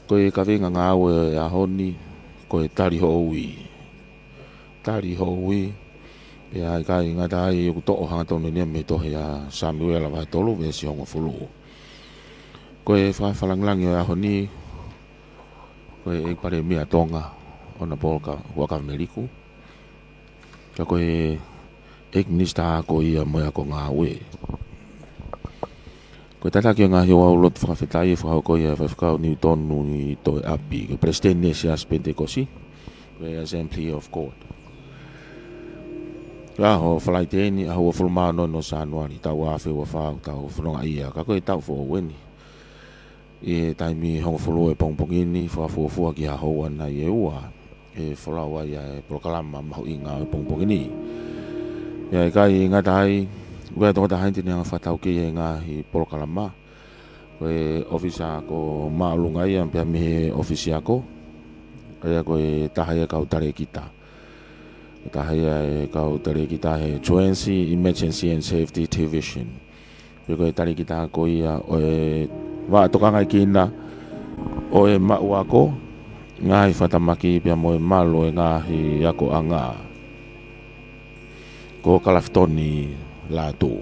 Koe ka venga ngā ue a honi, koe tari houi. Tari houi, pe ai kai ngā tai o to'o hanga tonu nia me tohe a Samuel a vai tolu ve si hongo fulu. Koe whawhalanglangi o a honi, koe e pare mea tonga o na polka waka meriku. Ka koe ek nista ko ia moia ko ngā ue. Koe tata ki o ngā hiwa ulot whakawhetai e whakau koe ia whakau ni tonu ni toi api. Koe prestene si as Pentecosi, koe assembly of God. Ka ho whalai tēni a hua whulumā no Sanuari, tau awhi wa whau, tau whanonga ia. Ka koe tau who weni. E taimi hongo whulu e pongpongini, whafua ki ha hoa na i e ua. E whalaua ia e prokalama mahu i ngā e pongpongini. Ia e kai ngā tai, koe tonga ta hainti ni ngā whatau ki e ngā hi prokalama. Koe ofisa ko maalunga ia, pia mihe ofisia ko. Kaya koe tahaya kau tare kita. Tahaya e kau tare kita he Truancy Emergency and Safety Division. Koe tare kita ko ia o e wa tokanga i kina o e maua ko. Ngā hi whatamaki pia mo e malo e ngā hi ako a ngā. Ko kalaftoni la tu.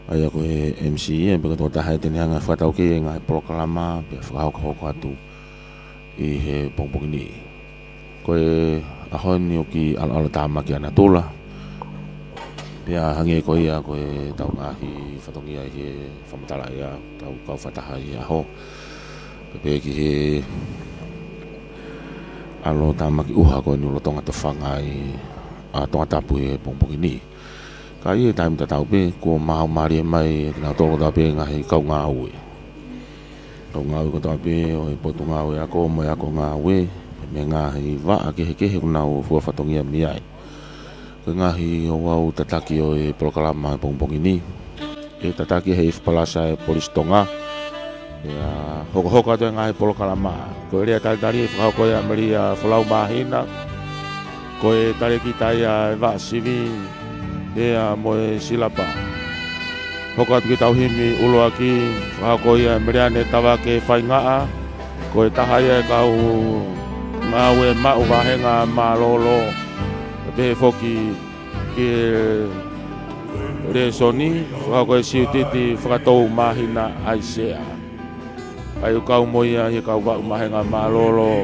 Ai ko e MC e peka tō tahai tēne ngā whatau ki e ngā proklama pia whakau ka hoko atu i he pongpongini. Ko e ahoni o ki ala tāmaki ana tula. Pia hangi ko ia ko e tau ngā hi whatongi ai he whamatala ia tau kau whataha i aho. Pepe ki he alo tāmaki uha ko e nulo tonga te whangai a tonga tapu e pongpongini. Ka i e taimi ta tau pe, ko maho mari e mai e nga tolo ta pe ngā he kau ngā ue. Kau ngā ue ko ta pe o e potu ngā ue ako mo e ako ngā ue. Me ngā he waa kehe kuna o fua whatongia mi ai. Ko ngā he o wau tataki o e proklama e pongpongini. E tataki he whapalasa e polistonga. Ia hoko atu e ngā he proklama. Ko e rea tari e whakau koe a maria whalau mahina. Ko e tare ki tai a e waa sivi. Ea mo e silapa. Hoko atu ki tau himi ulo aki. Whakau koe a maria ne tawa ke whai ngaa. Ko e tahai e kau ngā ue mau wahenga mā lolo. Pehe whoki ki re soni. Whakau koe siutiti whakatou mahina aisea. Ai u kau moia he kau wau mahenga mā lolo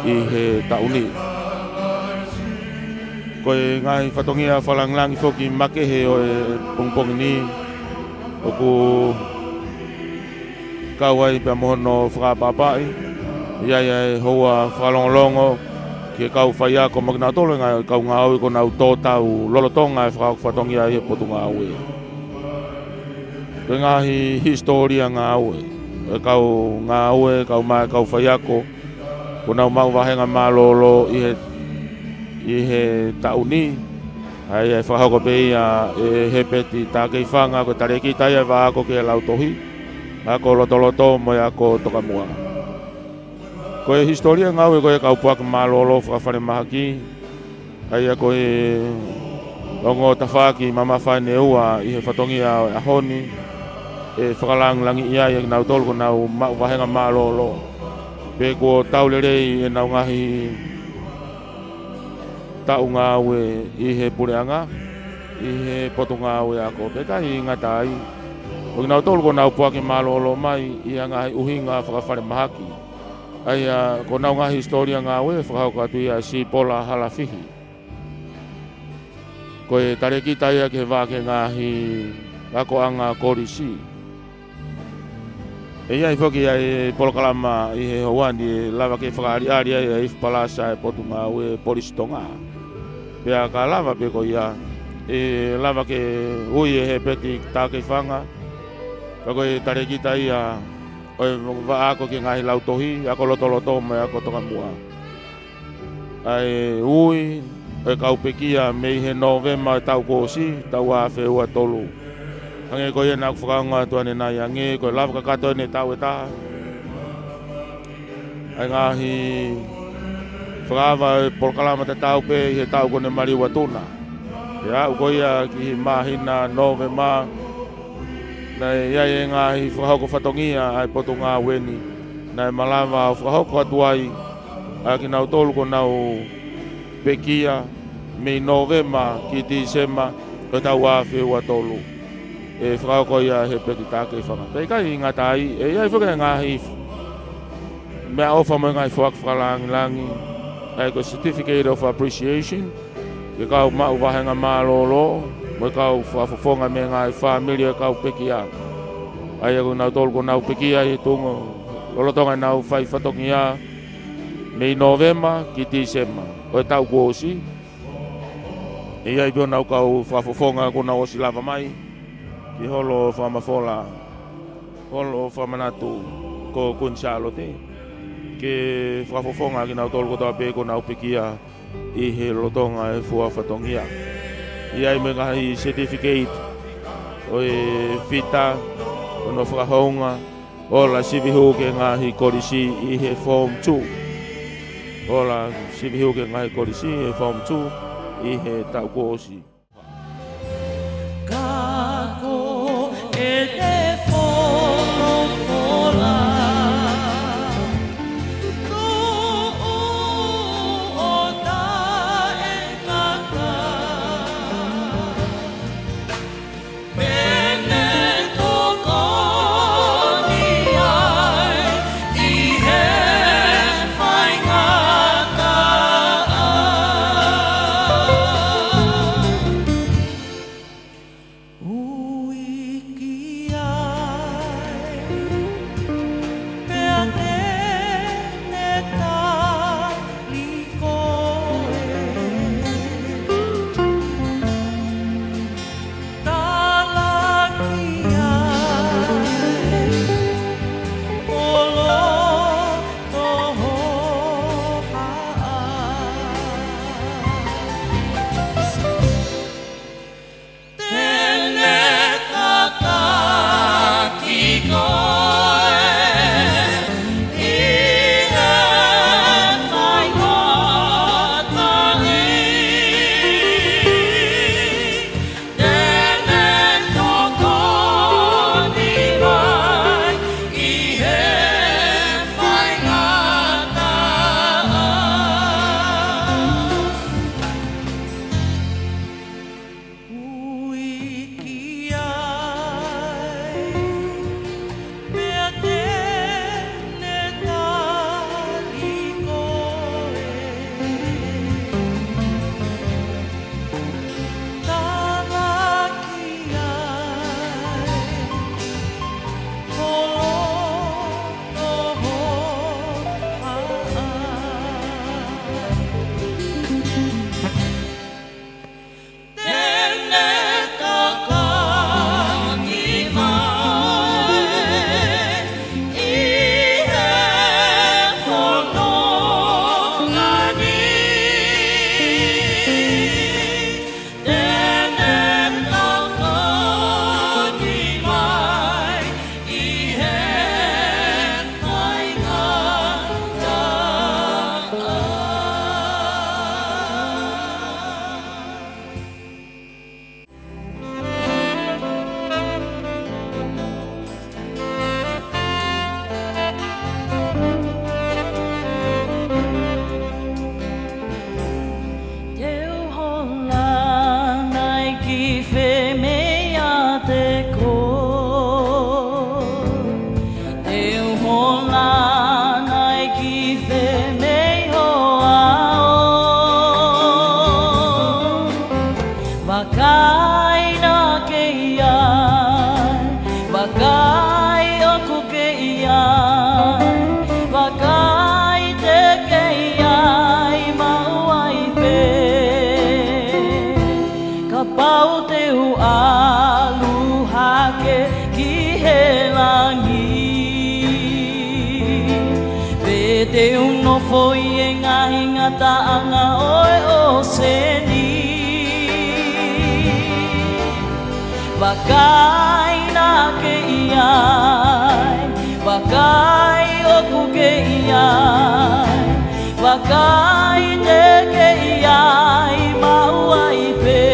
i he tauni. Koe ngai whatongia whalanglangi whoki make he o e pongpongini. Oku kau ai pia mohono whakapapai. Ia e hoa whalongolongo ki kau whaia ko magna tolo ngai kau ngā ue ko nau tō tau lolotonga e whatongia he potu ngā ue. Koe ngahi historia ngā ue. E kau ngā ue, kau mai, kau whaiako. Ko nau mau wahenga mā lolo i he tauni. Ai e whahoko pe ia e he peti tā kei whanga ko tare ki tai e wahako ki e lautohi. Ako lotoloto mo e ako tokamua. Ko e historia ngā ue ko e kau puaka mā lolo whakawhare mahaki. Ai e ko e ongo tawhaki mama whaine ua i he whatongia a honi. E whakalangi ia i nau tolu ko nau wahenga mā lolo. Pe ko taulerei e nau ngahi tau ngā ue i he pureanga. I he potu ngā ue ako. Pe kahi ngā tai. O nau tolu ko nau puake mā lolo mai i a ngahi uhinga whakawhare mahaki. Ai ko nau ngahi historia ngā ue whakau katu ia si pola halafihi. Ko e tareki tai a ke wāke ngahi ako anga korisi. E ia i whoki ai polokalama i he hoani e lava ke whakaari ai i whapalasa e potu ngā ue polistonga. Pea ka lava pe ko ia e lava ke ui e he peti tā kei whanga. Ka koe tareki tai a oe wa ako ki ngahi lautohi, ako lotoloto me ako tokamua. Ai ui, e kaupekia mei he novema tau kōsi, tau a whewua tolu. Ange koe nā whakaunga tuane nai, ange koe lava ka katoe ne tau e taha. Ai ngahi whakawa e polokalama te tau pe, he tau kone mariwa tuna. E au koe ki hi mahina novema. Nei ia e ngahi whahoko whatongia ai poto ngā weni na malama whahoko atuai a ki nau tolu ko nau pekia me Novema ki Disema o tau a whiua tolu e whahoko ia he pekitake whanga peikai i ngatai e iai whaka ngahi mea ofa mo ngai whakawhalangi ai ko certificate of appreciation ke kau mau wahenga malolo mo kau whafonga me ngai familia kau pekia ai ko nau tolu ko nau pekia i tungo lolotonga nau whai whatongia me Novema ki Disema o tau kuosi e ai pio nau kau whafofonga ko nau osi lava mai ki holo whamafola holo whamanatu ko kunsalo te ke whafofonga ki nau tolu ko tau pe ko nau pekia i he lotonga e fua whatongia i ai me ngahi certificate o e fita o no whakahonga ola sivihu ke ngahi korisi i he form 2 ola sivihu ke ngahi korisi i he form 2 i he tau kuosi kako e te wholofola foi e ngahi ngata anga oi o seni Bakai na ke iai Bakai o ku ke iai Bakai te ke iai Mauai pe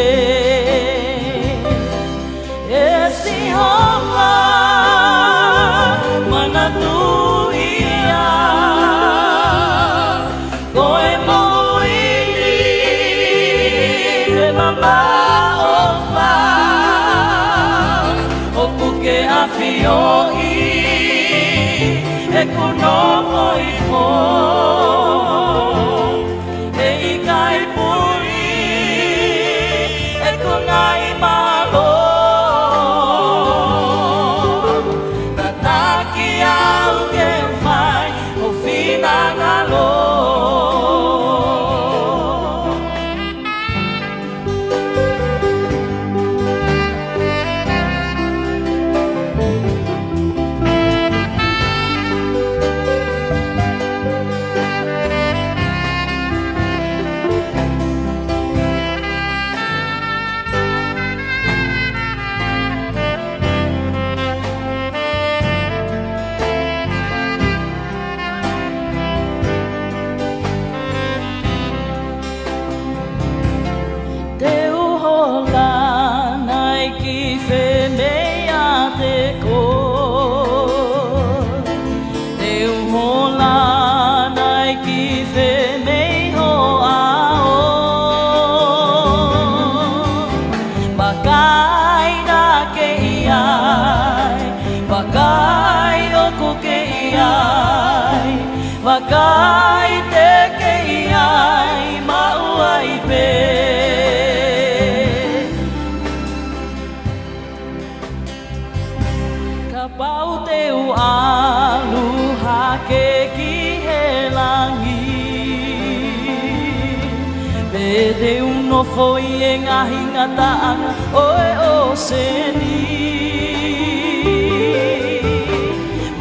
E si honga Manatu iai afioi e kuno moi fo e ikai puri e kungai malo tataki au ke fai o fina ngalo Wakai te ke iai mauai pe ka pau teu alu hake ki he langi pe teu no foi e ngahi ngataanga oe o seni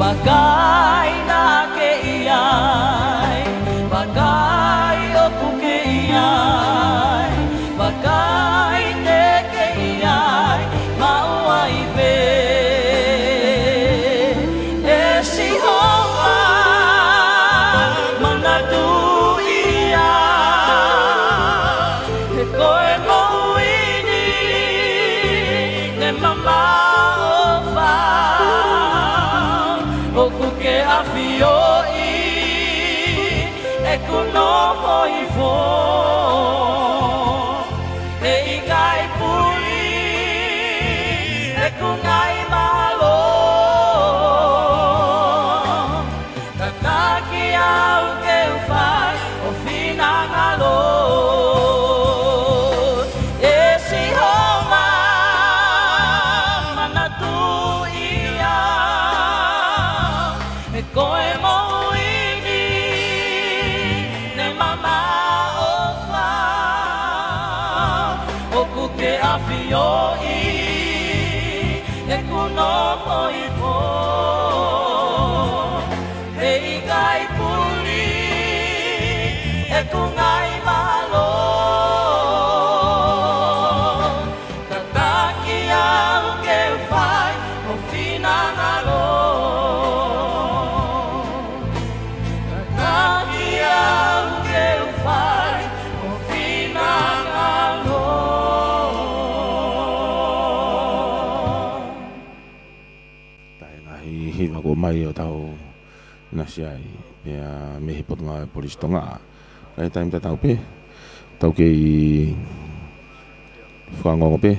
Wakai na ke iai, wakai oku ke iai, wakai te ke iai, mauai pe. E si honga manatu ia, he koe mouini, ne mama o wha. Oku ke afioi e kuno moi fo e ikai puri e kungai malo tataki au ke ufai o fina ngalo e si homa manatu ia koe mouini ne mama o wha oku ke afioi e kuno moi fo e ikai puri e kungai malo tataki au ke whai o fina ngalo ko mai o tau na siai ya me hipot nga polis tonga ai time ta tau pe tau ke fango pe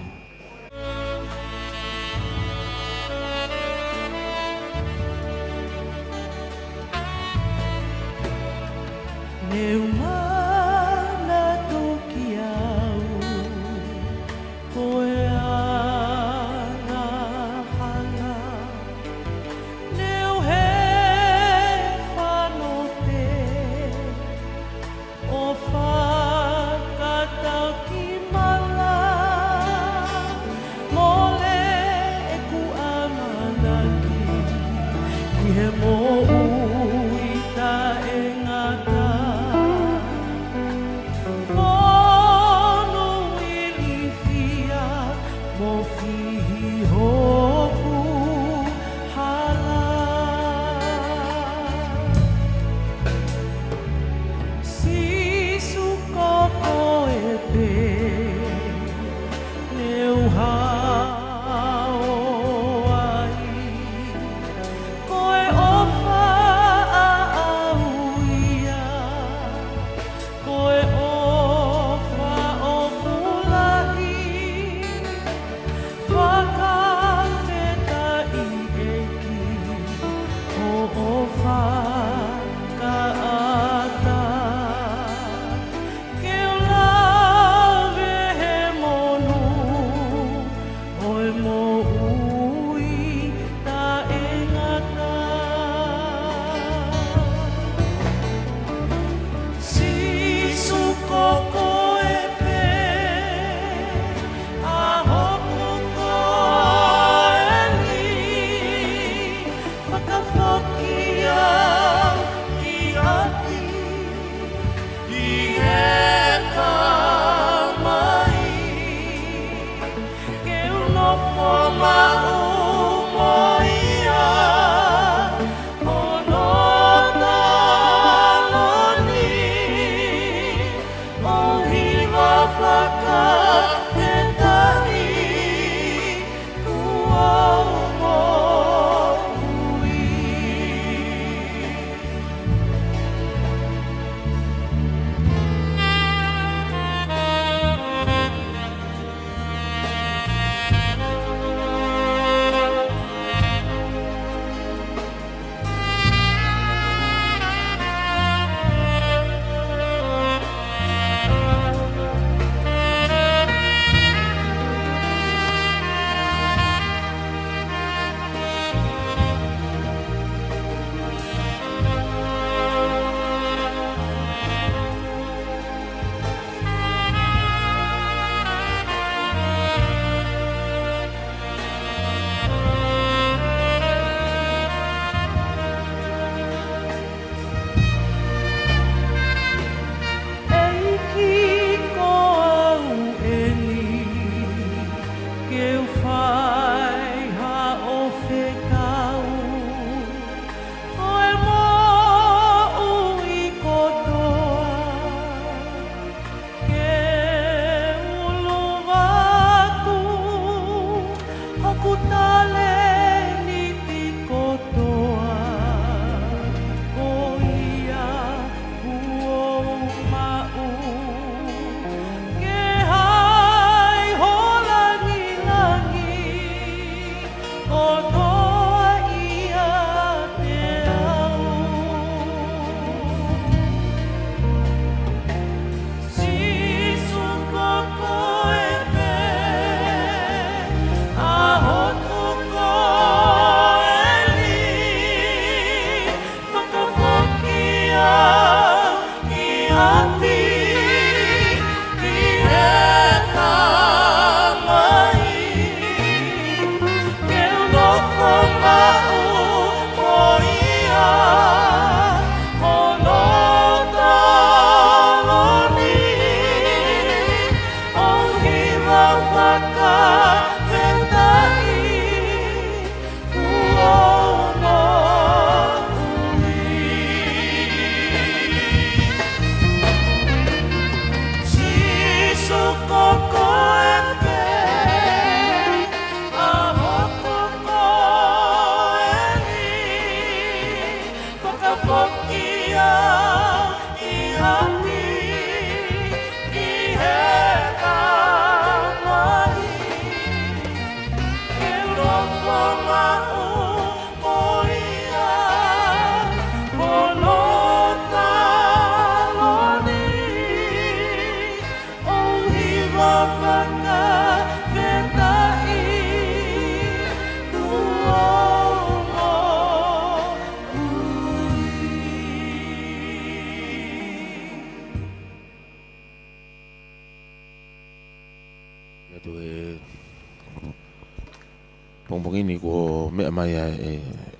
Pong ini ko me maya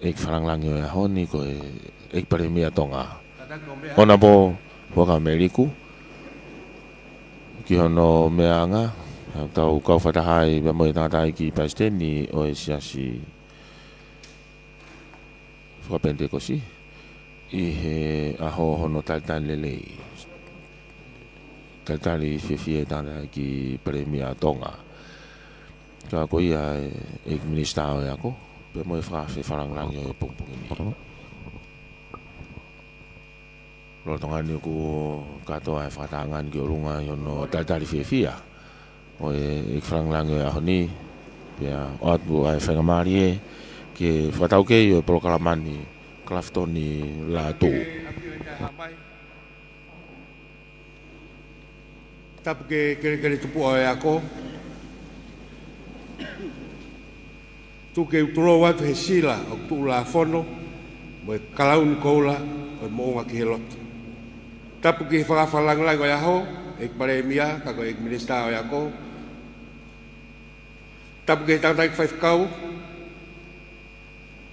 ek farang lang yo honi ko ek premia tonga ona bo ka Ameriku ki hono me anga tau kau fatahai be mo tata ki pasteni o siasi fo pente kosi I he aho hono taltan lele taltali fifie tana ki premia tonga ka ko ia ek minister ya ko pe mo fra fe farang lang yo pong ini lo tonga ni ko ka to ai fatangan ki runga yo no taltali fifia o ek farang lang yo ni ya ot bu ai fa marie ke fatau ke yo proklamani Claftoni la tu tap ke tupu ai ako tu ke utolo watu he sila o tu la fono mo kalaun kola o mo nga ki helot tapu ki falang lang ya ho ek paremia ka ko ek minister ya ko tapu ke tang 5 kau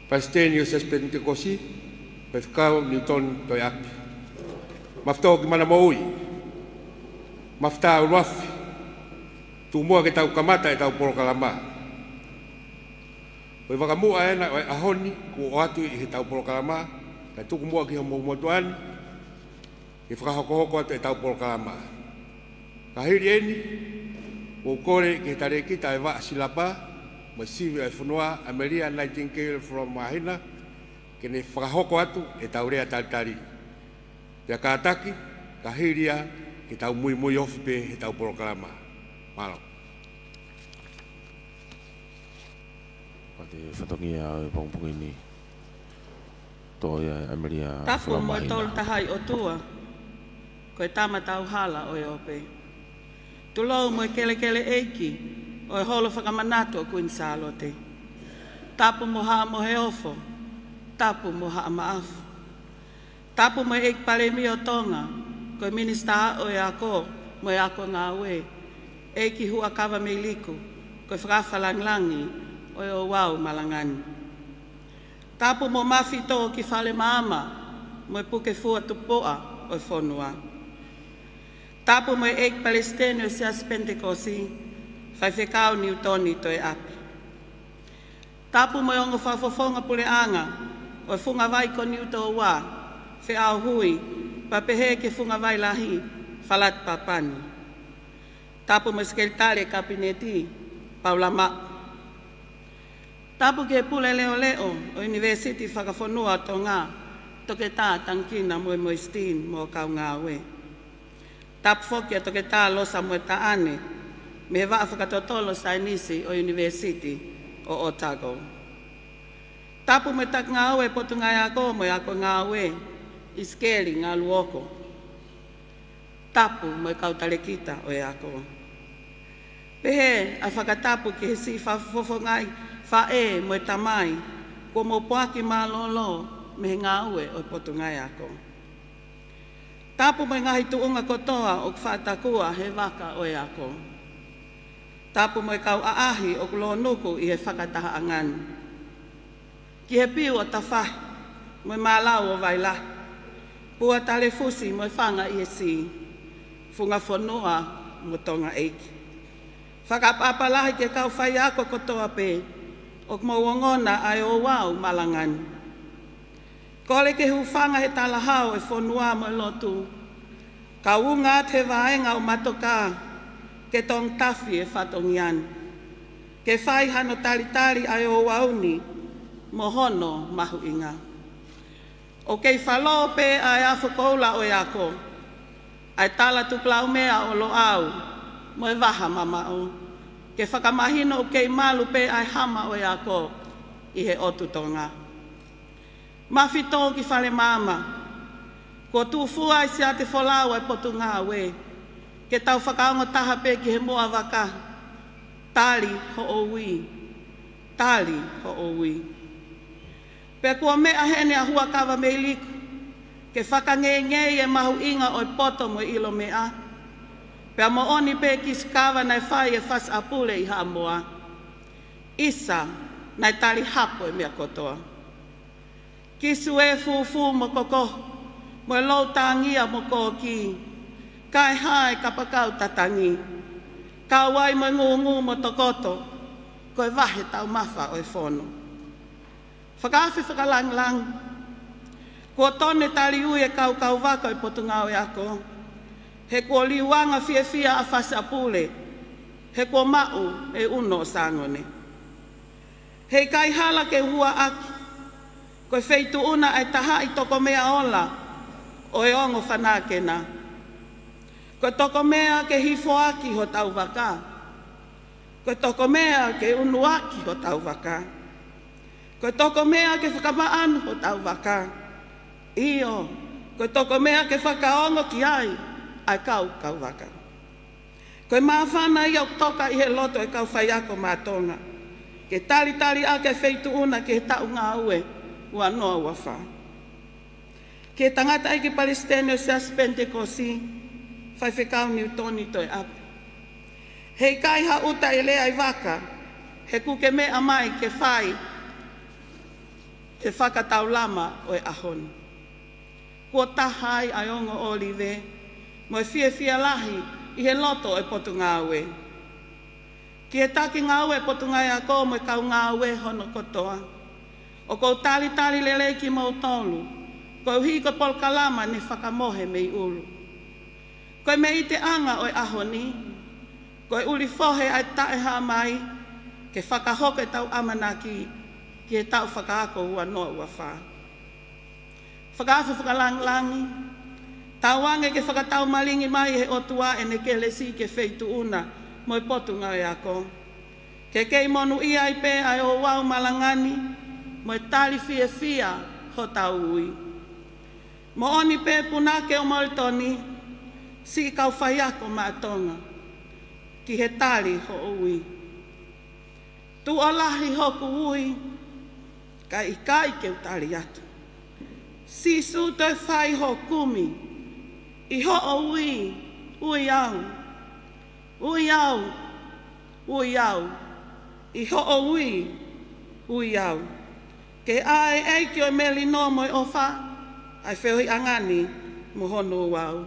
pastenio suspende kosi pefkau Newton to yapi mafto ki mana moi mafta ulwafi tu mua ke tau kamata e tau polo kalama Oi wakamu aena oi ahoni ku atu I tau polo kalama ka tu mua ki homo motuan I whakahoko atu e tau polo kalama ka hiri eni o kore ki tare ki tai wa silapa masivi ai funua Ameria Nightingale from Mahina kene whakahoko atu e tau rea taltari te kātaki ka hiria ki tau mui ofi pe he tau polo kalama malo pate fatongia pong ini to ya Ameria tapu mo tol tahai o tua ko tama tau hala o ope tulo mo kele eiki o holo whakamanato ko insalote. Tapu mo haa mo he ofo, tapu mo haa maafu. Tapu mo ek pale mi o tonga, ko minista o ako mo ako ngawe. Eki hua kawa me liku, ko whakawhalanglangi o wau malangani. Tapu mo mafito ki fale mama, mo puke fua tupoa o fonua. Tapu mo ek palestino si aspente kosi, whaiwhekau Newtoni toi api. Tapu mo ongo whawhafonga puleanga, o funga vai ko Newto wa, whi au hui, papehe ke funga vai lahi, falat papani. Tapu mo sekretari kabineti, Paula Ma. Tapu ke pule leo leo o University whakafonua to ngā toke tā tangkina mo stin mo kau ngā we. Tapu whokia toke tā losa mo ta ane me waa whakatotolo sainisi o University o Otago. Tapu me tak ngā we potu ngai ako mo ako ngā we iskeli ngā luoko. Tapu mo kau talekita o ako. Pehe a whakatapu ki he si whafofo ngai whae mo tamai ko mo poaki malolo me ngā ue o potu ngai ako. Tapu mo ngahi tuunga kotoa o whatakua he waka o ako. Tapu mo kau aahi o kulo nuku i he whakataha angan. Ki he piu o tawhahi mo malau o waila. Pua tale fusi mo whanga i he si. Funga whanua mo tonga eiki. Whakapapalahi ke kau whai ako kotoa pe, o mo wongona ai o wau malangan. Kole ke hufanga he talahau e whanua mo lotu, ka unga te vaenga o matoka, ke tong tafi e whatongian. Ke whai hano talitali ai o wauni, mo hono mahu inga. O kei whalo pe ai awhakoula o ako, ai tala tuklau mea o lo au, mo e waha mamao. Ke whakamahino o kei malu pe ai hama o ako i he otu tonga. Mawhito ki whale mama, ko tūfua i si ate wholau ai potu ngā we, ke tau whakaongo taha pe ki he moa waka, tali ho o ui, tali ho o ui. Pe kua mea hene a hua kawa me liku, ke whakangenge e mahu inga o poto mo ilo mea, pea mo oni pe ki skawa nai whai e whas apule i hamoa. Isa, nai tali hapo e mea kotoa. Kisu e fufu mo koko, mo e lau tangia mo koki. Kai hai kapakau tatangi. Kawai mo ngungu mo tokoto, koe wahe tau mawha o e whono. Whakawhi whakalang-lang. Kua tone tali ui e kau waka i potu ngau e ako. He kua liwanga fia a whasa pule. He kua mau e uno sangone. He kai hala ke hua aki. Koe feitu una ai taha i toko mea ola. O e ongo whanakena. Koe toko mea ke hifo aki ho tau waka. Koe toko mea ke unu aki ho tau waka. Koe toko mea ke whakamaan ho tau waka. Iyo, koe toko mea ke whakaongo ki ai. Ai kau waka. Koe mawhana i au toka i he loto e kau whai ako mātonga. Ke tali ake feitu una ke he tau ngā ue, ua noa ua wha. Ke tangata i ki Palestine o sias Pentekosi, whai whekau ni utoni toi apu. Hei kai ha uta e lea i waka, he kuke mea mai ke whai, e whakatau lama o e ahon. Kua tahai ai ongo olive, mo e fia lahi i he loto e potu ngā ue. Ki he taki ngā ue potu ngai a ko mo e kau ngā ue hono kotoa. O kou tali lele ki mau tolu, kou hiko polkalama ne whakamohe me i ulu. Koe me i te anga o e ahoni, koe uli fohe ai tae ha mai, ke whakahoke tau amanaki, ki he tau whakaako ua noa ua wha. Whakaafu whakalang-langi, tauange ke whakatau malingi mai he otua e ne ke lesi ke feitu una mo i potu ngai ako. Ke kei monu ia i pe ai o wau malangani mo i tali fia ho tau ui. Mo oni pe punake o maritoni si kau whai ako mātonga ki he tali ho ui. Tu olahi hoku ui ka i kai ke utali atu. Si su te whai ho kumi i ho o ui, ui au, ui au, ui au, i ho o ui au. Ke ai eiki o meli no mo i ofa, ai whewhi angani mo hono wau.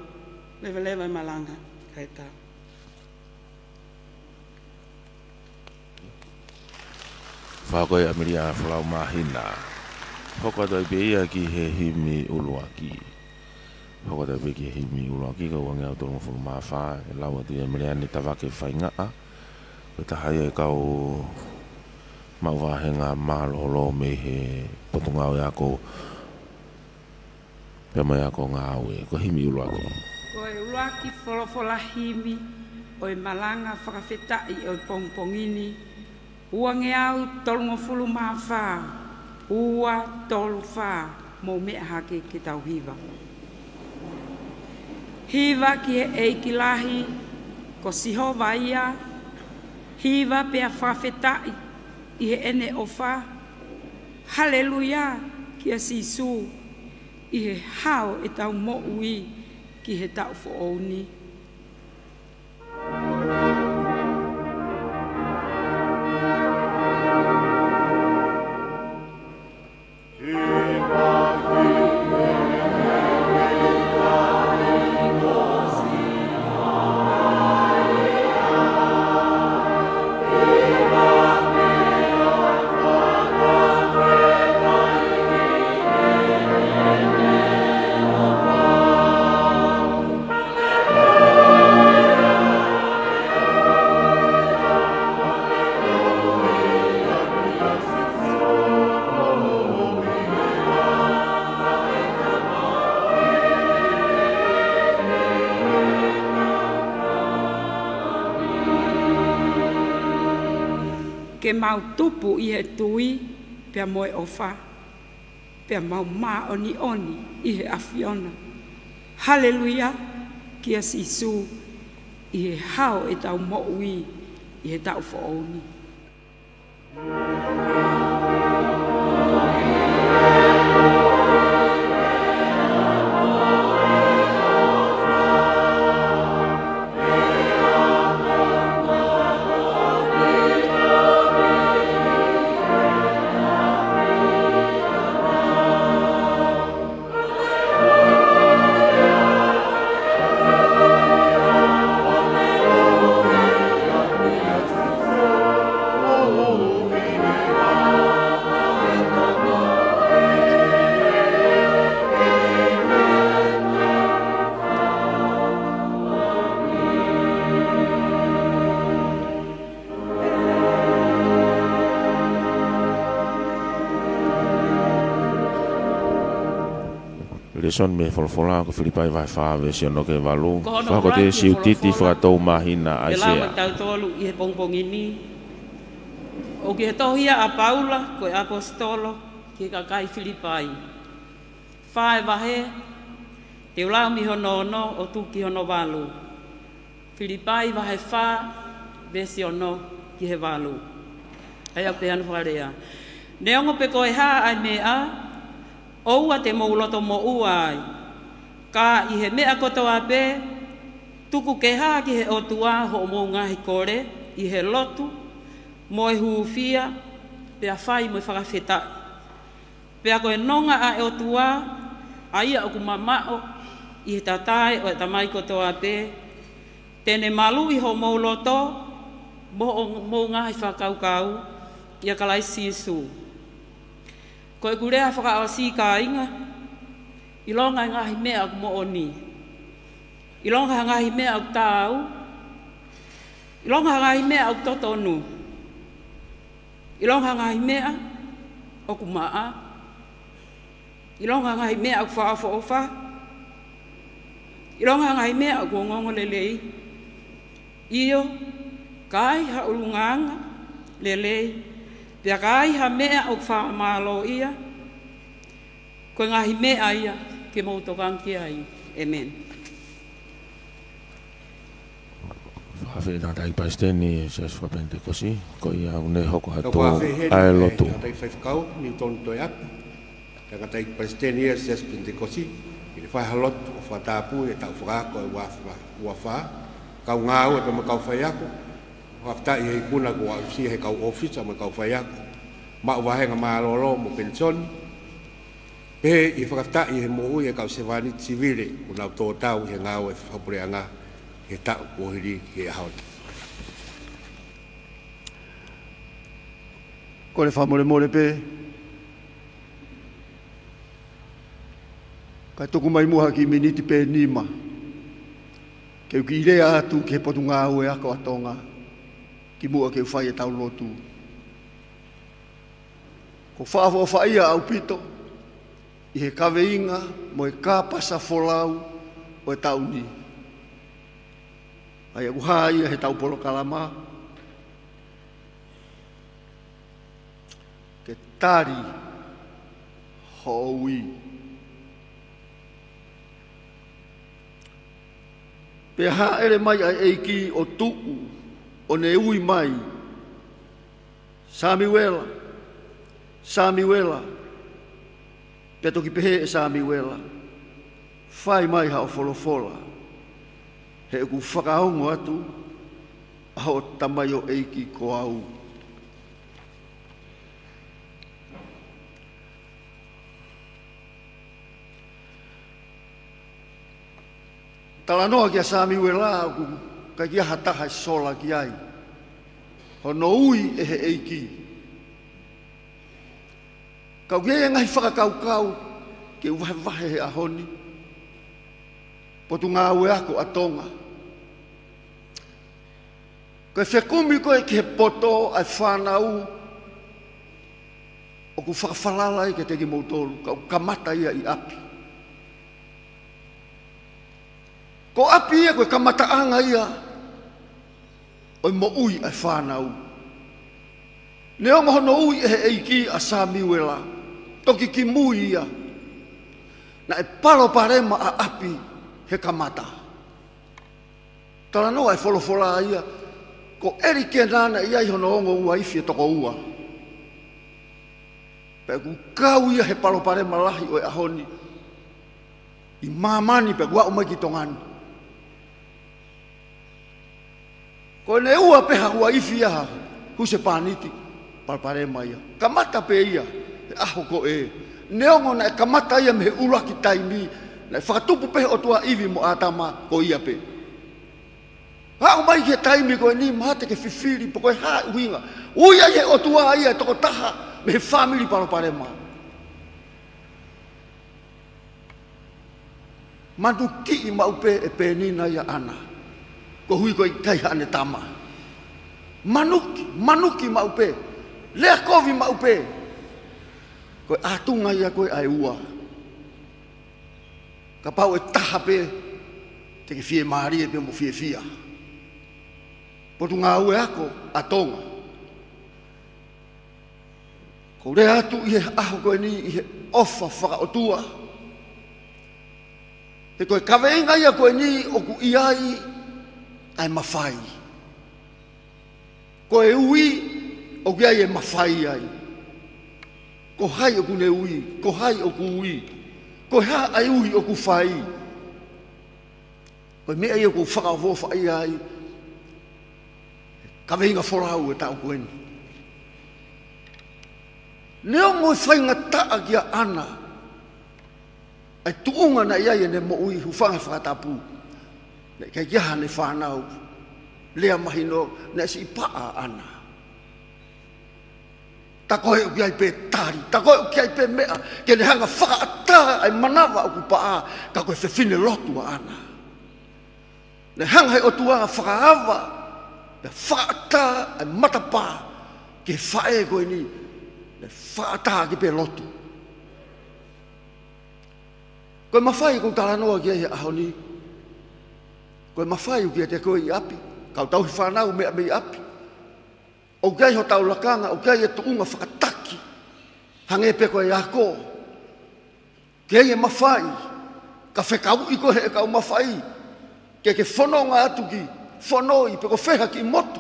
Lewa malanga, kai tau. Whakoe Ameria Whalau Mahina. Hoko toi beia ki he himi uluaki. Hoko toi beia ki he himi uluaki ka wangi au tolong fulu mawha. E lawa ti Ameria ni tawake whaingaa. Ko tahai e kau mauwahenga malolo me he potungau ya ko pe mai ako ngawe ko himi ulu ako ko e ulaki folofola himi o e malanga whakawhetai o e pongpongini uange au tolungo fulu mawha ua tolu wha mo mea hake ke tau hiva hiva ki he eiki lahi ko siho vaia hiva pea whawhetai i he ene o wha haleluia ki a sisu i he hao e tau mo ui ki he tau whooni. Ke mau tupu i he tui, pia moe ofa, pia mau maa oni oni i he awhiona. Haleluia, kia sisu, i he hao e tau mo ui, i he tau whaoni. Son me folfola ko Filipai vai fa ve se no ke valu fa ko te si utiti fa to mahina ai se la tau tolu i he pongpongini o ke tohia a Paula ko apostolo ki ka kai Filipai fa va he te ula mi hono no o tu ki hono valu Filipai va he fa ve se no ki he valu ai a pe anu farea neongo pe ko ha ai me a oua te mauloto mo uai. Ka i he mea kotoa pe, tuku ke hā ki he otua ho mou ngahi kore, i he lotu, mo e huufia, pea whai mo e whakawhetai. Pea koe nonga a e otua, a ia oku mamao, i he tatai o e tamai kotoa pe, tene malu i ho mauloto, mo ngahi whakaukau, ia kalai sisu. Ko e kurea whakaawasi ka inga, i longa ngahi mea aku mo oni. I longa ngahi mea aku tau, i longa ngahi mea aku totonu. I longa ngahi mea aku maa. I longa ngahi mea aku whaafoofa. I longa ngahi mea aku ngongo lelei. Iyo, kai ha ulunganga lelei. Pia kai ha mea o whaamalo ia, koe ngahi mea ia, ke mautokanki ai. Amen. Whawhi nā tai paisteni, ses whapente kosi, ko ia une hoko hato ai lotu. Ka tai whaifkau, ni tonu toi aku. Ka tai paisteni, ses pente kosi, i le whaihalotu o whatapu, e tau whakako e wawha, kau ngāu e pema kau whai aku. Wafta i hei kuna ko si hei kau office ama kau whaiak ma wahenga malolo mo pension pe i whakafta i he mo ui e kau sevani civile kuna tō tau he ngāu e whapureanga he tau kohiri he ahon. Ko le whamore pe kai toku mai muha ki miniti pe nima ke ki rea atu ke potu ngāu e ako atonga ki mua ke whai e tau lotu. Ko whaawhawhaia au pito, i he kaweinga mo e kāpasa wholau o e tauni. Ai aku haia he tau polo kalama, ke tari houi. Pe ha ere mai ai eiki o tuku, o ne ui mai, Samuela, pe toki pehe e Samuela, whai mai hao wholofola, he ku whakaongo atu, aho tamai o eiki ko au. Talanoa kia Samuela, ku ka kia hataha sola ki ai, hono ui e he eiki. Kau kia ngai whakakau ke wahe he ahoni. Potu ngā ue ako atonga. Koe whekumi koe ki he poto ai whanau o ku whakawhalalai ke teki mautolu. Kau kamata ia i api. Ko api ia koe kamata anga ia o mo ui ai whanau. Neo ngohono ui e he eiki a Samuela. Toki ki mui ia. Na e palo parema a api he kamata. Tala noa e wholofola ia. Ko eri ke nana ia i hono ongo ua ifi e toko ua. Pe ku kau ia he palo parema lahi o e ahoni. I mamani pe kua umai ki tongani. Ko ne ua peha ua ifi ia huse paniti palo parema ia. Kamata pe ia. Aho ko e neongo na kamata ia me ula ki taimi na whakatupu pehe o tua iwi mo atama ko ia pe hao mai ki taimi ko ni mahate ke whiwhiri po koe haa uinga uia ye o tua ia toko taha me he family palo parema manu ki i maupe e penina ia ana ko hui ko i kai hane tama manuki maupe lea kovi maupe koe atunga ia koe ai ua. Ka pau e taha pe, te ke fie maari e pe mo fie fia. Potu ngā ue ako, atonga. Ko rea atu i he aho koe ni, i he ofa whakaotua. He koe kaweinga ia koe ni, o ku iai, ai mawhai. Koe ui, o ku iai e mawhai ai. Ko hai o ku ne ui, ko hai o ku ui, ko ha ai ui o ku whai. Ko mea i o ku whakawho whai ai, ka veinga wholau e tau koeni. Neo mo whainga taa kia ana, ai tuunga na iai e ne mo ui hufanga whakatapu, ne kai kia ne whanau, lea mahino, ne si paa ana. Ta koe uki ai pe tari, ta koe uki ai pe mea, ke ne hanga whakaata ai manawa o ku paa, ka koe whewhine lotua ana. Ne hanga hei o tua whakaawa, ne whakaata ai matapa, ke whae koe ni, ne whakaata ki pe lotu. Koe mawhai kou talanoa ki ai ahoni, koe mawhai uki ai te koe i api, kau tauhi whanau mea me i api. O gai ho tau lakanga, o gai e tuunga whakataki. Hange pe koe ako. Kei e mawhai. Ka whekau i koe e kau mawhai. Ke ke whanonga atu ki. Whanoi pe ko wheha ki motu.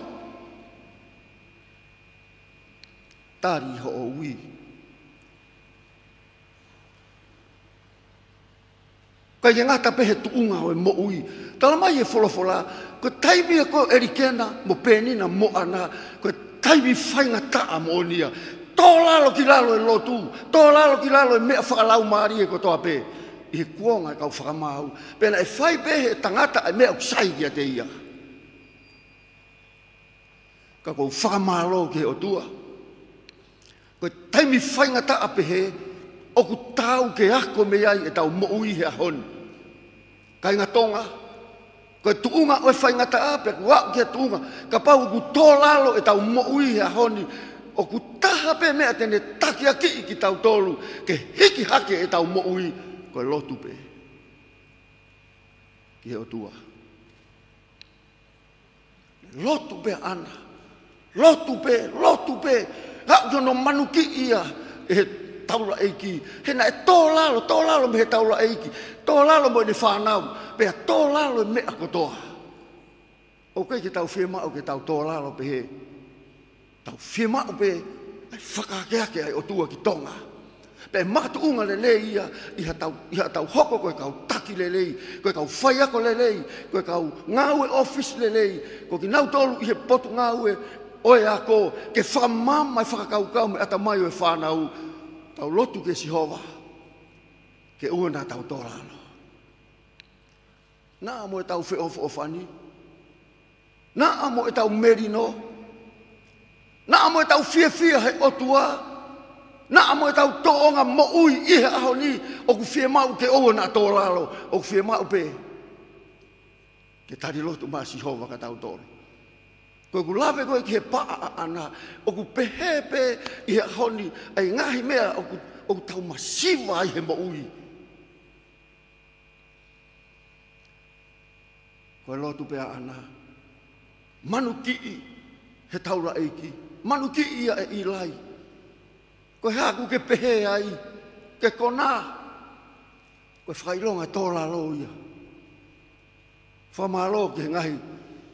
Tari ho o ui. Kai e ngata pehe tuunga o e mo ui. Tala mai e wholofola. Ko taimi e ko erikena mo penina mo ana. Ko taimi whainga taa mo nia. Tō lalo ki lalo e lotu. Tō lalo ki lalo e mea whakalau maari e ko toa pe. I he kuonga e kau whakamau. Pena e whai pehe e tangata e mea uksai kia te ia. Ka kou whakamalo ki he o tua. Ko taimi whainga taa pehe. O ku tau ke ako me ai e tau mo ui he ahoni. Kai ngā tonga. Koe tuunga o e whaingata ape, kua kia tuunga, ka pau ku tō lalo e tau mo ui he ahoni, o ku taha pe mea tene taki aki ki tau tolu, ke hiki hake e tau mo'ui, koe lotu pe. Ki he o tua. Lotu pe ana. Lotu pe. Hau tono manu ki ia, e he taula eiki. Hena e tō lalo me he taula eiki. Tō lalo mo ni whanau, pe a tō lalo e mea kotoa. O kei ke tau whiemau ke tau tō lalo pe he. Tau whiemau pe, ai whakakeake ai o tua ki tonga. Pe matu unga le lei ia, iha tau hoko koe kau taki le lei, koe kau whaiako le lei, koe kau ngāue office le lei, koe ki nau tolu ihe potu ngāue, oe ako, ke whamama e whakakaukau me ata mai o e whanau, tau lotu ke Sihova, ke uana tau tōrano. Nā mo e tau whiofani, nā mo e tau merino, nā mo e tau whiawhia he otua, nā mo e tau toonga mo ui ihe aho ni, o ku whiemau ke uana tōrano, o ku whiemau pe, ke tari lotu ma Sihova ka tau tōrano. Koe ku lawe koe ki he paa ana, o ku pehepe i he honi, ai ngahi mea o ku tau masiwa i he mo'ui. Koe lotu pea ana, manu ki'i he taura eiki, manu ki'i ia e ilai. Koe haku ke pehe ai, ke kona, koe whakailonga tōla lo ia. Whamalo ke ngahi,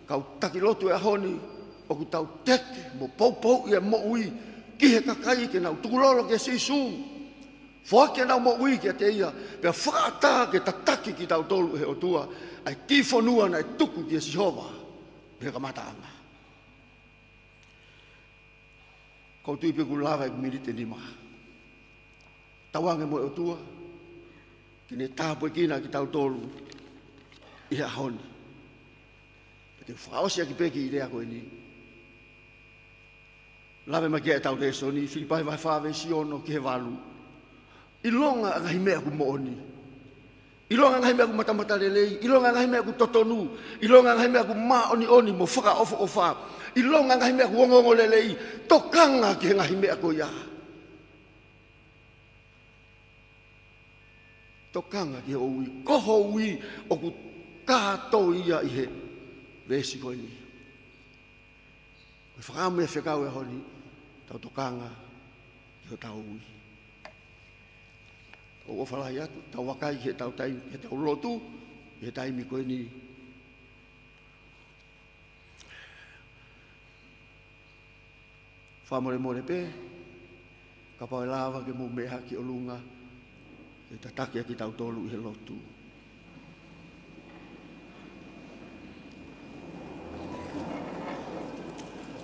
kau taki lotu e honi, o ku tau teke, mo poupou i e mo'ui, ki he kakai ke nau tukulolo ke sisu. Fua ke nau mo'ui ke te ia, pia whakata ke tataki ki tau tolu he o tua, ai ki whanua na e tuku ki e Sihova, pia ka mataanga. Kau tui pia ku lawa e kumirite ni maha. Tawange mo e o tua, ki ne tāpu e kina ki tau tolu, i he honi. Te whaosia ki peki i rea koe ni. Lawe ma kia e tau reso ni, Filipai vai whawe siono ki he walu. I longa a ngahi mea ku mooni. I longa a ngahi mea ku matamata lelei. I longa a ngahi mea ku totonu. I longa a ngahi mea ku maa oni oni mo whaka ofo ofa. I longa a ngahi mea ku ongongo lelei. Tokanga ki he ngahi mea ko ia. Tokanga ki he oui. Koho ui o ku kato ia i he. Vesi koe ni. Koe whakame e whekau e honi, tau tokanga, ki ho tau ui. O whalai atu, tau wakai he tau taimi, he tau lotu, he taimi koe ni. Whamore more pe, ka pao e lawa ke mo meha ki o lunga, he tataki ki tau tolu i he lotu.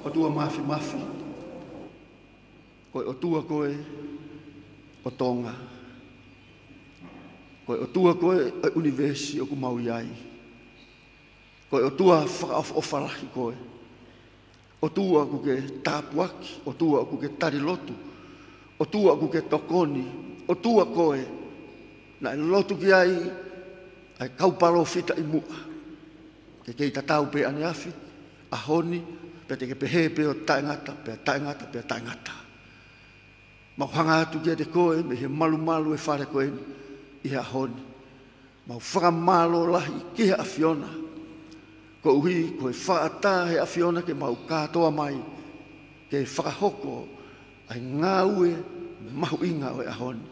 O tua mafi. Koe o tua koe o tonga. Koe o tua koe o universi o ku mau iai. Koe o tua whakaofalahi koe. O tua ku ke tāpuaki. O tua ku ke tarilotu. O tua ku ke tokoni. O tua koe. Na e lotu ki ai kaupalo fita i mua. Ke kei tatau pe ane afi. Ahoni. Pea te ke pehe peo taengata. Mau hanga atu kia te koe, me he malu e whare koe i he ahoni. Mau whakamalo lahi ki he awhiona. Ko uhi, koe whaata he awhiona ke mau kātoa mai, ke whakahoko, ai ngāue mahu inga o e ahoni.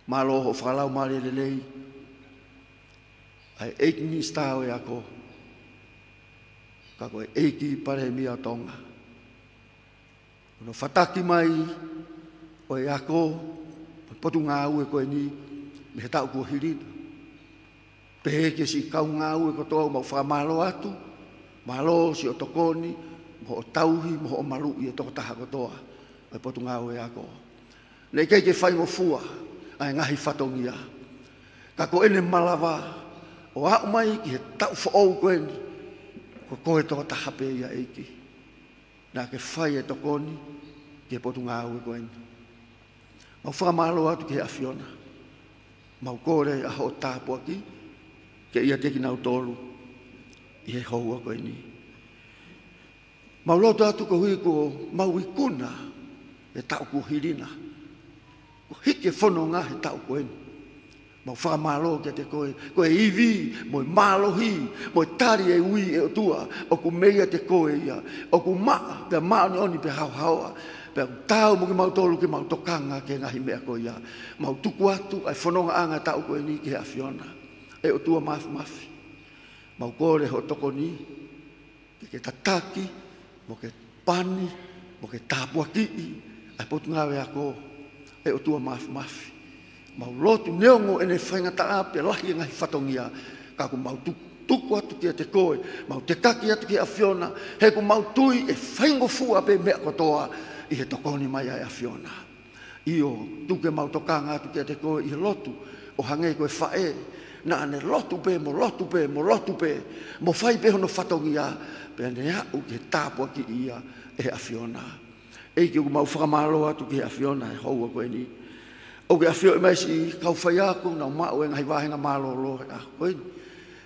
Malo ho whakalau maare lelei, ai eikini stao e ako, ka koe eiki pare mia tonga. Ono whataki mai o e ako, potu ngā ue koe ni, me he tau kua hirina. Pehe ke si kau ngā ue kotoa mau whamalo atu, malo si o tokoni, mo o tauhi, mo o malu i e toko taha kotoa, o potu ngā ue ako. Nei kei ke whai mo fua, ai ngahi whatongia. Ka ko ene malawa, o au mai ki he tau whaou koe ni, ko koe toko taha pe ia eiki. Nā ke whai e tokoni, ki he potu ngā ue koe ni. Mau whamalo atu ki he awhiona. Mau kore a ho tāpua ki, ke ia teki nau tolu, i he houa koe ni. Mauloto atu ko hui ko mauikuna e tau ko hirina. Ko hike whono ngā he tau ko eni. Mau whakamalo kia te koe iwi, mo malohi, mo tari e ui e o tua, o ku meia te koe ia, o ku maa, pia maa ni oni pe hau haua, pia tau mo ki mau tolu ki mau tokanga ke ngahi mea koe ia, mau tuku atu, ai whanonga anga tau koe ni ki hea Fiona, e o tua mafi, mau kore ho toko ni, ke tataki, mo ke pani, mo ke tapua kii, ai potu ngawe ako, e o tua mafi. Mau lotu neongo ene whainga taa pe lahi ngai whatongia. Ka ku mau tuku atu kia te koe. Mau te kaki atu kia a Fiona. He ku mau tui e whaingo fua pe mea kotoa. I he tokoni mai a Fiona. Io tuke mau tokanga atu kia te koe. I he lotu o hangei koe whae. Na ane lotu pe, mo lotu pe, mo lotu pe. Mo whai pe hono whatongia. Pe ane au ki he tāpua ki ia e a Fiona. E ki ku mau whakamalo atu ki a Fiona. E houa koe ni. O ke awhio e mai si kau whai aku, nau mao e ngai wahenga malo lo e ako koe.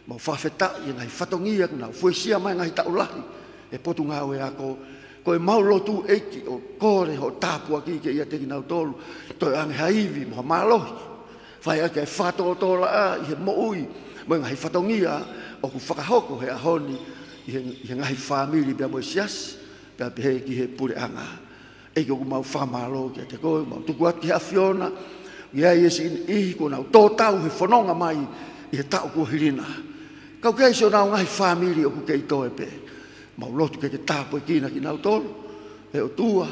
Mau whawheta i ngai whatongia, nau fuesia mai ngai taulahi. E potu ngau e ako, koe mau lotu eiki o kore ho tāpua ki ke ia teki nau tolu. Toi ange haivi, moha malohi. Whai ake e whato o tola a, i he moui. Mo ngai whatongia, o ku whakahoko he ahoni, i he ngai whamiri bea mo sias, bea pehe ki he pure anga. E ko mau whamalo kia te koe, mau tuku atu ki a Fiona, ia i esi ihi ko nau tō tau he whanonga mai i he tau ko hirina. Kau kei so nau ngai whamiri o ku kei toe pe, mau lotu ke tāpo e kina ki nau tolu, e o tua,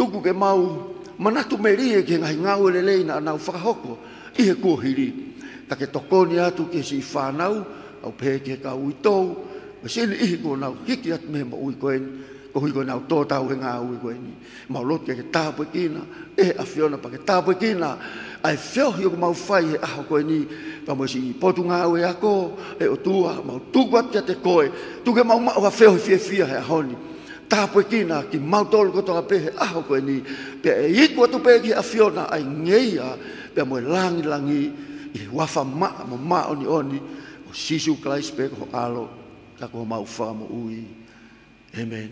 tuku ke mau manatu merie ke ngai ngau ele leina nau whakahoko i he ko hiri. Ka ke tokoni atu ke si whanau, au pehe ke ka ui tau, me sini ihi ko nau hiki atu me mo ui koeni, ko hui ko nau tō tau he ngā ui koe ni. Mau lotu ke tāpo e kina, e a Fiona pa ke tāpo e kina, ai whiohi o mau whai he aho koe ni, pa mo si potu ngā ui ako, e o tua, mau tuku atu kia te koe, tuke mau mau ha whiohi fia fia he ahoni. Tāpo e kina, ki mau tolu koto a pe he aho koe ni, pe e iku atu pe ki a Fiona, ai ngeia, pe mo e langi langi, i wafa maa, mo maa oni oni, o sisu klais pe ko alo, ka ko mau wha mo ui. Amen.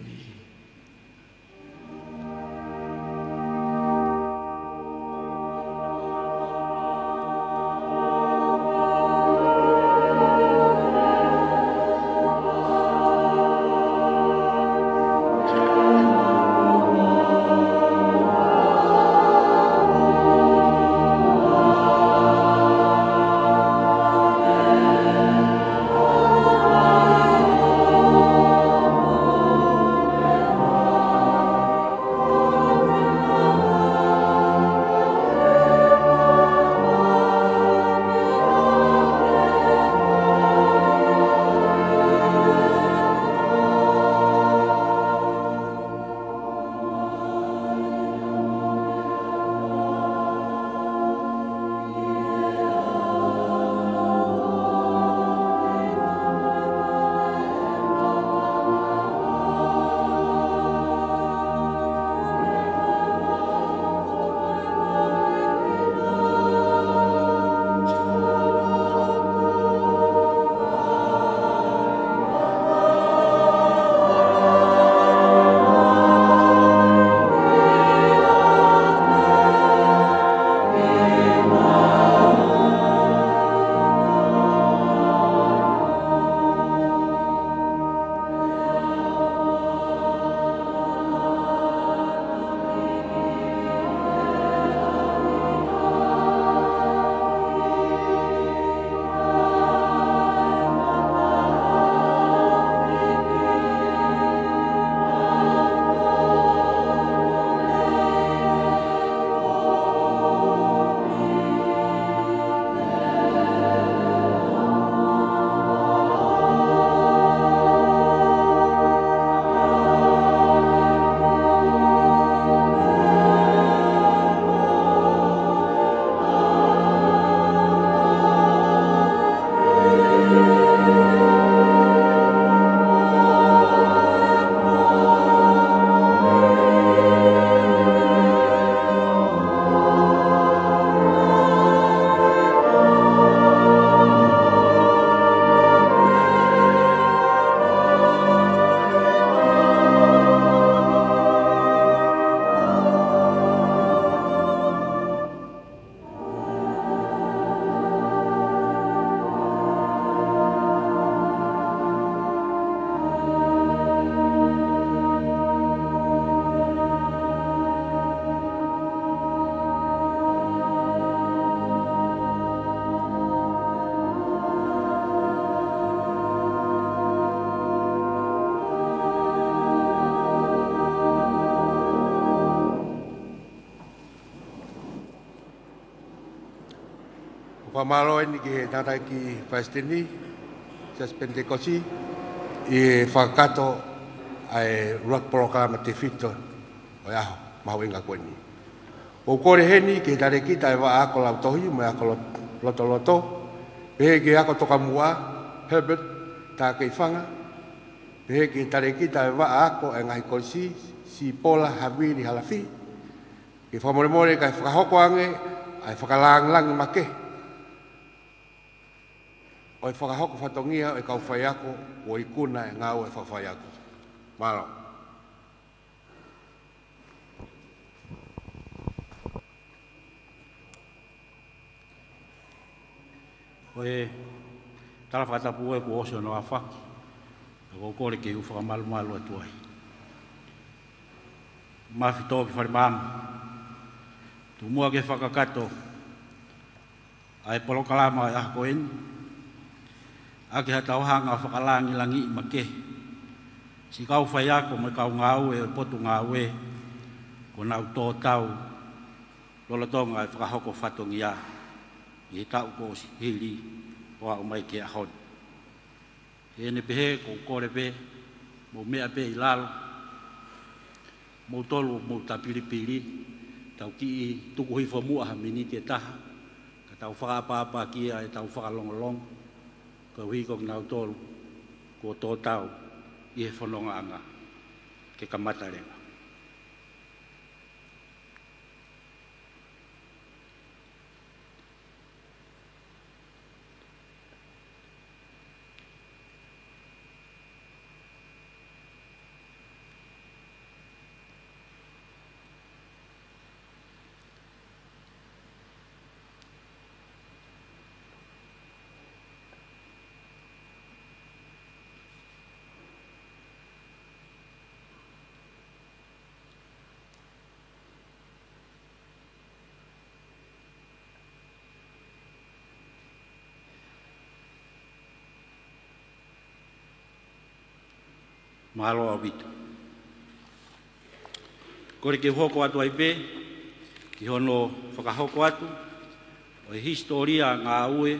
Whamalo ni ki he tatai ki Palestini, Jas Pentecosti, i whakato ai ruak proklama te whito o aho, mahu inga koe ni. O kore heni ki tare ki tai wa ako lau tohi, mai ako loto, pehe ki ako toka mua, Herbert, tā kei whanga, pehe ki tare ki tai wa ako e ngahi konsi, si pola habiri halafi, ki whamore kai whakahoko ange, ai whakalang make. O e whakahoko whatongia o e kau whai ako, o i kuna e ngau e whawhai ako. Malo. O e tala whakatapu e ku osio no a whaki, a ko kore ke u whakamalu atu ai. Mawhi tō ki whare māmu, tu mua ke whakakato, ai polokalama e ahko eni, ake hatau hanga whakalangi langi i make. Si kau whai ako me kau ngau e potu ngau e, ko nau tō tau, lolatonga e whakahoko whatongi a, i tau ko si hiri, o au mai ke ahon. E ne pehe ko kore pe, mo mea pe i lalo, mo tolu mo tapiripiri, tau ki i tuku hifo mua ha miniti e taha, ka tau whakapapa kia e tau whakalongolong, ka hui kong nau tolu, ko tō tau, i he whanonga anga, ke kamatarenga. Mahalo au vitu. Kore ke hoko atu ai pe, ki hono whakahoko atu, o e historia ngā ue,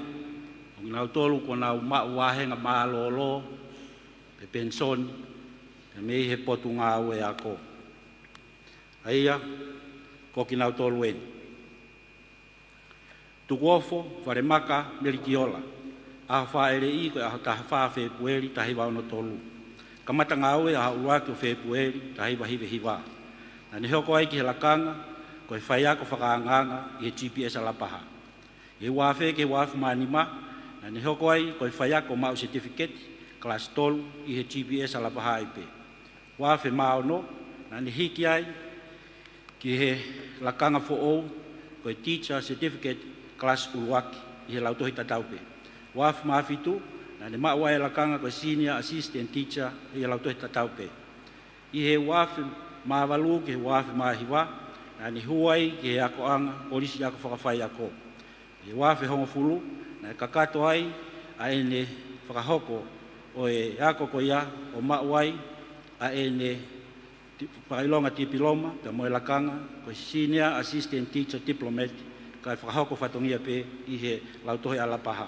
o ngā tolu ko ngā mau wahenga mālolo, pe pension, pe mei he potu ngā ue ako. Aia, ko ki ngā tolu eni. Tukuofo, whare maka, merikiola, aha whaere i koe aha taha whawhe pueri tahi wauno tolu. Kamata ngāue a hauruaki o whepueri, ta hiwa hiwe hiwa. Na ne hoko ai ki he lakanga, ko e whai ako whakaanganga i he GPS alapaha. E wawhe ke wafu maanima, na ne hoko ai ko e whai ako mau certificate, class tolu i he GPS alapaha ipe. Wawhe mao no, na ne hiki ai ki he lakanga fo ou, ko e teacher certificate, class uruaki, i he lautohi tataupe. Wafu maafitu, na ne maua e lakanga ko senior assistant teacher i lautohi tataupe. I he wafi maawalu ke he wafi maahiwa, na ni huai ke he ako anga, polisi ako whakawhai ako. I wafi hongo fulu, na kakato ai, a ene whakahoko o e ako ko ia, o mauai, a ene whakailonga tipiloma, ka moe lakanga, ko senior assistant teacher diplomat, ka whakahoko whatongia pe i he lautohi alapaha.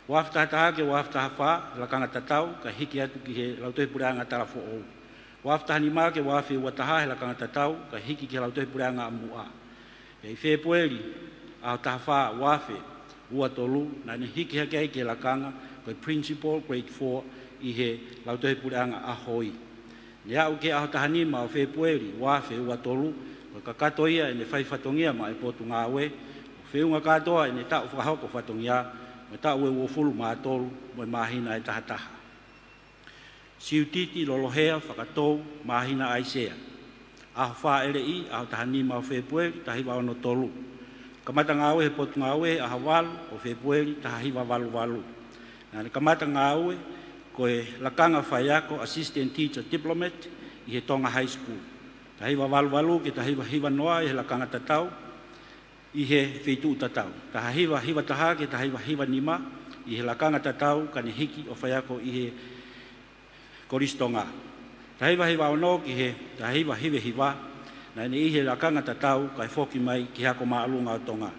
Waftaha taha ke waftaha wha, lakanga tatau, ka hiki atu ki he lautohi pureanga tala fo ou. Waftaha ni maa ke wafi wataha he lakanga tatau, ka hiki ki he lautohi pureanga amua. E i whepueri, aho taha wha wafi, ua tolu, na ni hiki hake ai ke lakanga, ko principal grade 4 i he lautohi pureanga ahoi. Ni au ke aho taha ni maa o whepueri, wafi ua tolu, ko kakato ia e ne whaifatongia ma e potu ngā we, whiunga katoa e ne tau whakahoko whatongia, me ta ue wofulu mātolu mo mahina e tahataha. Siutiti lolohea whakatou mahina aisea. Aho wha ere i, aho tahani ma o whepueri, tahiwa ono tolu. Kamata ngāwe he potu ngāwe, aho walu o whepueri, tahiwa walu. Nane kamata ngāwe, ko e lakanga whaiako assistant teacher diplomat i he Tonga High School. Tahiwa walu ke tahiwa hiwa noa i he lakanga tatau, i he wheitu tatau. Taha hiwa taha ke taha hiwa nima, i he lakanga tatau ka ne hiki o whaiako i he koristonga. Taha hiwa ono ki he taha hiwe hiwa, na ne i he lakanga tatau ka e whoki mai ki hako maalunga o tonga.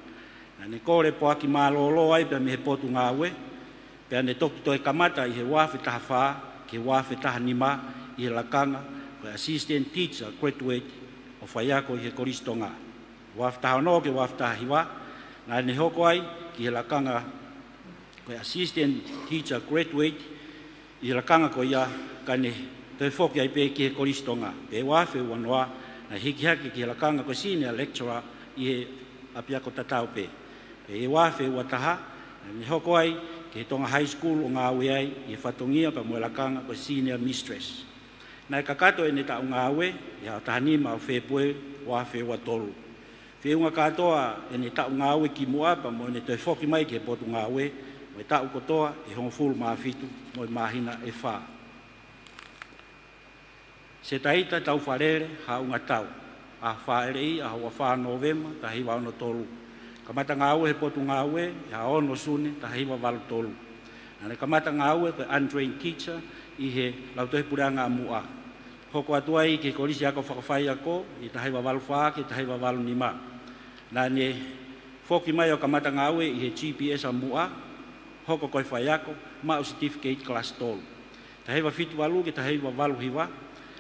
Na ne kore po aki malolo ai pe me potu ngawe pe ne toki to e kamata i he wafe taha wha ke wafe taha nima i he lakanga ko assistant teacher graduate o whaiako i he koristonga. Wafe taha no ke wafe taha hiwa na ne hoko ai ki he lakanga ko assistant teacher graduate i he lakanga ko ia ka ne te whoki ai pe ki he koristonga. Pe wafe wanoa na hiki haki ki he lakanga ko senior lecturer i he apiako tatau pe. E wafe ua taha, ni hoko ai, ke tonga high school o ngā awe ai, i whatongia pa muelakanga ko senior mistress. Nai kakato e ne ta o ngā awe, i hao tahanima o whepue, wafe ua tolu. Whiunga katoa e ne ta o ngā awe ki mua pa mo ne toi whoki mai ke potu ngā awe, mo e ta o kotoa e hong fulu maa fitu, mo e mahina e wha. Se taita tau wharere, ha unga tau. A whaere i, a hua wha Novema, ta hiwa ono tolu. Kamata ngāwe he potu ngāwe, ha ono sune, ta hiwa walu tolu. Nane kamata ngāwe ko untrained teacher, i he lautohe puranga mua. Hoko atua i ke korisi ako whakawhai ako, i ta hiwa walu wha, ke ta hiwa walu nima. Nane whoki mai o kamata ngāwe i he GPS a mua, hoko koi whai ako, mau certificate class tolu. Ta hiwa fitu walu, ke ta hiwa walu hiwa,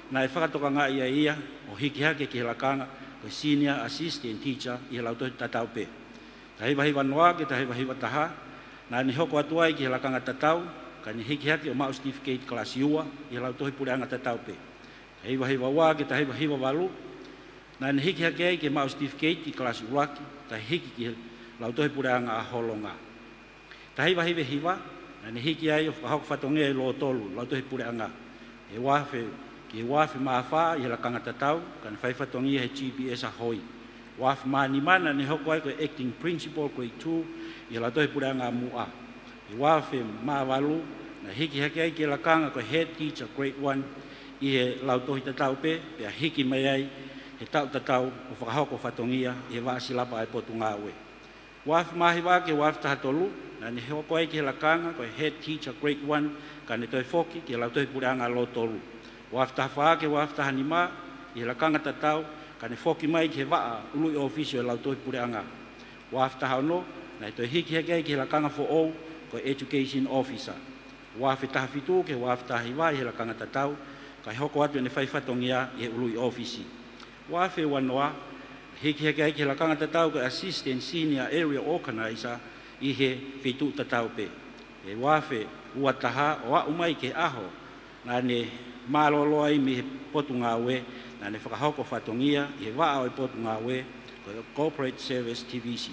na e whakatoka ngā ia, o hiki hake ki he lakanga, ko senior assistant teacher, i he lautohe tatau pe. Ta hiwa hiwa noa ke ta hiwa hiwa taha, na ni hoko atua i ki he lakanga tatau, ka ni hiki haki o mau certificate class iua, i he lautohi pureanga tatau pe. Ta hiwa hiwa wa ke ta hiwa hiwa walu, na ni hiki haki ai ke mau certificate i class uaki, ta hiki ki he lautohi pureanga a holonga. Ta hiwa hiwa hiwa, na ni hiki ai o hoko whatonge e lo tolu, lautohi pureanga. E wafe, ki he wafe maa wha i he lakanga tatau, ka ni whaifatongi he GPS a hoi. Wafe maa ni mana ni hoko ai ko acting principal grade 2 i la toi puranga mua. I wafe maa walu na hiki haki ai ke lakanga ko head teacher grade 1 i he lautohi tatau pe, pe a hiki mai ai he tau tatau o whakahoko whatongia i he waasi lapa ai potu ngāwe. Wafe maa hiwa ke wafe tahatolu na ni hoko ai ke lakanga ko head teacher grade 1 ka ne toi foki ke lautohi puranga lo tolu. Wafe tahawha ke wafe tahanima i he lakanga tatau ka ne whoki mai ke waa ului ofisio e lautohi pureanga. Wafe tahano, na toi hiki heke ke lakanga fo ou ko education officer. Wafe tahafitu ke wafe tahiwa i he lakanga tatau, ka hoko atu ne whaifatongia i he ului ofisi. Wafe wanoa, hiki heke ke lakanga tatau ko assistant senior area organizer i he whitu tatau pe. E wafe ua taha o a umai ke aho, na ne malolo ai me potu ngāwe, na ne whakahoko whatongia i he waa o i potu ngāwe ko Corporate Service TVC.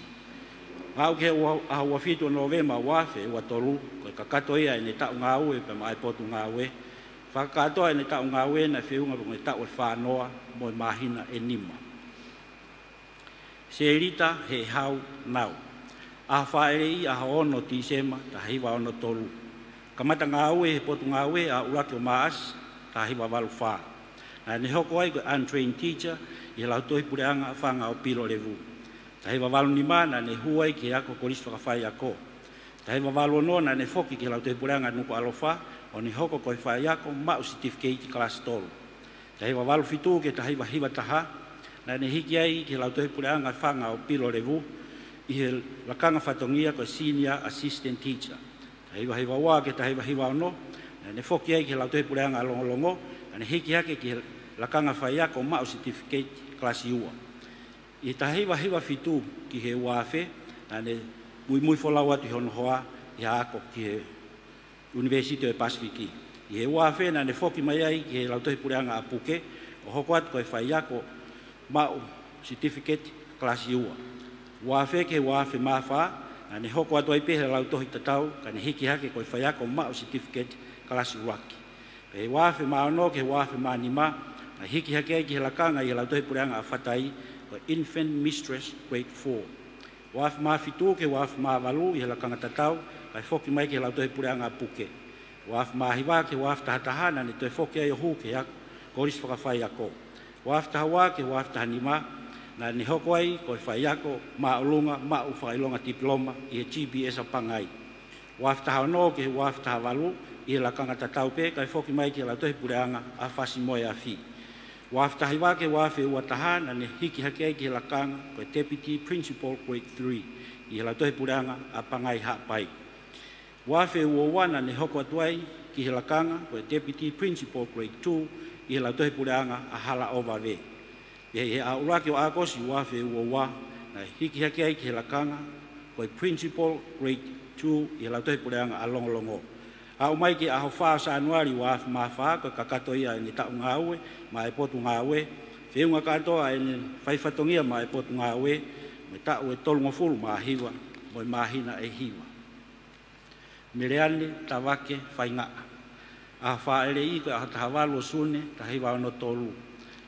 Ngau ke ahua whitu o Novema wafe ua tolu ko kakato ia e ne tau ngāwe pe mai potu ngāwe. Whakatoa e ne tau ngāwe na whiunga po ne tau e whanoa mo i mahina e nima. Se rita he hau nau. A whaere i aha ono tisema ta hiwa ono tolu. Kamata ngāwe he potu ngāwe a uraki o maas ta hiwa walu whaa. Na ne hoko ai ko untrained teacher i lau tohi pureanga whanga o pilo levu. Ta hiwa walu ni mana ne huai ki ako korisi whakawhai ako. Ta hiwa walu no na ne foki ki lau tohi pureanga nuku alofa o ne hoko koi whai ako mau certificate class tolu. Ta hiwa walu fitu ke ta hiwa hiwa taha na ne hiki ai ki lau tohi pureanga whanga o pilo levu i he lakanga whatongia ko senior assistant teacher. Ta hiwa hiwa wa ke ta hiwa hiwa no na ne foki ai ki lau tohi pureanga longo na ne hiki hake ki lakanga whai ako mau certificate class iua. I ta hiwa hiwa fitu ki he wafe, na ne mui wholau atu hono hoa i ako ki he University of Pasifiki. I he wafe na ne whoki mai ai ki he lautohi pureanga a puke, o hoko atu koe whai ako mau certificate class iua. Wafe ke wafe mawha, na ne hoko atu ai pehe lautohi tatau, ka ne hiki hake koe whai ako mau certificate class iuaki. Pe wafe maano ke wafe manima, na hiki hake ai ki he lakanga i lautohi pureanga a whatai, ko infant mistress grade 4. Waf ma fitu ke waf ma walu i he lakanga tatau, kai whoki mai ke lautohi pureanga a puke. Waf ma hiwa ke waf tahatahana ni toi whoki ai hu ke ako, koris whakawhai ako. Waf tahawa ke waf tahanima, na ni hoko ai koi whai ako, ma olunga, ma uwhakailonga diploma i he GPS a pangai. Waf tahano ke waf tahawalu i he lakanga tatau pe, kai whoki mai ke lautohi pureanga a whasi moe a fi. Waftahi wake wafe ua tahana ne hiki hake ai ki lakanga ko Deputy Principal Grade 3 i la tohi puranga a pangai hapai. Wafe ua wana ne hoko atuai ki lakanga ko Deputy Principal Grade 2 i la tohi puranga a hala ovave. He a uraki o akosi wafe ua wa na hiki hake ai ki lakanga ko Principal Grade 2 i la tohi puranga a longolongo. A umai ki aho wha sa anuari wa ma wha ko kakato ia ni tau ngawe ma e potu ngawe whiunga katoa e ni whaifatongia ma e potu ngawe me tau e tolunga fulu ma hiwa mo mahina e hiwa mireane tawake whainga a wha ere i ko a tahawalu sune ta hiwa no tolu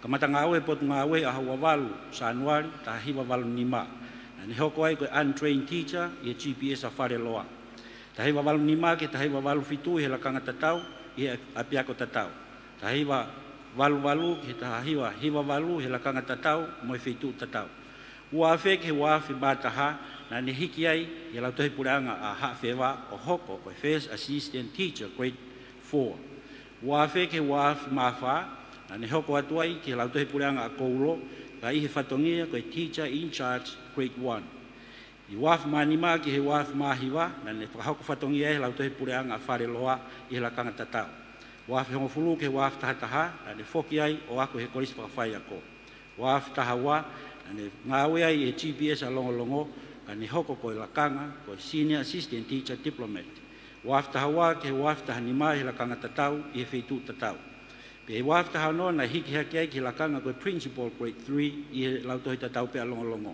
kamata ngawe potu ngawe a hawa walu sa anuari ta hiwa walu nima ni hoko ai ko untrained teacher i GPS a whare loa. Tahiwa walu nima ke tahiwa walu fitu he lakanga tatau i apiako tatau. Tahiwa walu ke tahiwa walu he lakanga tatau mo fitu tatau. Uafe ke uafe bataha na ni hiki ai i lau tohi puranga a hawhewa o hoko ko First Assistant Teacher Grade 4. Uafe ke uafe mawha na ni hoko atuai ke lau tohi puranga a koulo ka ihe whatongia ko Teacher in Charge Grade 1. I waf manima ki he waf mahiwa na ne whakahoko whatongi e lau tohi pureanga a whare loa i he lakanga tatau. Waf hongo fulu ke waf tahataha na ne whoki ai o ako he korisi whakawhai ako. Waf tahawa na ne ngawe ai e GPS a longolongo ka ne hoko ko i lakanga ko Senior Assistant Teacher Diplomat. Waf tahawa ke waf tahanima i lakanga tatau i he wheitu tatau. Pe waf tahano na hiki haki ai ki lakanga ko Principal Grade 3 i he lau tohi tatau pe a longolongo.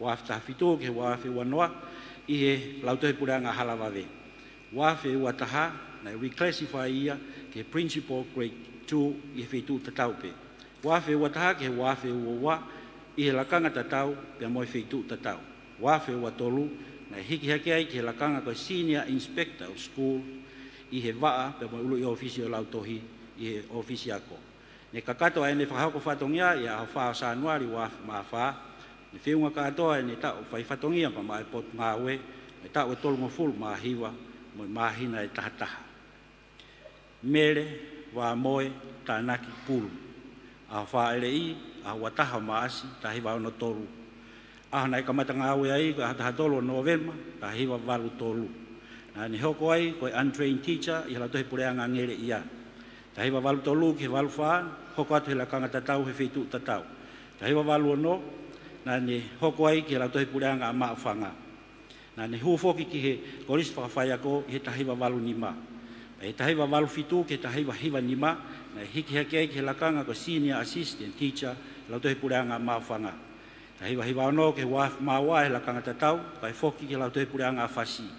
Wafta fitu ke wafe wanoa i he lautohi puranga halawave. Wafe wataha na reclassify ia ke Principal Grade 2 i he fitu tataupe. Wafe wataha ke wafe uwa i he lakanga tatau pe moi fitu tatau. Wafe watolu na hiki haki ai ke lakanga ko Senior Inspector of School i he waa pe moi ulu i ofisi o lautohi i he ofisi ako. Ne kakato ai ne whahako whatongia i a wha sa anuari wafe mawha ni whiunga katoa ni tau whaifatongia pa mai pot ngawe ni tau e tolunga fulu ma hiwa mo mahina e tahataha. Mere wa moe tanaki pulu. A whaere i a wataha maasi ta hiwa ono tolu. A nai kamata ngawe ai ka hataha tolu November ta hiwa walu tolu. Na ni hoko ai koe untrained teacher i hala tohi pureanga ngere ia. Ta hiwa walu tolu ki walu wha hoko atu hila kanga tatau he whitu tatau. Ta hiwa walu ono na ne hoko ai ki lau tohi pureanga a maa whanga. Na ne hufoki ki he korisi whakawhai ako he tahiwa walu nima. He tahiwa walu fitu ke tahiwa hiwa nima na hiki hake ai ki he lakanga ko Senior Assistant Teacher lau tohi pureanga a maa whanga. Tahiwa hiwa ono ke waf maa wa he lakanga tatau kai foki ki lau tohi pureanga a whasi.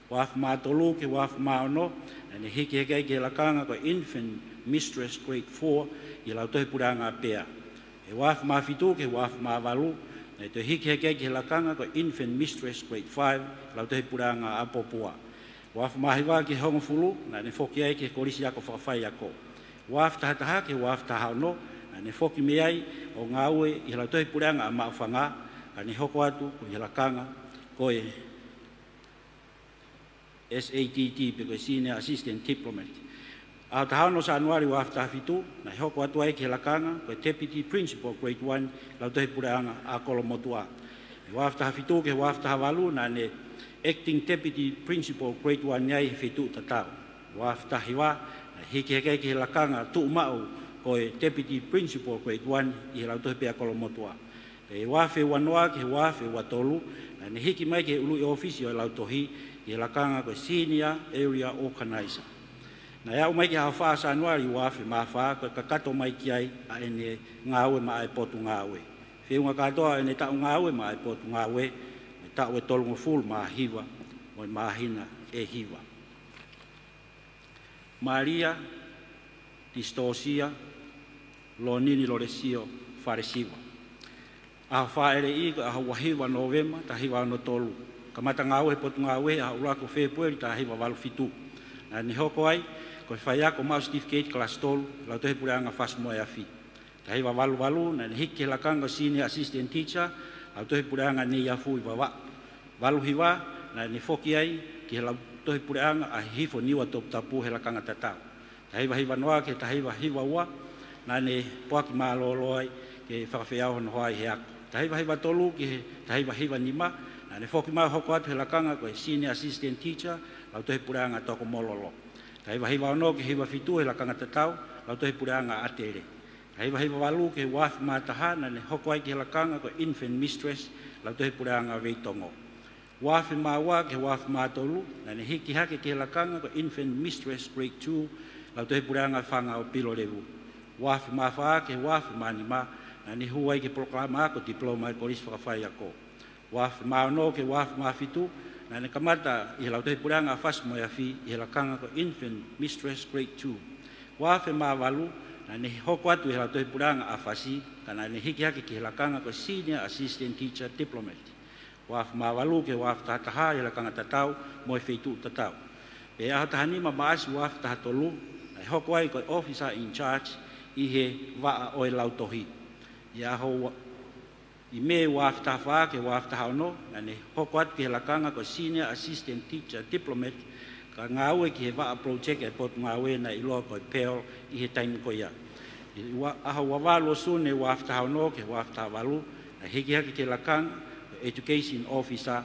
Waf maa tolu ke waf maa ono na ne hiki hake ai ki he lakanga ko Infant Mistress Grade 4 i lau tohi pureanga a pea. He waf maa fitu ke waf maa walu na te hiki heke ki lakanga ko Infant Mistress Grade 5 lau te puranga a popua. Waf mahiwa ki hongo fulu na ne foki ai ki korisi ako whakawhai ako. Waf tahataha ki waf tahano na ne foki me ai o ngawe i lau te puranga a maafanga ka ne hoko atu ko i lakanga ko e SATT pe ko Senior Assistant Diplomat. A tahano sa anuari waf tahafitu na hoko atu ai ki lakanga ko Deputy Principal Grade 1 lau tohi pureanga a kolomotua. Waf tahafitu ke waf tahawalu na ne Acting Deputy Principal Grade 1 nyai fitu tatau. Waf tahiwa na hiki heke ki lakanga tu mau ko Deputy Principal Grade 1 i lau tohi pe a kolomotua. E wafe wanoa ke wafe watolu na ne hiki mai ke ulu i ofisi o lau tohi i lakanga ko Senior Area Organizer. Na ya umai ki hawha sa anuari wafe mawha ko kakato mai ki ai a ene ngawe ma ai potu ngawe. Whiunga katoa ene tau ngawe ma ai potu ngawe e tau e tolunga fulu ma hiwa mo mahina e hiwa. Maria Distosia Lonini Loresio Faresiwa. A wha ere i ko a wahiwa November ta hiwa no tolu. Kamata ngawe potu ngawe a urako February ta hiwa walu fitu. Na ni hoko ai ko whaia ko mau certificate class tolu lau tohi pureanga fas moe afi. Tahiwa walu na hiki lakanga Senior Assistant Teacher lau tohi pureanga ni afu i wawa. Walu hiwa na ni foki ai ki lau tohi pureanga a hifo niwa top tapu he lakanga tatau. Tahiwa hiwa noa ke tahiwa hiwa ua na ne poaki maloloi ke whakawhiao no hoa i he ako. Tahiwa tolu ke tahiwa nima, na ne whoki mau hoko atu he lakanga koe senior assistant teacher, lau tohe pureanga toko mololo. Tahiwa ono ke hiwa fitu he lakanga tatau, lau tohe pureanga atere. Tahiwa walu ke wafi mataha, na ne hoko ai ke he lakanga koe infant mistress, lau tohe pureanga reitongo. Wafi mawa ke wafi matolu, na ne hiki hake ke he lakanga koe infant mistress grade 2, lau tohe pureanga whanga o pilo levu. Wafi mawha ke wafi manima, na ni huai ke proklama ko diploma i polis whakawhai ako. Wafi maono ke wafi mafitu, na ne kamata i lau tehi pureanga fas mo iafi i he lakanga ko infant mistress grade 2. Wafi mawalu, na ne hoko atu i lau tehi pureanga afasi, ka na ne hiki haki ki he lakanga ko senior assistant teacher diplomat. Wafi mawalu ke wafi tahataha i lakanga tatau mo i feitu tatau. Pe ahatahani mabaasi wafi tahatolu, na hoko ai ko officer in charge i he waa o i lau tohi. Ia ho i me wafta fa ke wafta hauno na ne hokwat ke lakanga ko senior assistant teacher diplomat ka ngawe ki va project e pot ngawe na ilo ko pel i he time ko ia wa aha wawalo sune wafta hauno ke wafta walu na hiki haki ke lakanga education officer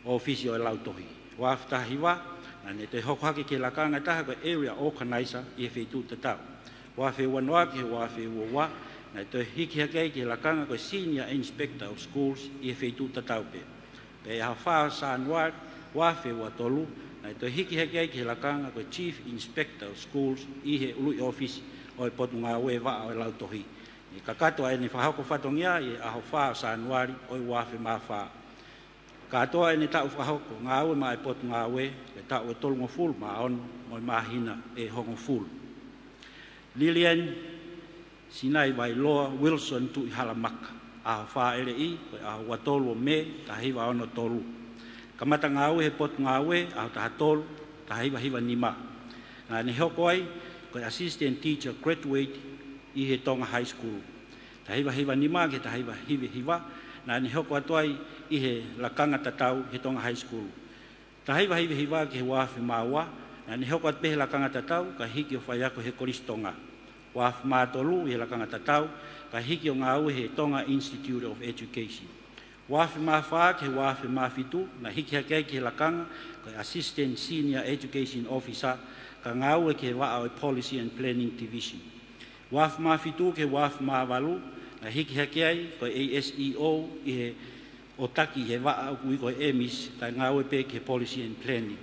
office o lautohi wafta hiwa na ne te hokwaki ke lakanga ta ko area organizer i fetu tatau wa fe wanwa ke wa fe wa na to hiki hake ki lakanga ko senior inspector of schools i feitu tataupe. Pe ha fa sanwar wa fe wa tolu na to hiki hake ki lakanga ko chief inspector of schools i he ulu office o pot nga we va o lau tohi. Ni kakato ai ni fa ko fatongia i a fa sanwar o wa fe ma fa. Kato ai ni ta fa ko nga we ma pot nga we ta o tolu ngo full ma on mo mahina e hongo full. Lilian Sinai vai loa Wilson tu i halamaka. A wha ere i, a watolu me, ta hiwa ono tolu. Kamata ngāwe he pot ngāwe, a ta tolu, ta hiwa nima. Nā ne hoko ai, ko assistant teacher graduate i he Tonga High School. Ta hiwa nima ke ta hiwa, nā ne hoko atu ai i he lakanga tatau he Tonga High School. Ta hiwa ke he wafi maua, nā ne hoko atu pehe lakanga tatau, ka hiki o whaiako he koristonga. Waf matolu i lakanga tatau ka hiki o ngā he Tonga Institute of Education. Waf mawha ke waf mafitu na hiki hake ke lakanga ka Assistant Senior Education Officer ka ngā ke wa Policy and Planning Division. Waf mafitu ke waf mawalu na hiki hake ai ka ASEO i he otaki he wa kui ko EMIS ka ngā pe ke Policy and Planning.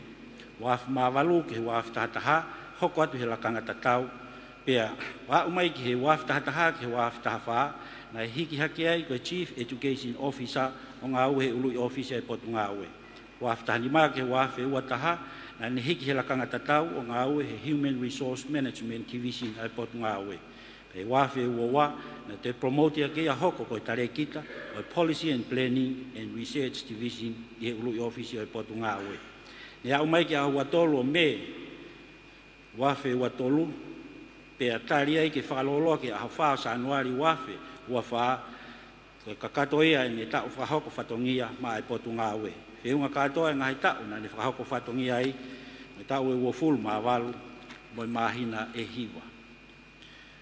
Waf mawalu ke waf tahataha hoko atu he lakanga tatau pea wa umai ki he waf tahataha ke waf tahafa na hiki hake ai ko Chief Education Officer o ngā he ului officer e potu ngā ue. Waf tahanima ke waf e uataha na ne hiki he lakanga tatau o ngā he Human Resource Management Division e potu ngā ue. Pe waf e uawa na te promote ke a hoko ko tare kita o Policy and Planning and Research Division i he ului officer e potu ngā ue. Ne a umai ki a uatolu o me waf e uatolu pe atari ai ke whalolo ke a wha sa anuari wafe ua wha ke kakato ia ne tau whahoko whatongia ma e potu ngā ue. Whiunga katoa e ngahi tau na ne whahoko whatongia ai me tau e ua fulu ma walu moi mahina e hiwa.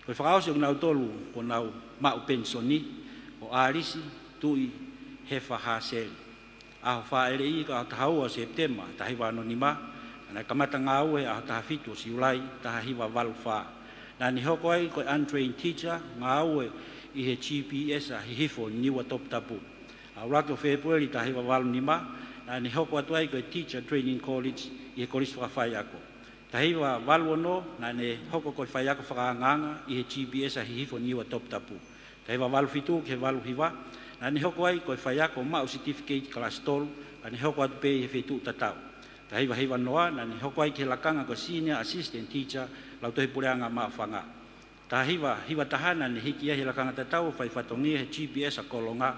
Koe whakaosi o nau tolu ko nau mau pensoni o arisi tui hefa haseri. Aho wha ere i ka tahau o September tahiwa anonima na kamata ngā ue aho tahafitu o siulai tahiwa walu wha. Na ni hoko ai ko untrained teacher ngā ue i he GPS a hihifo niwa top tapu. A uraki o February ta hiwa walu nima, na ni hoko atu ai ko teacher training college i he korisi whakawhai ako. Ta hiwa walu ono, na ni hoko ko whai ako whakaanganga i he GPS a hihifo niwa top tapu. Ta hiwa walu fitu ke walu hiwa, na ni hoko ai ko whai ako mau certificate class tolu, na ni hoko atu pe i he fitu tatau. Ta hiwa noa, na ni hoko ai ke lakanga ko senior assistant teacher lau tohi pureanga maa whanga. Ta hiwa tahana ni hiki ia he lakanga tatau whai whatongia he GPS a kolonga.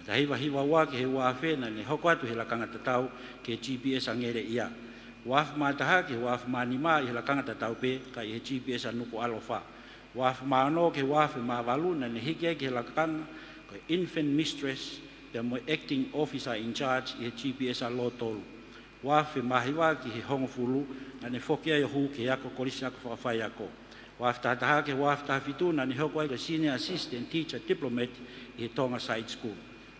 Ta hiwa wā ke he wāwhe na ni hoko atu he lakanga tatau ke GPS a ngere ia. Wāwhi maa taha ke wāwhi maa ni maa i he lakanga tatau pe ka i he GPS a nuku alofa. Wāwhi maa no ke wāwhi maa walu na ni hiki ia ke he lakanga ko infant mistress pe mo acting officer in charge i he GPS a lo tolu. Wāwhi maa hiwa ki he hongo fulu na ne fokia i hu ke ako korisi ako whakawhai ako. Waftaha ke waftaha fituna ni hoko ai senior assistant teacher diplomat i Tonga Side School.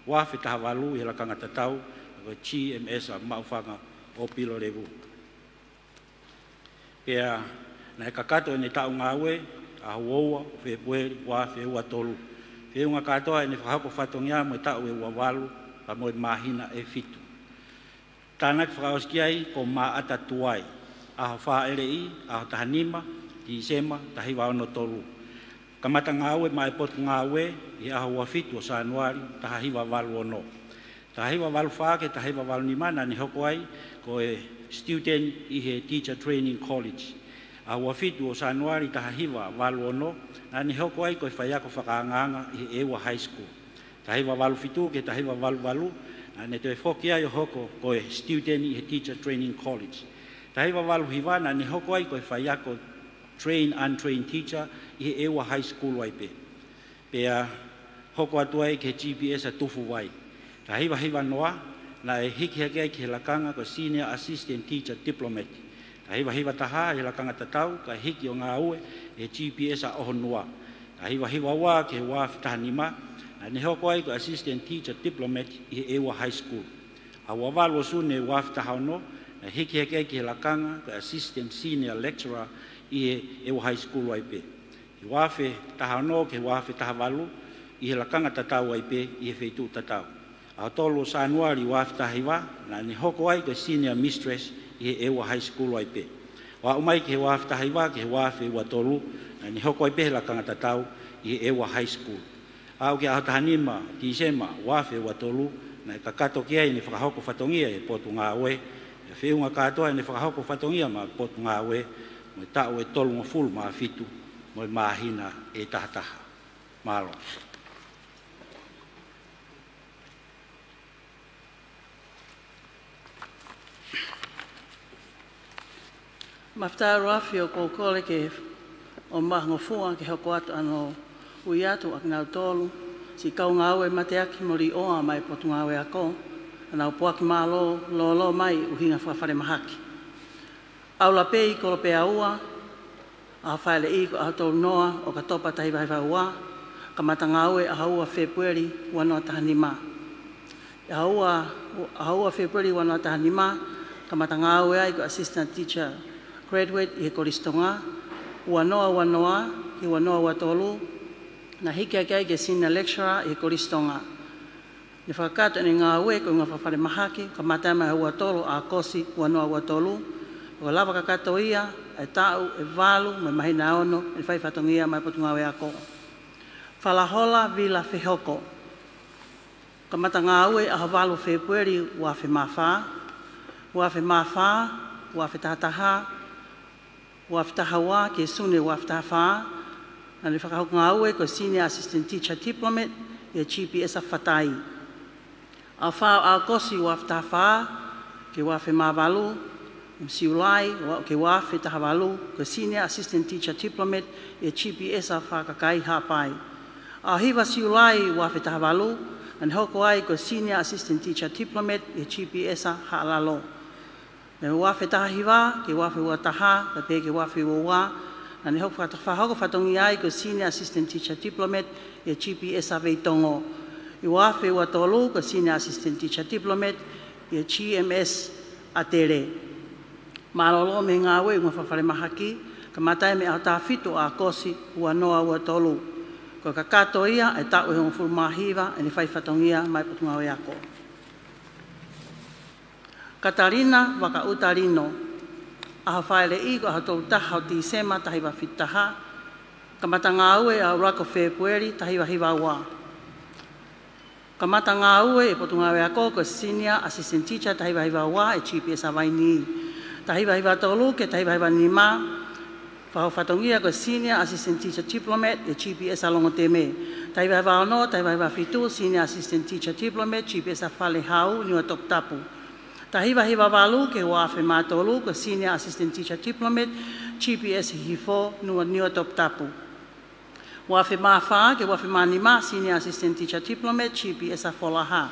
Waftaha walu i lakanga tatau ko GMS a maufanga o pilo levu. Pea na kakato ni tau ngawe a woa February wa ua tolu. Fe unga katoa ni whahako whatongia mo tau e wawalu pa mo mahina e fitu. Tānak whakaoskia ko maata tuai. Aho wha elei, aho tahanima, Disema, tahi waono tolu. Kamata ngawe mai pot ngawe, i aho wafitu o Sanuari, tahi wawalu ono. Tahi wawalu whake, tahi wawalu nimana ni hoko ai, ko e student i he teacher training college. Aho wafitu o Sanuari, tahi wawalu ono, na ni hoko ai ko e whaiako whakaanganga i Ewa High School. Tahi wawalu fitu ke tahi wawalu walu, na ne te whokia i hoko ko e student i he teacher training college. Tahi wawalu hiwana ni hoko ai ko e whaiako train untrained teacher i Ewa High School waipe. Pea hoko atu ai ke GPS a tufu wai. Ta hiwa noa na e hiki hake ai ke lakanga ko senior assistant teacher diplomat. Ta hiwa taha e lakanga tatau ka hiki o ngā ue e GPS a oho noa. Ta hiwa wa ke wa fitahanima na ne hoko ai ko assistant teacher diplomat i Ewa High School. A wawalo su ne wa fitahano na hiki hake ai ke lakanga ko assistant senior lecturer i Ewa High School waipe. I wafe tahano ke wafe tahavalu i he lakanga tatau waipe i he feitu tatau. A tolo Sanuari wafe tahiwa na ni hoko ai ke senior mistress i he Ewa High School waipe. Wa umai ke wafe tahiwa ke wafe ua tolu na ni hoko waipe he lakanga tatau i he Ewa High School. Au ke aho tahanima, Disema, wafe ua tolu na i kakato kia i ni whakahoko whatongia e potu ngā ue. E whiunga katoa i ni whakahoko whatongia ma potu ngā ue. Mo tau e tolu ngā fulu maa fitu, mo mahina e tahataha. Malo. Maftaru afi o kōkole ke o mahangofua ke hoko atu ano ui atu ak nau tolu, si kau ngāwe mateaki mori oa mai potu ngāwe ako, anau puaki malo lo mai uhinga whawhare mahaki. Aula pei kolo pe aua, a whaile i ko a tolu noa o ka topa tahi wahiwa ua, ka matangaue a haua February wanoa tahanima. A haua February wanoa tahanima, ka matangaue ai ko assistant teacher graduate i he koristonga, wanoa i wanoa watolu, na hiki ai ke senior lecturer i he koristonga. Ni whakato ni ngā ue ko ngā whawhare mahaki, ka matama haua tolu a kosi wanoa watolu, o lava kakato ia, e tau, e walu, mai mahina ono, e whai whatongia mai potu ngāwe ako. Whalahola vila whihoko. Ka mata ngā ue a walu February wafe mawha, wafe tahataha, wafe tahawa ke sune wafe tahawha, na ni whakahoko ngā ue ko senior assistant teacher diplomat e GPS a whatai. A whao a kosi wafe tahawha, ke wafe mawalu, Siulai, ke wafe tahavalu, ke senior assistant teacher diplomat e GPS a whakakai hapai. A hiwa siulai wafe tahavalu, an hoko ai ko senior assistant teacher diplomat e GPS a haalalo. Me wafe tahahiwa, ke wafe ua taha, ka pe ke wafe ua, an hoko whatongi ai ko senior assistant teacher diplomat e GPS a veitongo. I wafe ua tolu, ko senior assistant teacher diplomat e GMS a tere. Malolo me ngā ue ngā whawhare mahaki, ka matai me au tāwhito a kosi ua noa ua tolu. Ko ka kato ia e tau e hongo furu mahiwa e ni whai whatongia mai potu ngā ue ako. Katarina waka utarino, aha whaere i ko aha tolu taha o Disema tahi wa whitaha, ka mata ngā ue a urako February tahi wa hiwa ua. Ka mata ngā ue e potu ngā ue ako ko senior assistant teacher tahi wa hiwa ua e GPS a waini. Tahiwa tolu ke tahiwa nima, whatongia ko senior assistant teacher diplomat e GPS a longo teme. Tahiwa ono, tahiwa fitu, senior assistant teacher diplomat, GPS a whale hau, niwa top tapu. Tahiwa walu ke wafe matolu ko senior assistant teacher diplomat, GPS hifo, niwa top tapu. Wafe mawha ke wafe manima, senior assistant teacher diplomat, GPS a wholaha.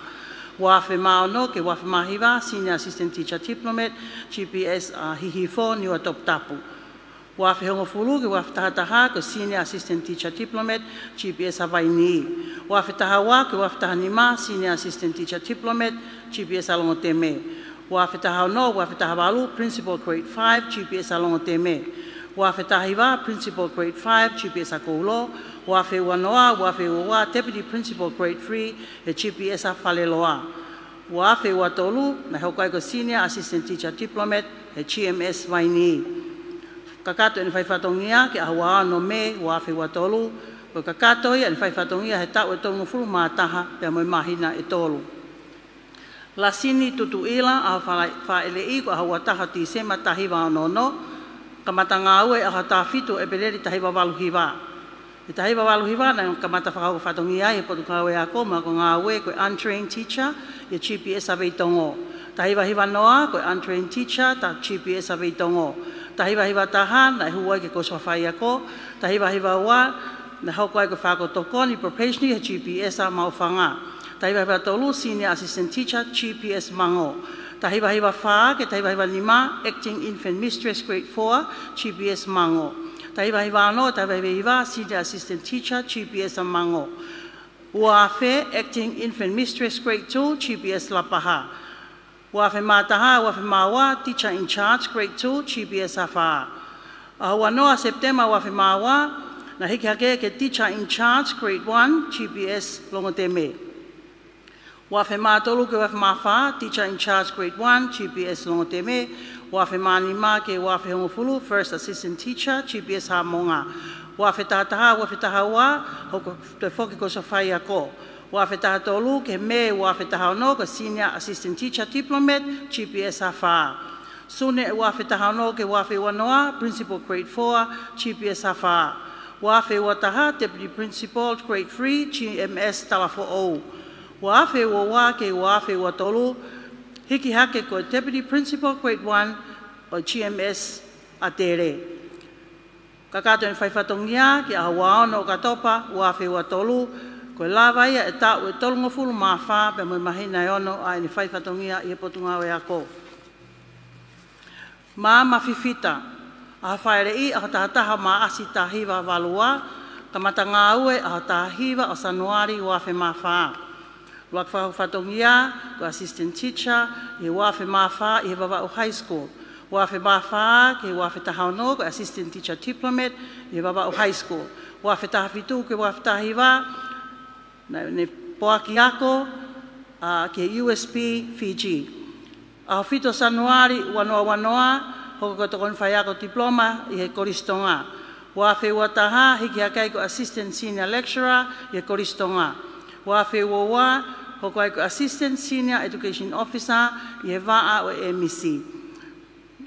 Wafe maono ke wafe mahiwa, senior assistant teacher diplomat, GPS hihifo niwa top tapu. Wafe hongo fulu ke wafe taha ke Senior Assistant Teacher Diplomat, GPS Havaini. Wafe taha ke wafe taha nima, Senior Assistant Teacher Diplomat, GPS Alongo Teme. Wafe taha no, wafe taha balu, Principal Grade 5, GPS Alongo Teme. Wafe taha hiva, Principal Grade 5, GPS Akoulo. Wafe wanoa, wafe wawa, Deputy Principal Grade 3, GPS Afaleloa. Wafe watolu, na hokai ko Senior Assistant Teacher Diplomat, GMS Vaini. Kakato ni whaiwhatongia ke ahua no me wafe watolu. Ko kakato ia ni whaiwhatongia he tau e tongu furu mātaha pia moi mahina e tolu. La sini tutu ila a whaele i ko ahua taha ti sema tahiwa no. Kamata ngā ue aha tā whitu e peleri tahiwa waluhiwa. E tahiwa waluhiwa na kamata whakau whatongia e potu kawe ako ma ko ngā ue koe untrained teacher e GPS awei tongo. Tahiwa hiwa noa koe untrained teacher ta GPS awei tongo. Tahiwa hiwa taha na huai ke kosa whai ako. Tahiwa hiwa wa na hoko ai ko whako tokoni professionally he GPS a maufanga. Tahiwa hiwa tolu Senior Assistant Teacher GPS mango. Tahiwa hiwa wha ke tahiwa hiwa lima Acting Infant Mistress Grade 4 GPS mango. Tahiwa hiwa ano tahiwa hiwa Senior Assistant Teacher GPS mango. Wafe Acting Infant Mistress Grade 2 GPS lapaha. Wafe mataha, wafe mawa, Teacher in Charge, Grade 2, GPS hafa. Ahua noa September wafe mawa, na hiki hake ke Teacher in Charge, Grade 1, GPS Longoteme. Wafe matolu ke wafe mafa, Teacher in Charge, Grade 1, GPS Longoteme. Wafe manima ke wafe hongofulu, First Assistant Teacher, GPS Hamonga. Wafe tahataha, wafe tahawa, hoko te foki ko sa whai ako. Wafe taha tolu ke me wafe taha no ke Senior Assistant Teacher Diplomat, GPS hafa. Sune wafe taha no ke wafe wanoa, Principal Grade 4, GPS hafa. Wafe wataha, Deputy Principal Grade 3, GMS talafo o. Wafe wawa ke wafe watolu, hiki hake ko Deputy Principal Grade 1 o GMS atere. Kakato ni whaiwhatongia ki ahua ono katopa, wafe watolu, ko lava ia e tau e tolunga fulu mawha pe moi mahina e ono ai ni whaiwhatongia i e potunga e ako. Mā mawhiwhita, aha whaere i aha tahataha mā asi tahiwa walua, kamata ngā ue aha tahiwa o Sanuari wafe mawha. Wak whatongia ko Assistant Teacher i wafe mawha i he Wawau High School. Wafe mawha ke wafe tahano ko Assistant Teacher Diplomat i he Wawau High School. Wafe tahawitu ke wafe tahiwa ne poaki ako ke USP Fiji. A fito Sanuari wanoa hoko koto kon whai ako diploma i he koristonga. Wafe wataha hiki hakai ko Assistant Senior Lecturer i he koristonga. Wafe wawa hoko ai ko Assistant Senior Education Officer i he waa o MEC.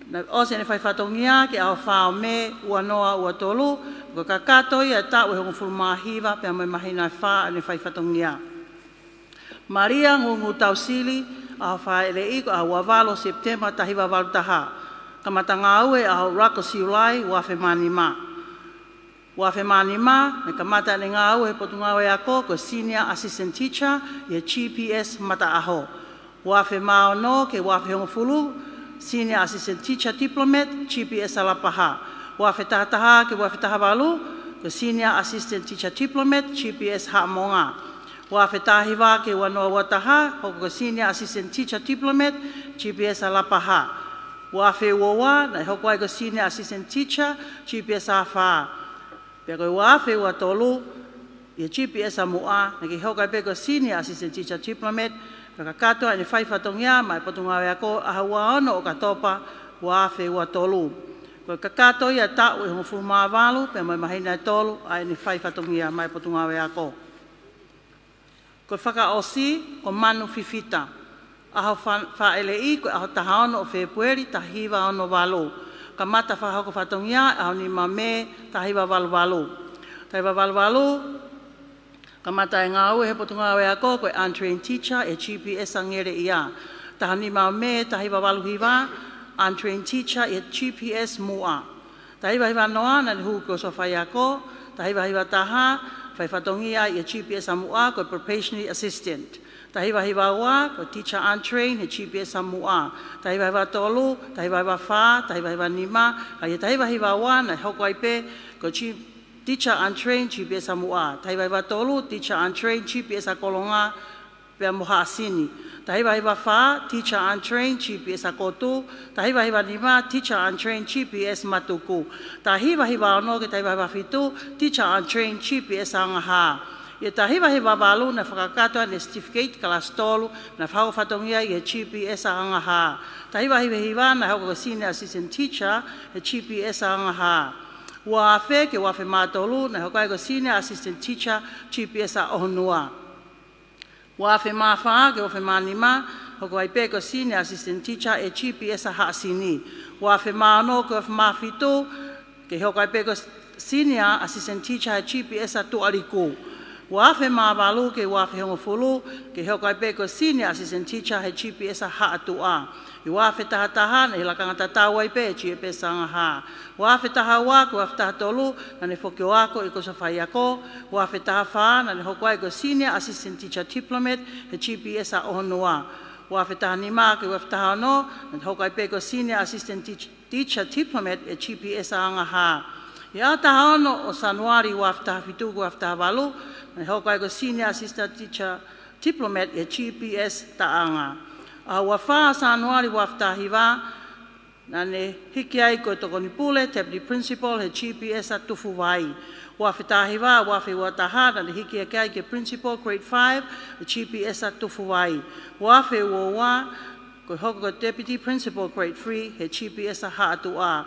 Na ose ne whai whatongia ke au whao me wanoa ua tolu, ko kakato ia tau e hongo fulmahiva pe mai mahina wha ne whai whatongia. Maria ngungu tausili a whaere i ko a wawalo September tahiwa walu taha. Kamata ngā ue a rako siulai wafe manima. Wafe manima, ne kamata ne ngā ue potu ngā ue ako ko Senior Assistant Teacher i GPS mata aho. Wafe mao no ke wafe hongo fulu, Senior Assistant Teacher Diplomat, GPS alapaha. Wafe tahataha ke wafe tahawalu, ko Senior Assistant Teacher Diplomat, GPS haamonga. Wafe tahiwa ke wanoa wataha, hoko ko Senior Assistant Teacher Diplomat, GPS alapaha. Wafe wawa, na hoko ai ko Senior Assistant Teacher, GPS hafa. Pero wafe watolu, i GPS amua, na ki hoko ai pe ko Senior Assistant Teacher Diplomat, kakato ane whai whatongia mai potunga wea ko ahua ono o katopa wafe watolu. Ko kakato ia tau e hongo maa walu pe mai mahina e tolu ane whai whatongia mai potunga wea ko. Ko whakaosi ko manu fifita. Aho whaele i ko aho taha ono o Februari tahiwa ono walu. Ka mata whahoko whatongia aho ni mame tahiwa walu walu. Tahiwa walu walu. Kamata e ngā ue he potunga ue ako koe untrained teacher e GPS angere ia. Tahani mau me tahiwa waluhiwa, untrained teacher e GPS mua. Tahiwa hiwa noa na ni hu ko so whai ako, tahiwa hiwa taha, whai whatongia e GPS mua koe probationary assistant. Tahiwa hiwa wa, ko teacher untrained, he chipi e Samoa. Tahiwa hiwa tolu, tahiwa hiwa fa, tahiwa hiwa nima, ai tahiwa hiwa wa, na hoko ai pe, ko teacher untrained, chipi e Samoa. Tahiwa hiwa tolu, teacher untrained, chipi e Sakolonga, pe moha asini. Tahiwa hiwa fa, teacher untrained, chipi e Sakotu. Tahiwa hiwa nima, teacher untrained, chipi e Matuku. Tahiwa hiwa ono, ke tahiwa hiwa fitu, teacher untrained, chipi e Sangaha. Ia tahiwa hiwa walu na whakakatoa ne certificate kalastolu na whakawhatongia i he chipi e Sangaha. Tahiwa hiwa na hauka senior assistant teacher he chipi e Sangaha. Wafe ke wafe matolu na hauka senior assistant teacher chipi e Saonua. Wafe mawha ke wafe manima hoko ai peko senior assistant teacher e chipi e sa haasini. Wafe maano ke wafe mawhito ke hoko ai peko senior assistant teacher e chipi e sa tuariku. Wafe mawalu ke wafe hongofulu ke hoko ai peko senior assistant teacher e chipi e sa haatua. I wafe tahataha na hilakanga tatawa i pe chi e pe Sangaha. Wafe tahawa ke wafe tahatolu na ne foke wako i ko sa whaiako. Wafe tahafa na ne hoko ai ko senior assistant teacher diplomat he chipi e sa ohonua. Wafe tahanima ke wafe tahano na ne hoko ai peko senior assistant teacher diplomat e chipi e Sangaha. I a tahano o Sanuari wafe tahafitu ke wafe tahawalu na ne hoko ai ko senior assistant teacher diplomat e GPS taanga. A wafa Sanuari waftahiwa na ne hiki ai ko tokoni pule deputy principal he GPS at tufuwai. Waftahiwa wafi wataha na ne hiki ai ke principal grade 5 he GPS at tufuwai. Wafi wowa ko hoko deputy principal grade 3 he GPS at haatua.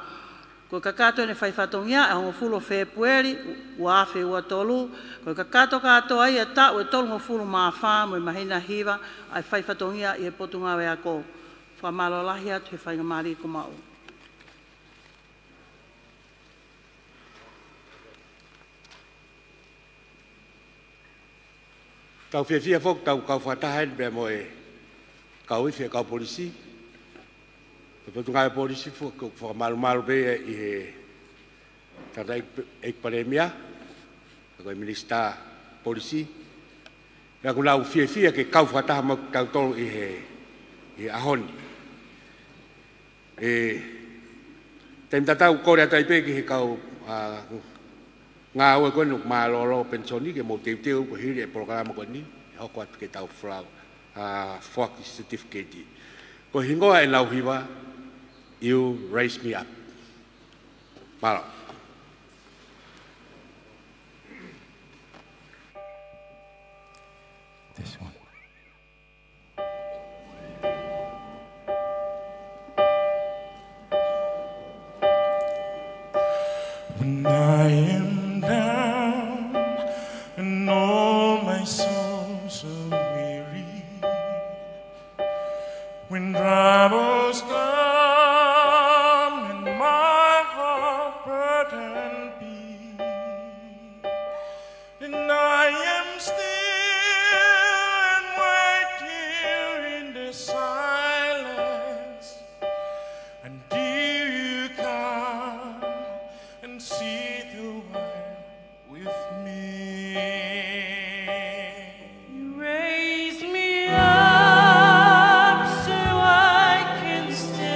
Ko kakato ne whaifatongia e hongo fulo February wafe ua tolu. Ko kakato katoa ia ta ue tolu ngofulu mawha mo mahina hiwa ai whaifatongia i e potunga wea ko. Whamalolahi atu he whaingamari ko mau. Tau whiawhia whok tau kau whatahen bea mo e kau iwhia kau polisi. Potunga e polisi whakamalu bea i he tata ekparemia. Koe minista polisi. Ia ku lau whiawhia ke kau whataha mau tau tolu i ahoni. Taim tatau kore atai peki he kau ngā oe koe nuk mālolo pensoni ke mo teu ko hiri e programa koe ni. Hoko atu ke tau flau whaki certificate. Ko hingoa e lau hiwa, you raise me up. Malo. This one. When I am down and all my soul so weary, when troubles come and my heart burdened be, and I am still and wait here in the silence until you come and see the world with me. You raise me up so I can stand.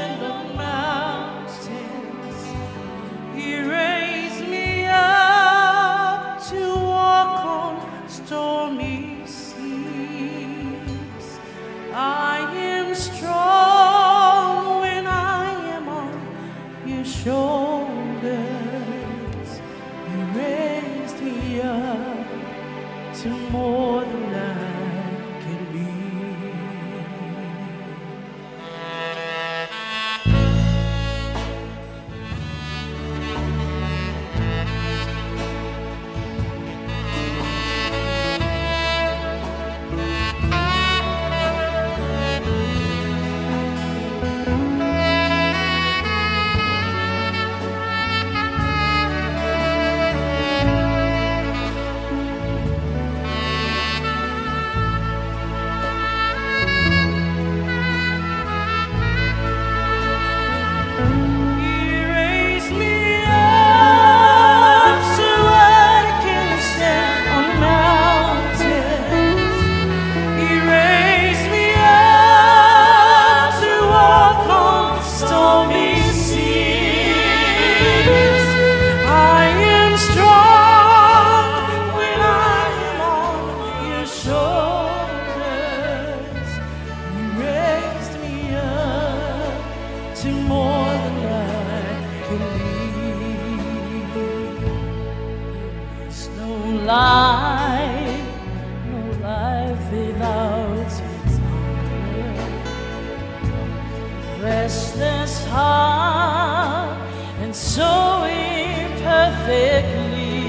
restless heart, and so imperfectly.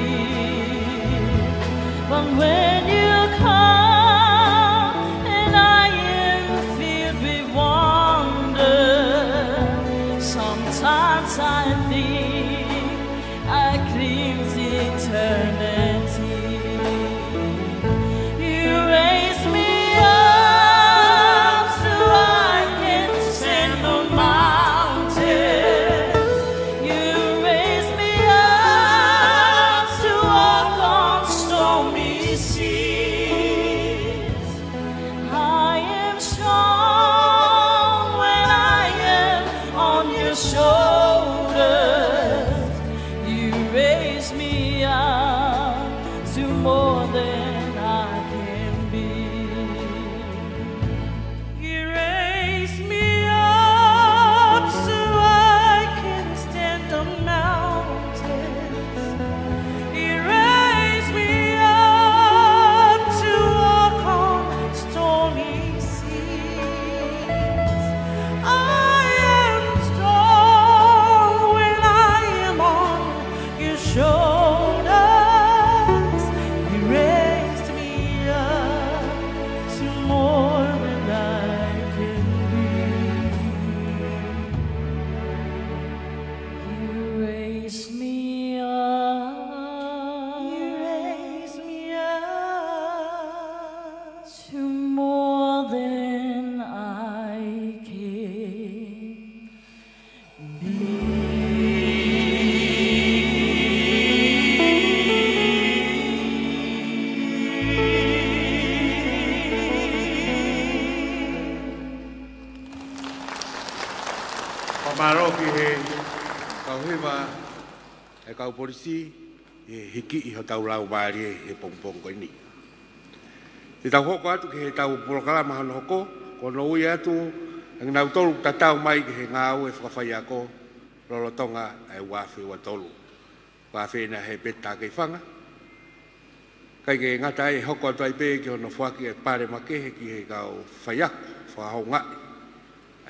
But when you come and I am filled with wonder, sometimes I think I glimpse eternity. You raise me up so I can stand on mountains. You raise me up to walk on stormy seas. I am strong when I am on your shoulders. You raise me up to more than I can be. You raise me up so I can stand on mountains. You raise me up to walk on stormy seas. I am strong when I am on your shoulders. You raised me up to more than I can be. You raised me up. You raised me up to more than I can Pamaro ki he kau hewa e kau polisi e hiki i ho tau lau maari e pompong ko ini. Te tau hoko atu ki he tau polokala mahano hoko, ko no ui atu ang nau tolu tatau mai ki he ngau e whakawhai ako lolotonga e wafi wa tolu. Wafi na he beta kei whanga. Kai ke ngata e hoko atu ai pe ki hono whaki e pare makehe ki he kau whaiako, whahau ngai.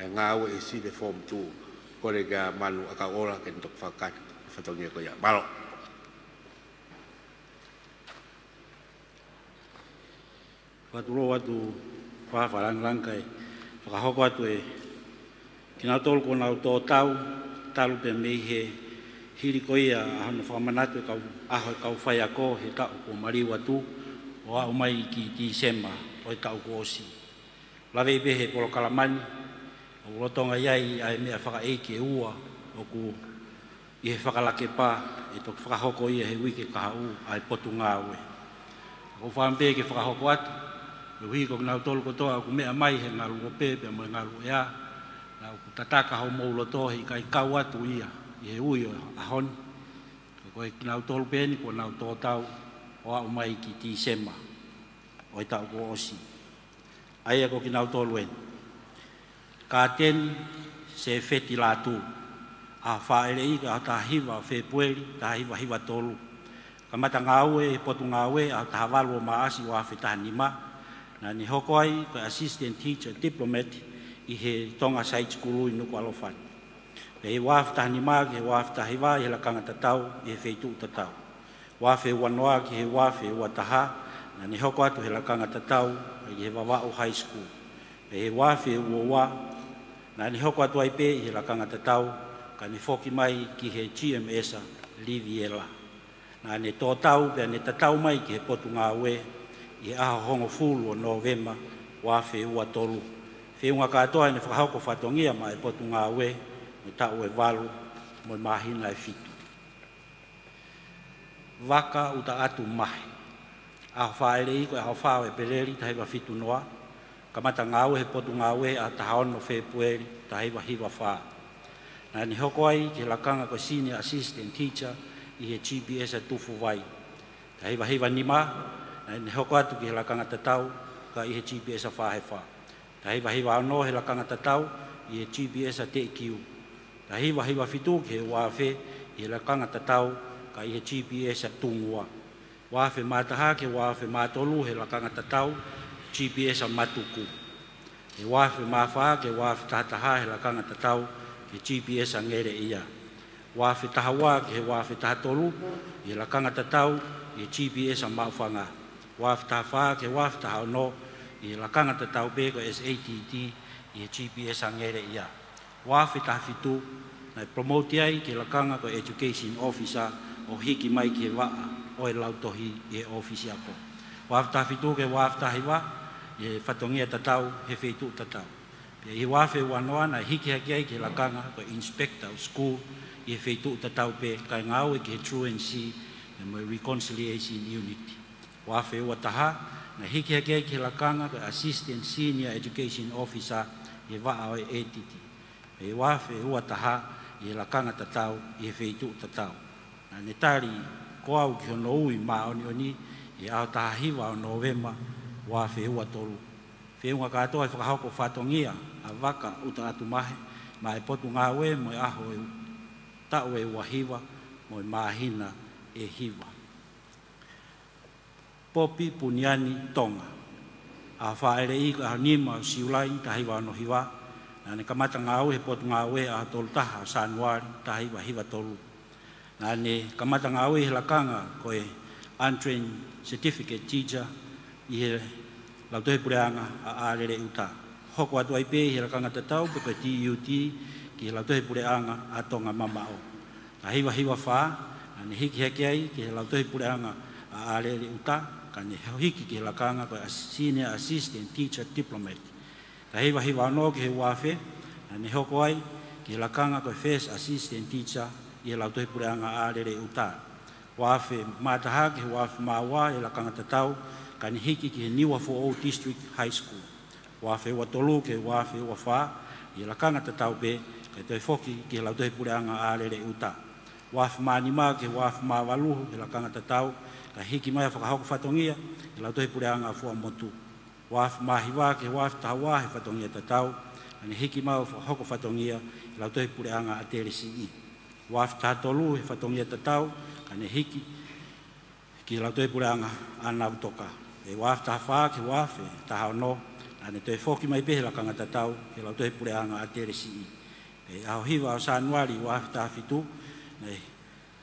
E ngau e si de form 2. Kolega manu aka ora ke untuk fakat fatongia ko ya malo. Watulo watu whafarang rangkai whakahoko atu e kina tolu ko nau tō tau talu pe mei he hiri ko ia ahano whakamanatu e kau aho e kau whai ako he tau ko mari watu o au mai ki Disema o e tau ko osi. Lawe i he polo kalamani o rotonga iai ai mea whakaeiki e ua o ku i he whakalake pā e toku whakahoko ia he wike kahau ai potu ngāwe. O whampe ke whakahoko atu, e hui ko nau tolu kotoa ku mea mai he ngaru o pepe mo e ngaru ea, na ku tataka hau mou loto he kai kau atu ia i he ui o ahoni. Ko e nau tolu peni ko nau tō tau o au mai ki Disema o i tau ko osi. Aia ko ki nau tolu eni. Ka teni se feti lātu. A whaere i ka ta hiwa whepueri, ta hiwa hiwa tolu. Ka mata ngāue, potu ngāue, a ta hawalu o maasi o awhi taha nima. Na ni hoko ai, ka assistant teacher, diplomat, i he tonga side school i nuku alofani. Pe he wafi taha nima, ki he wafi taha hiwa, i he lakanga tatau, i he feitu tatau. Wafi wanoa ki he wafi ua taha, na ni hoko atu he lakanga tatau, i he wawao high school. Pe he wafi ua na ni hoko atu ai pe i he lakanga tatau, ka ni foki mai ki he GMS-a Liviela. Na ne tō tau, pia ne tatau mai ki he potu ngā ue, i aho hongo fulu o Novemba, wafe ua tolu. Whiunga katoa ne whakahoko whatongia mai potu ngā ue, me tau e walu, mo i mahina e fitu. Waka uta atu mahi. Aho whaere i koe aho whao e pereri, tahi wa fitu noa, ka mata ngāwe he potu ngāwe a tahaono whepueri ta hiwa hiwa whaa. Na ni hoko ai ki lakanga ko senior assistant teacher i he GPS a tufu wai. Ta hiwa hiwa nima, na ni hoko atu ki lakanga tatau ka i he GPS a whaa he whaa. Ta hiwa hiwa ano he lakanga tatau i he GPS a te ikiu. Ta hiwa hiwa fitu ki he wafe i lakanga tatau ka i he GPS a tungua. Wafe mataha ke wafe matolu he lakanga tatau GPS a matuku. E wafe mawha ke wafe tahataha he lakanga tatau ke GPS angere ia. Wafe tahawa ke wafe tahatolu he lakanga tatau ke GPS a mawhanga. Wafe tahawa ke wafe tahauno he lakanga tatau be ko SATT he GPS angere ia. Wafe tahafitu na promote ai ke lakanga ko education officer o hiki mai ke waa o e lautohi e office ako. Wafe tahafitu ke wafe tahiwa e whatongia tatau he wheitu tatau. Pia i wafe wanoa na hiki haki ai ke lakanga ko inspector of school i he wheitu tatau pe kai ngau e ke truancy e mo reconciliation unity. Wafe ua taha na hiki haki ai ke lakanga ko assistant senior education officer i waa o e ATT. E wafe ua taha i lakanga tatau i he wheitu tatau. Na netari ko au ki hono ui maa oni oni i au taha hiwa o November wa whehua tolu. Whehunga katoa e whakahoko whatongia a waka uta atu mahe, ma e potu ngā we mo e aho e tau e wahiwa mo e mahina e hiwa. Popi Puniani Tonga. A whaere i ka nima o siulai ta hiwa no hiwa, na ne kamata ngā we potu ngā we a tolu taha Sanuari ta hiwa hiwa tolu. Na ne kamata ngā we hilakanga ko e untrained certificate teacher i he lautohe pureanga a arere uta. Hoko atu ai pe i he rakanga tatau pe TUT ki he lautohe pureanga a tonga mamao. Ta hiwa hiwa wha, ne hiki heki ai ki he lautohe pureanga a arere uta, ka ne hiki ki he lakanga ko senior assistant teacher diplomat. Ta hiwa hiwa anō ki he wafe, ne hoko ai ki he lakanga ko first assistant teacher i he lautohe pureanga a arere uta. Wafe mātaha ki he wafe māua i lakanga tatau, ka ni hiki ki he Niwa 4O District High School. Wafe ua tolu ke wafe ua wha, i lakanga tatau pe, ka toi foki ki he lautohe pureanga a rere uta. Wafe mānima ke wafe māwaluhu, i lakanga tatau, ka hiki mai a whakahoko whatongia, i lautohe pureanga a fua motu. Wafe māhiwa ke wafe tahawa he whatongia tatau, ka ni hiki mai a whakahoko whatongia, i lautohe pureanga a TRCE. Wafe tahatolu he whatongia tatau, ka ni hiki ki lautohe pureanga a Nautoka. E wafe taha wha ke wafe taha no, ane toi foki mai pehe lakanga tatau ke lautohe pureanga a TRCE. E au hiwa o Sanuari wafe taha fitu,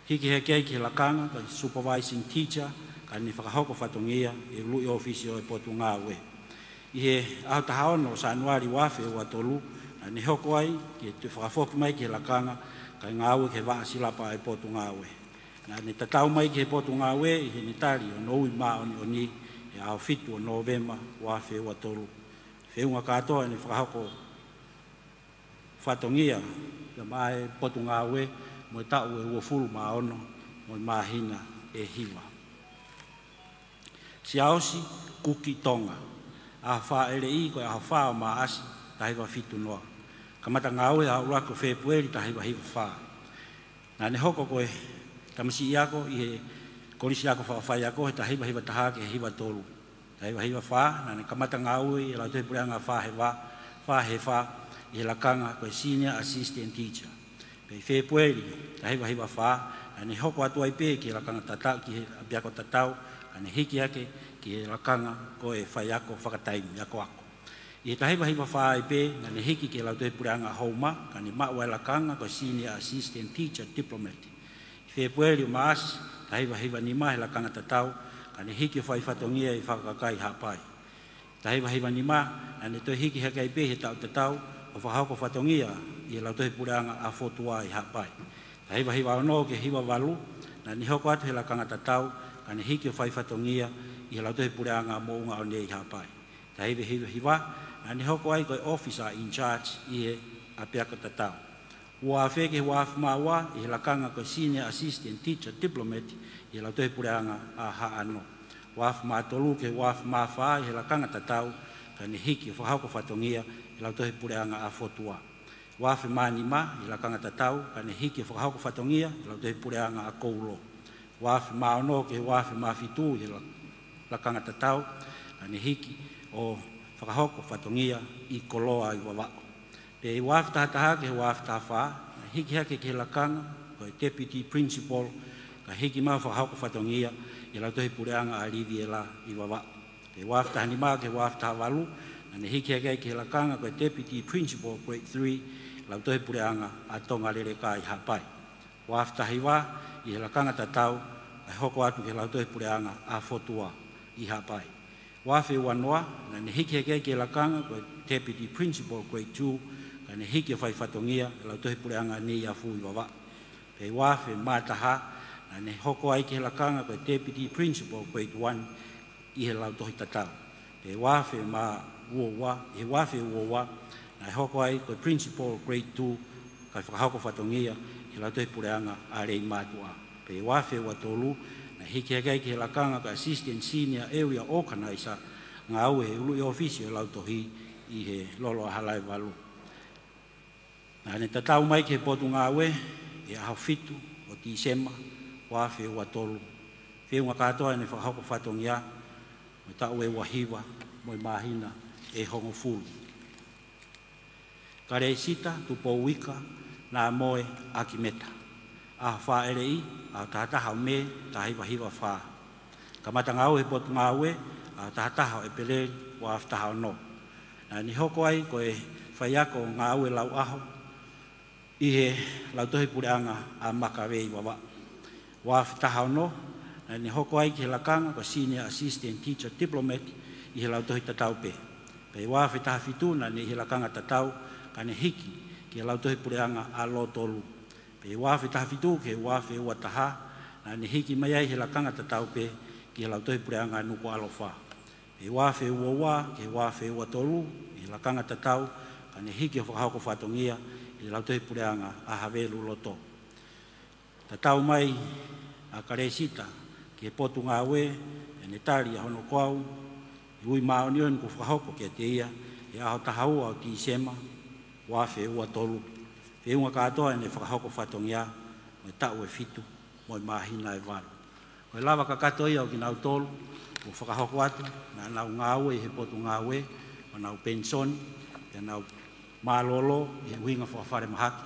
hiki hekei ki lakanga ka supervising teacher, ka ni whakahoko whatongia e lui ofisi o e potu ngā we. I he au taha ono Sanuari wafe ua tolu, ane hoko ai ki te whakafoki mai ki lakanga ka ngā we ke waa silapa e potu ngā we. Na ne tatau mai ki he potu ngā we i he nitari o noui maa oni oni e au fitu o November wa whewua tolu. Wheunga katoa ni whakahoko whatongia ka mai potu ngā we mo e tau e ua fulu maa ono mo e mahina e hiwa. Si aosi Kuki Tonga. A wha ere i koe a wha o maa asi tahiwa fitu noa. Kamata ngā we a urako whepueri tahiwa hiwa wha. Na ne hoko koe tamasi iako i he korisi ako whawhai ako he tahiwa hiwa taha ke hiwa tolu. Tahiwa hiwa wha, na ne kamata ngāui i lautohe pureanga wha he wha i he lakanga koe senior assistant teacher. Pei whepueri tahiwa hiwa wha, na ne hoko atu ai pe ki he lakanga tatau, ki he apiako tatau, ka ne hiki ake ki he lakanga koe whai ako whakataimi ako ako. I he tahiwa hiwa wha ai pe, na ne hiki ki he lautohe pureanga hauma, ka ne maua e lakanga koe senior assistant teacher diplomat. Whepueri o maasi, tahiwa hiwa ni mahe la kanga tatau, ka ne hiki whai whatongia i whakakai hapai. Tahiwa hiwa ni mahe, ane toi hiki hakai pe he tau tatau, o whahauko whatongia i lautohe pureanga a fotua i hapai. Tahiwa hiwa ono ke hiwa walu, na ni hoko atu he la kanga tatau, ka ne hiki whai whatongia i lautohe pureanga mo unga o nei hapai. Tahiwa hiwa hiwa, ane hoko ai koe officer in charge i he apiaka tatau. Ua wheke wafu maua i he lakanga koe senior assistant teacher diplomat i he lautohe pureanga a haano. Wafu mātolu ke wafu mawha i he lakanga tatau ka ne hiki whahauko whatongia i lautohe pureanga a fotua. Wafu mānima i lakanga tatau ka ne hiki whahauko whatongia i lautohe pureanga a koulo. Wafu maono ke wafu mawhitu i lakanga tatau ka ne hiki o whahauko whatongia i koloa i wawako. Pe wafu tahataha ke wafu taha hiki hake ke lakanga, koe deputy principal, ka hiki mau whahauko whatongia, i lautohe pureanga a Riviera i wawa. Pe wafu taha ni maa ke wafu taha walu, Ane hiki agai ki lakanga koe Deputy Principal Grade 3 lau tohe pureanga a tonga lere ka i hapai. Waftahi wā i lakanga tatau ai hoko atu ke lau tohe pureanga a fotua i hapai. Wafe wanoa ane hiki agai ki lakanga koe Deputy Principal Grade 2 ane hiki whai whatongia lau tohe pureanga ni a fui wawa. Pe wafe mātaha ane hoko ai ki lakanga koe Deputy Principal Grade 1 i he lau tohe tatau. Pe wafe uowa, e wafe uowa, na hoko ai koe Principal Grade 2, kai whakahoko whatongia, i lau tohi pureanga a rei mātua. Pe wafe ua tolu, na hiki agai ki he lakanga ka Assistant Senior Area Organizer, ngā au he ului ofisio lau tohi i he lolo a halai walu. Na ne tatau mai ki he potu ngā ue, e ahau fitu o Tisema, wafe ua tolu. Whiunga katoa ne whakahoko whatongia, me tau e wahiwa, moi mahina, e hongo fulu. Ka rei sita, tupo wika, nā moe aki meta. A wha erei, a tahataha o me, ta hiwa hiwa wha. Ka mata ngau he potu ngā ue, a tahataha o e peleri, wa aftaha o no. Nā ni hoko ai, ko e whaiako ngā ue lau aho, i he lau tohi pureanga a maka rei wawa. Wa aftaha o no, nā ni hoko ai ki he lakanga, ko Senior Assistant Teacher Diplomat, i he lau tohi tatau pe. Pei wafe taha fituna ni he lakanga tatau ka ne hiki ki he lau tohi pureanga a lo tolu. Pei wafe taha fitu ke wafe ua taha na ne hiki mai ai he lakanga tatau pe ki he lau tohi pureanga nuku alofa. Pei wafe ua ua ke wafe ua tolu he lakanga tatau ka ne hiki o whakahoko whatongia i lau tohi pureanga a havelu loto. Tatau mai a karesita ki he potu ngā ue e ne tari a hono kwau ui maonion ku whakahoko kia te ia, e aho tahau au Tisema, wafe ua tolu. Whiunga katoa ne whakahoko whatongia, me tau e fitu, moi mahina e waru. Koe lawa ka katoa ia o ki nau tolu, ku whakahoko atu, na nau ngāue, he potu ngāue, o nau pension, e nau malolo, he huinga whakawhare mahaki,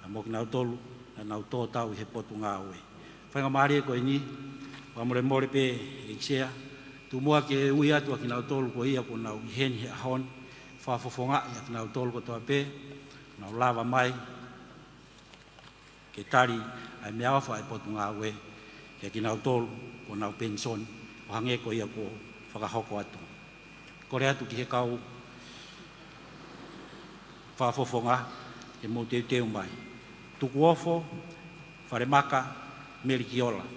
na mo ki nau tolu, na nau tōtau, he potu ngāue. Whainga maari e koe ni, wamore more pe e kisea, tu mua ke ui atu a ki nau tolu ko ia ko nau iheni he ahon, whafofonga i a ki nau tolu ko toa pe, nau lava mai, ke tari ai mea wafa e potu ngā ue, ke ki nau tolu ko nau pension, o hange ko ia ko whakahoko atu. Kore atu ki he kau whafofonga, ke mo teu teu mai. Tuku ofo, wharemaka, merikiola.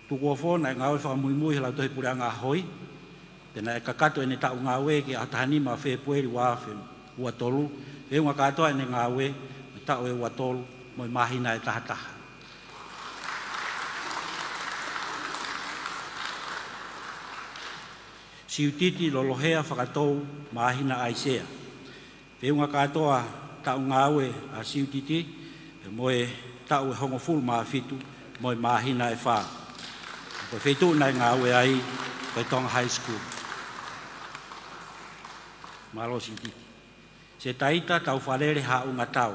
Tuku ofo na ngā ue whakamuimui he lau tohi pureanga hoi, tena e kakato e ne tau ngā ue ki a tahanima whee pueri wāwhi ua tolu, e unga katoa e ne ngā ue, me tau e ua tolu, moi mahina e tahataha. Siutiti lolohea whakatou mahina aisea. E unga katoa tau ngā ue a siutiti, e moe tau e hongo fulu maa fitu, moi mahina e whaa. Ko whetu nai ngā ue ai, koe Tonga High School. Malo si titi. Se taita tau whalere ha unga tau.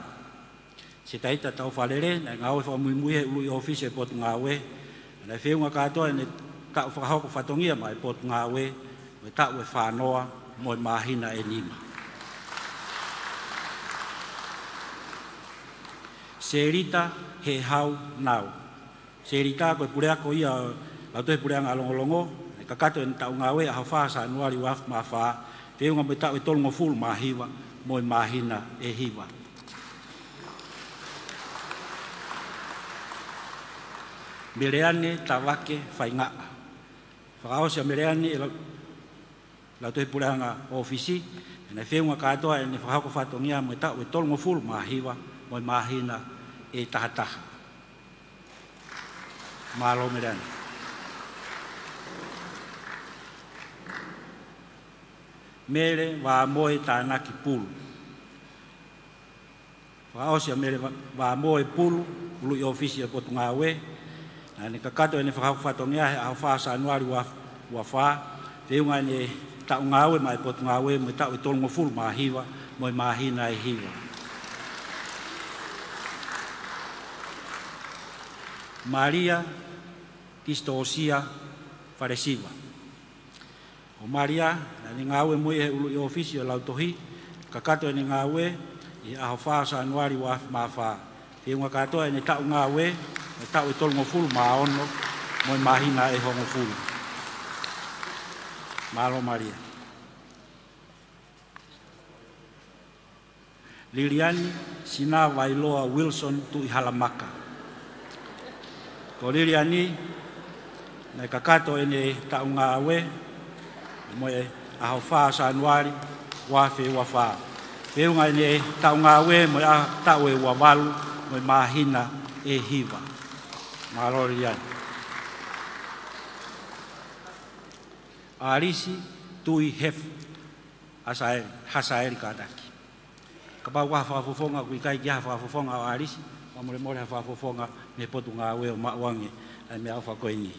Se taita tau whalere, nai ngā ue whamuimui he ului ofisi e potu ngā ue. Nai whiunga katoa ne tau whakahoko whatongia mai potu ngā ue, me tau e whanoa, moi mahina e nima. Se rita he hau nau. Se rita koe pureako ia lau tohe pureanga alongolongo, e kakato e tau ngā ue a hawha sa anuari waf ma wha, whiunga me tau e tolungo fulu ma hiwa, moi mahina e hiwa. Mereane tawake whaingaa. Whakaosia mereane e lau tohe pureanga ofisi, e nei whiunga katoa e ne whakako whatongia me tau e tolungo fulu ma hiwa, moi mahina e tahataha. Malo mereane. Mere wa moe tānaki pulu. Whaosia mere wa moe pulu, ulu i ofisi e potu ngā ue, na ne kakato e ne whakako whatongia he a wha sa anuari wa wha, whiunga ne tau ngā ue mai potu ngā ue, me tau e tolungo fulu ma hiwa, moi mahina e hiwa. Maria Kistoosia Faresiwa. O Maria, ni ngawe mo e ulu i ofisi o lautohi, kakato ni ngawe i aho wha sa anuari wa mawha. Whiunga katoa ni tau ngawe, ni tau i tolungo fulu maono, mo i mahina e hongo fulu. Malo Maria. Liliani Sina Wailoa Wilson tu i Halamaka. Ko Liliani, na kakato ni tau ngawe, mo e aho wha sa anuari wafe wa wha. Whiunga ni tau ngawe mo e tau e wawalu mo e mahina e hiva. Marori yan. Arisi tui hef hasaeri kadaki. Kapau wa whafofonga kui kai kia whafofonga o arisi, wa mole mole whafofonga me potu ngawe o mauange ai me au whakoini.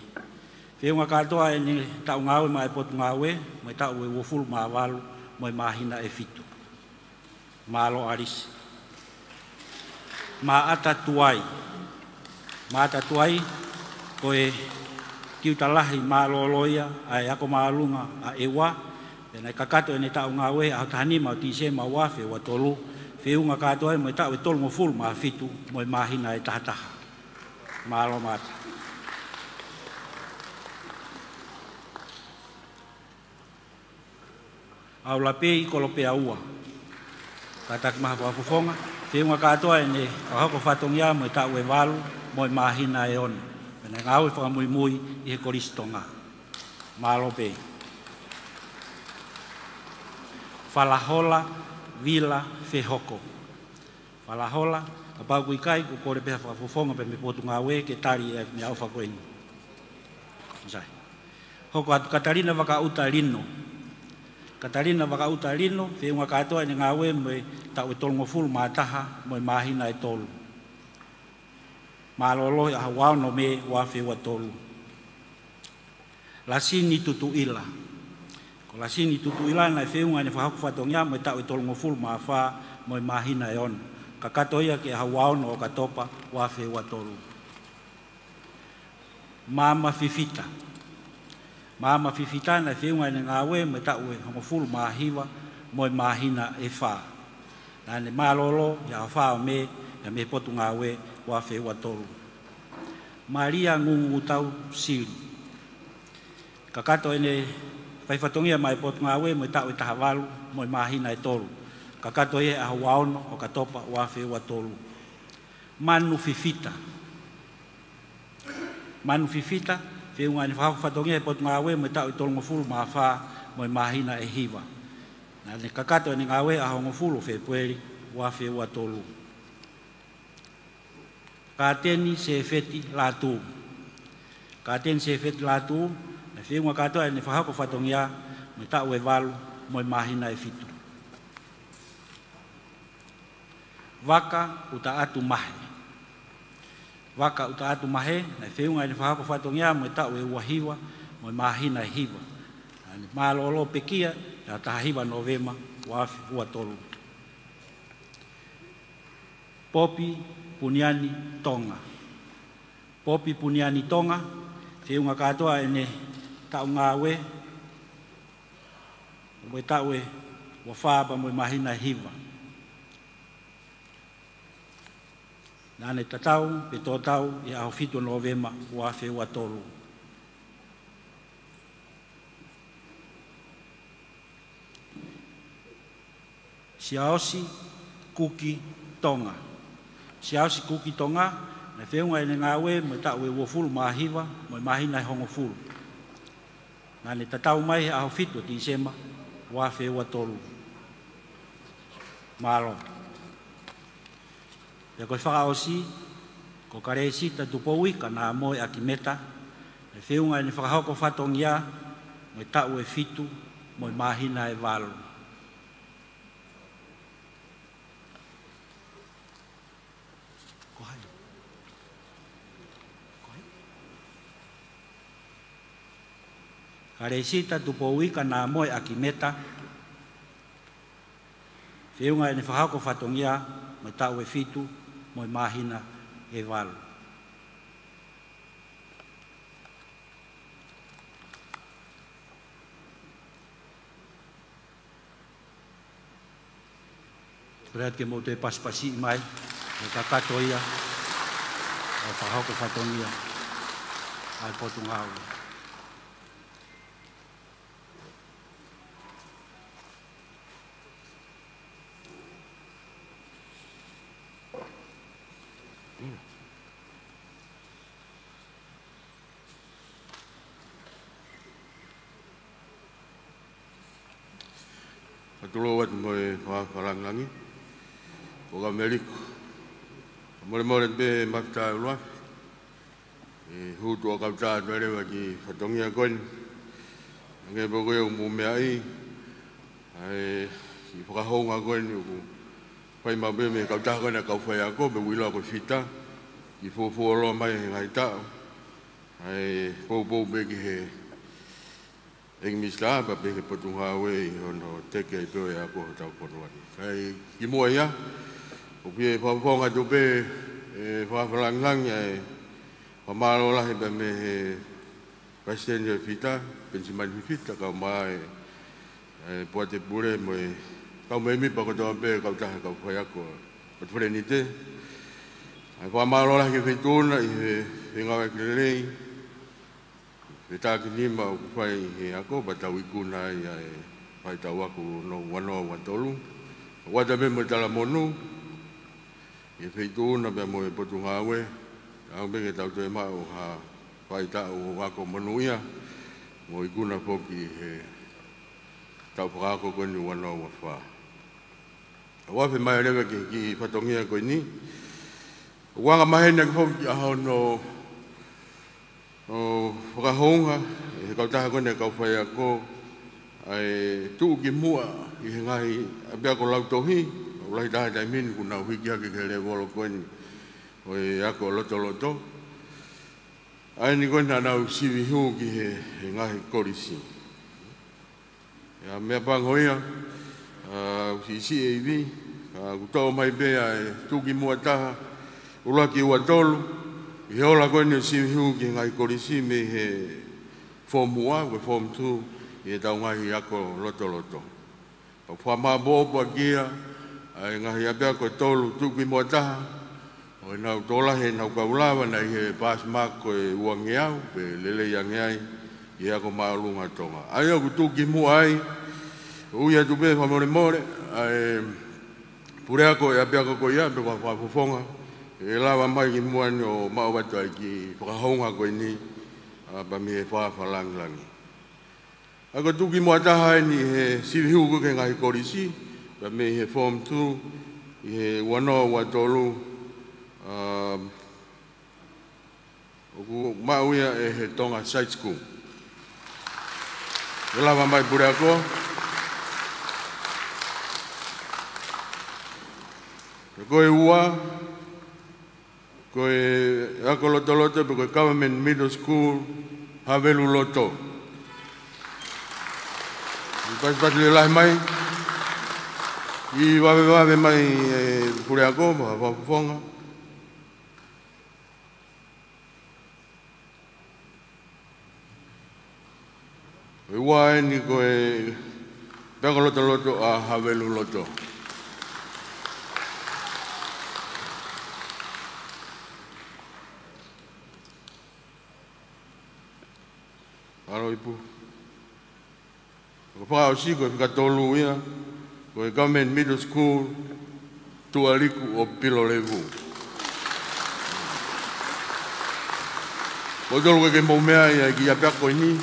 Whiunga katoa e ni tau ngawe ma e potu ngawe, mo e tau e wofulu ma walu, mo e mahina e fitu. Malo arisi. Ma ata tuai. Ma ata tuai, ko e kiutalahi ma loloia, ai ako maalunga a ewa, e nei kakato e ni tau ngawe, a tahani ma o tise ma wafe wa tolu, whiunga katoa e mo e tau e tolu mo fulu ma fitu, mo e mahina e tahataha. Malo mata. Au lapei kolope aua. Katak maha wafufonga. Whiunga katoa e ne ahoko whatongia mo e tau e walu mo e mahina e onu. Pene ngau e whakamui mui i he koristonga. Malo pei. Whalahola Vila Whehoko. Whalahola ka pau kui kai ku kore peha whafufonga pe me potu ngawe ke tari e me au whakoeni. Sai. Hoko atu Katarina waka uta lino. Katarina waka uta lino, whiunga katoa ni ngawe mo e tau e tolungo fulu mātaha mo e mahina e tolu. Malolo e aha wao no me wafe wa tolu. Lasini tutu ila. Ko lasini tutu ila na whiunga ni whahaku whatongia mo e tau e tolungo fulu mawha mo e mahina e onu. Kakatoia ke aha wao no o katopa wafe wa tolu. Mama Fifita. Mama Fifita na whiunga ni ngawe mo e tau e hongo fulu mahiwa mo e mahina e wha. Na ne malolo ya wha o me ya me potu ngawe wafe wa tolu. Maria ngungu tau siri. Kakato ene whaifatongia mai potu ngawe mo e tau e tahawalu mo e mahina e tolu. Kakato e aho waono o katopa wafe wa tolu. Manu Fifita. Manu Fifita, whiunga ni whatongia e potu ngawe mo e tau e tolu ngofulu mawha mo e mahina e hiwa. Na ne kakato ni ngawe aho ngofulu whepueri wafe wa tolu. Kateni se feti latu. Kateni se feti latu, na whiunga katoa ni whahako whatongia mo e tau e walu mo e mahina e fitu. Waka uta atu mahe. Waka uta atu mahe, na whiunga ni whahako whatongia mo e tau e wahiwa mo e mahina e hiwa. Na malolo pekia, ya tahiwa Novema wafe wa tolu. Popi Puniani Tonga. Popi Puniani Tonga, whiunga katoa ene tau ngawe, mo e tau e wafaba mo e mahina e hiwa. Nane tatau, pe tōtau, i aho fitu Novema wafe wa tolu. Siaosi Kuki Tonga. Siaosi Kuki Tonga, na whiunga ene ngawe mo e tau e wofulu mahiwa, mo e mahina e hongo fulu. Nane tatau mai aho fitu ti sema wafe wa tolu. Malo. Ia koe whakaosi, ko karesi ta tupoui ka nā moe akimeta, e whiunga ni whakahoko whatongia, mo e tau e fitu, mo e mahina e walu. Karesi ta tupoui ka nā moe akimeta, whiunga ni whakahoko whatongia, mo e tau e fitu, mo e mahina e walu. Rea ke mo te paspasi mai, e kakato ia, o whahoko whatongia, ai potunga au. Patulo wat mo whakarangangi, o ka meliko. More be makta ulua, hutu o kauta tuerewa ki whatongia koin, nge poko e umumea i, ki whakahonga koin, whai mabe me kauta koin a kau whai ako, me wila ko whita, ki fufu aloa mai he ngai tau, pou be ki he Engmista pa pe ke potunga we ono teke to ya ko ta ko no ai ki mo ya o pe pa ponga to pe fa flangang ya pa malo la he me passenger fita pensiman fita ka mai poate pure mo ka me mi pa ko to pe ka ta ka fa ya ko pa frenite ai pa malo la ke fituna e nga ke lei e tā ki nima o whai he ako, pa tau ikuna ia e whai tau aku no wanoa watolu. Wata me mo tala monu, e whituna me mo e potunga awe, au me ke tau te mao ha whai tau ako monu ia, mo ikuna poki he tau whakako koni wanoa wawha. Wafe mai rewa ki whatongia koe ni, wanga mahena ki poki aho no o whakahonga, e kautaha kone kau whai ako, ai tuu ki mua i he ngahi a bea ko lautohi, o lahi taha taimin kuna uiki hake ke le wolo koeni, o e ako loto. Ai ni koeni anau sivi huu ki he ngahi korisi. Ia mea pangoia, usi e iwi, kutau mai bea e tuu ki mua taha, ula ki ua tolu, I hola koe ni siwi hu ki ngai korisi me he form 1 we form 2 i tau ngahi ako loto. O wha maa bōpua kia, ai ngahi apea koe tolu tuki mua taha, o nau tola he nau kaulawa na i he pass mark koe uangi au, pe lele yangi ai, i ako maa lunga tonga. Ai aku tuki mua ai, uia tupe whamore, ai pure ako e apea koe ia, pe kwa whafonga, e lawa mai ki muani o mao watu ai ki whakahonga koe ni pa mi he whawhalangi. Ako tuki mua taha ni he siwi huku ke ngahi korisi, pa mi he form 2, i he wanoa watolu, oku mauia e he tonga side school. E lawa mai pure ako. E koe ua, koe ako loto, pe koe government middle school, Havelu loto. Pas le lahi mai, i wawe mai pure ako, ma wafufonga. E ua ni koe peko loto a Havelu loto. Alo ipu. Ko whakao si koe whikatolu ia, koe government middle school, Tualiku o Pilolevu. Ko tolu koe ke maumea ia ki apea koe ni,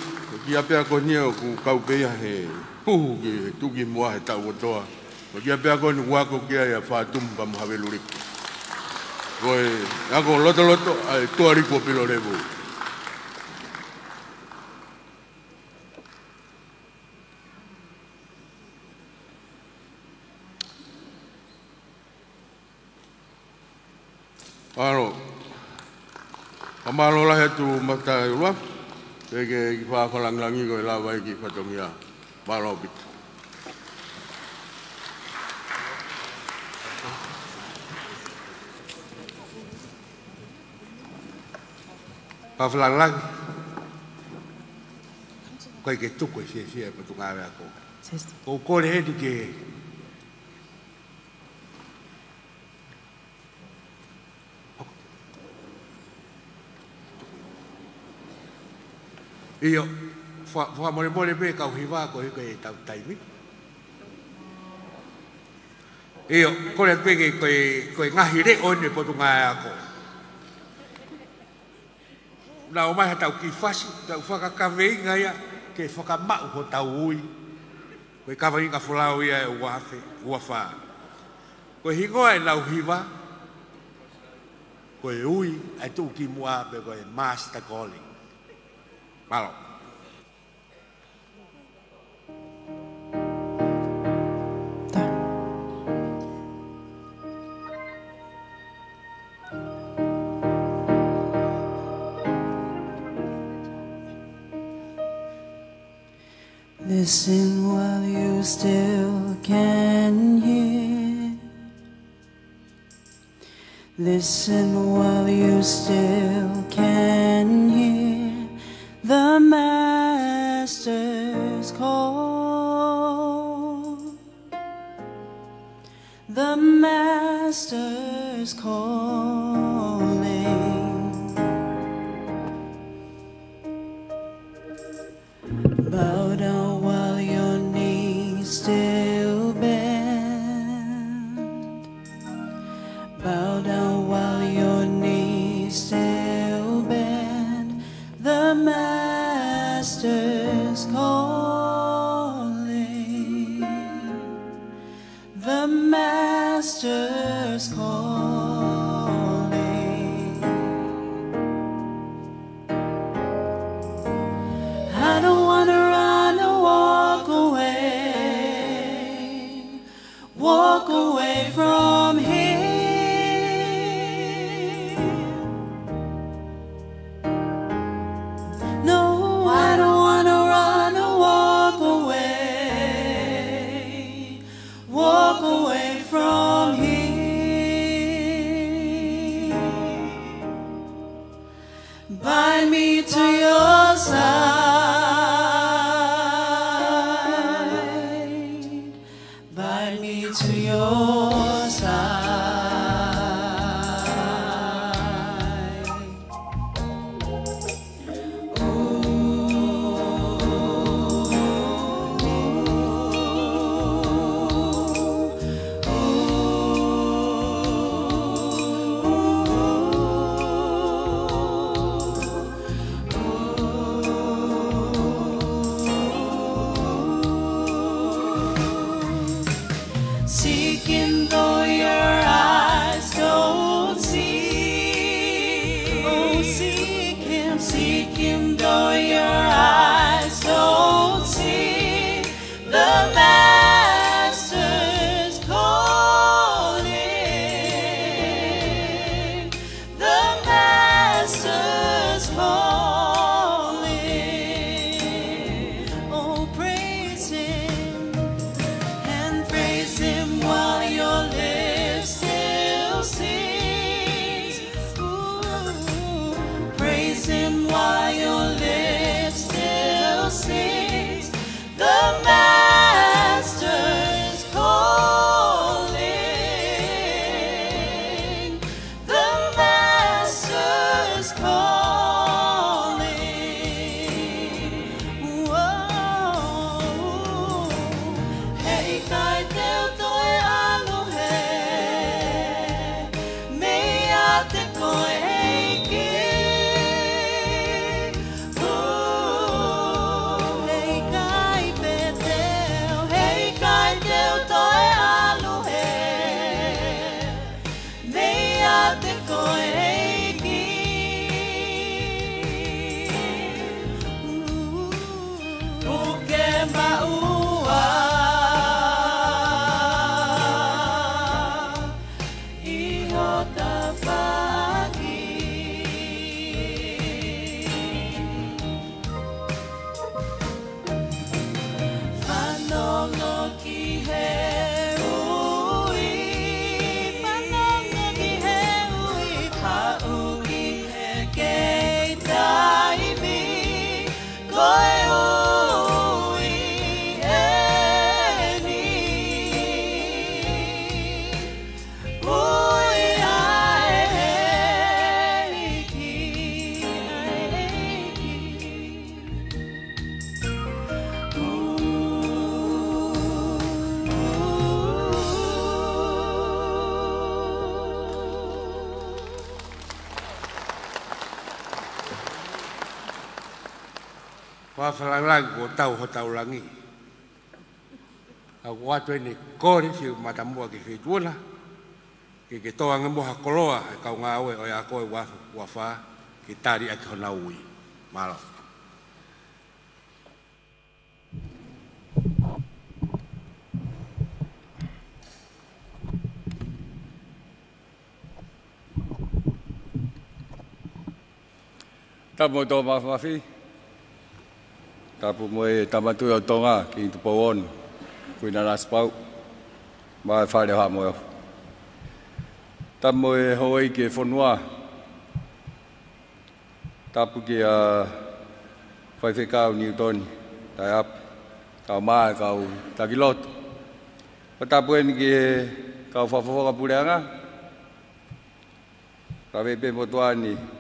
ki apea koe ni o ku kaupeia he puhu ki tuki mua he tau otoa. Ko ki apea koe ni wako kia ia whātumu pa Havelu riku. Koe, ako loto, ai Tualiku o Pilolevu. Aro, amalo lah tu mata luar, ke whakalangi koe lawa ki whatongia, malo bit. Whakalangi, koe ke tuko sia patunga ako. Ko kore he tu ke Iyo, wha more me kau hiwa ko hiko e tau taimi. Iyo, kore pege koe ngahi re one potu ngai ako. Na o mai hatau ki fasi, tau whakakawei ngai ke whakamau ho tau ui. Koe kawa inga whulau ia e uafe, uafa. Koe hingoa e lau hiwa, koe ui ai tu ki mua pe koe master calling. Malo. Listen while you still can hear. Listen while you still can hear the Master's call. The Master's calling. Bow down while your knees still bend. Bow down while your knees still bend. The Master's calling. The Master's calling. I don't want to run or walk away from here. No, I don't want to run or walk away from here. Bind me to your side. Bind me to your side. Seeking though your eyes don't see. Oh, seek him though your eyes don't see. The Master's calling. The Master's calling. Oh, praise him. And praise him while your lips whawhalangi o tau ho tau langi. Au watu e ni kore si matamua ki whituona. Ke toa ngamoha koloa e kau ngā oe o ia koe wawha ki tari aki hona ui. Malo. Tapu tō mawhawhi. Tapu moe tamatu o tonga ki tu pauonu. Kui na naspau. Mai whare ha moe. Tapu moe hoi ki e whanua. Tapu ki a whaiwhekau Newton. Tai ap. Kau maa kau takiloto. Tapu e ki e kau whawhawaka pureanga. Kawepe motuani.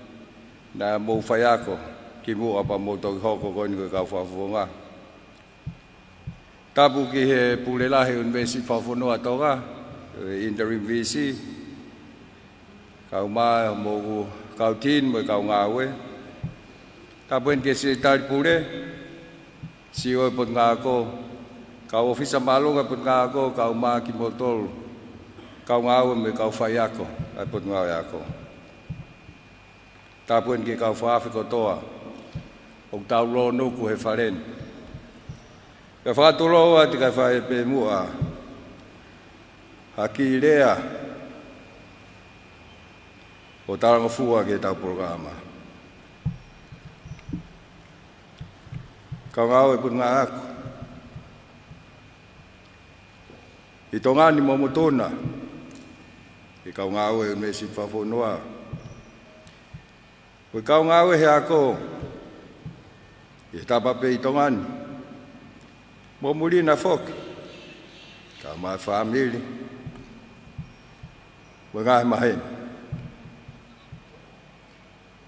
Na mo whaiako ki mo apa mo toki hoko koni koe kau whawhonga. Tapu ki he pulelahi unvesi whawhonua toga, interim VC. Kau maa mo kau tin mo kau ngawe. Tapu en ke si tari pule, si oi pot ngako. Kau ofisa malunga pot ngako, kau maa ki mo tolu. Kau ngawe me kau whaiako, ai pot ngawe ako. Tapu en ki kau whaafi kotoa, o tau lo nuku he wharen. Ka whatuloa ti kai whae pe mua, haki rea, o taranga fua ki tau programa. Kau ngau e put ngā aku. I tongani momotona, i kau ngau e mesi whawhonua. Koe kau ngāwe he ako, i tapape i tongani. Mo muri na whoki, kau mai whaamiri. Koe ngāhe mahen.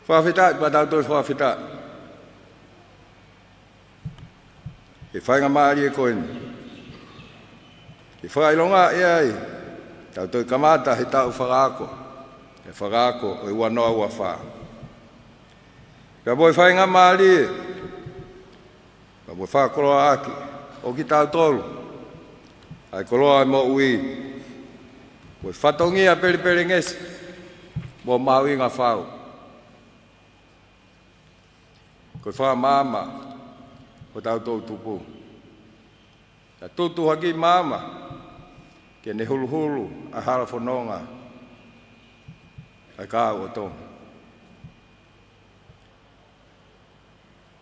Whawhita, i patau tōi whawhita. I whainga maari e koeni. I whailonga e ai, tau tōi kamata he tau whakako. E whakako o i wanoa ua whaa. Ka boi whainga maari, ka boi whakoloa aki, o ki tau tolu. Ai koloa mo ui, boi whatongia peri ngesi, mo maui ngā whau. Koe wha mama, o tau tau tupu. Ka tutu haki mama, ke ne hulu hulu, a hara whanonga, ai kā o tonga.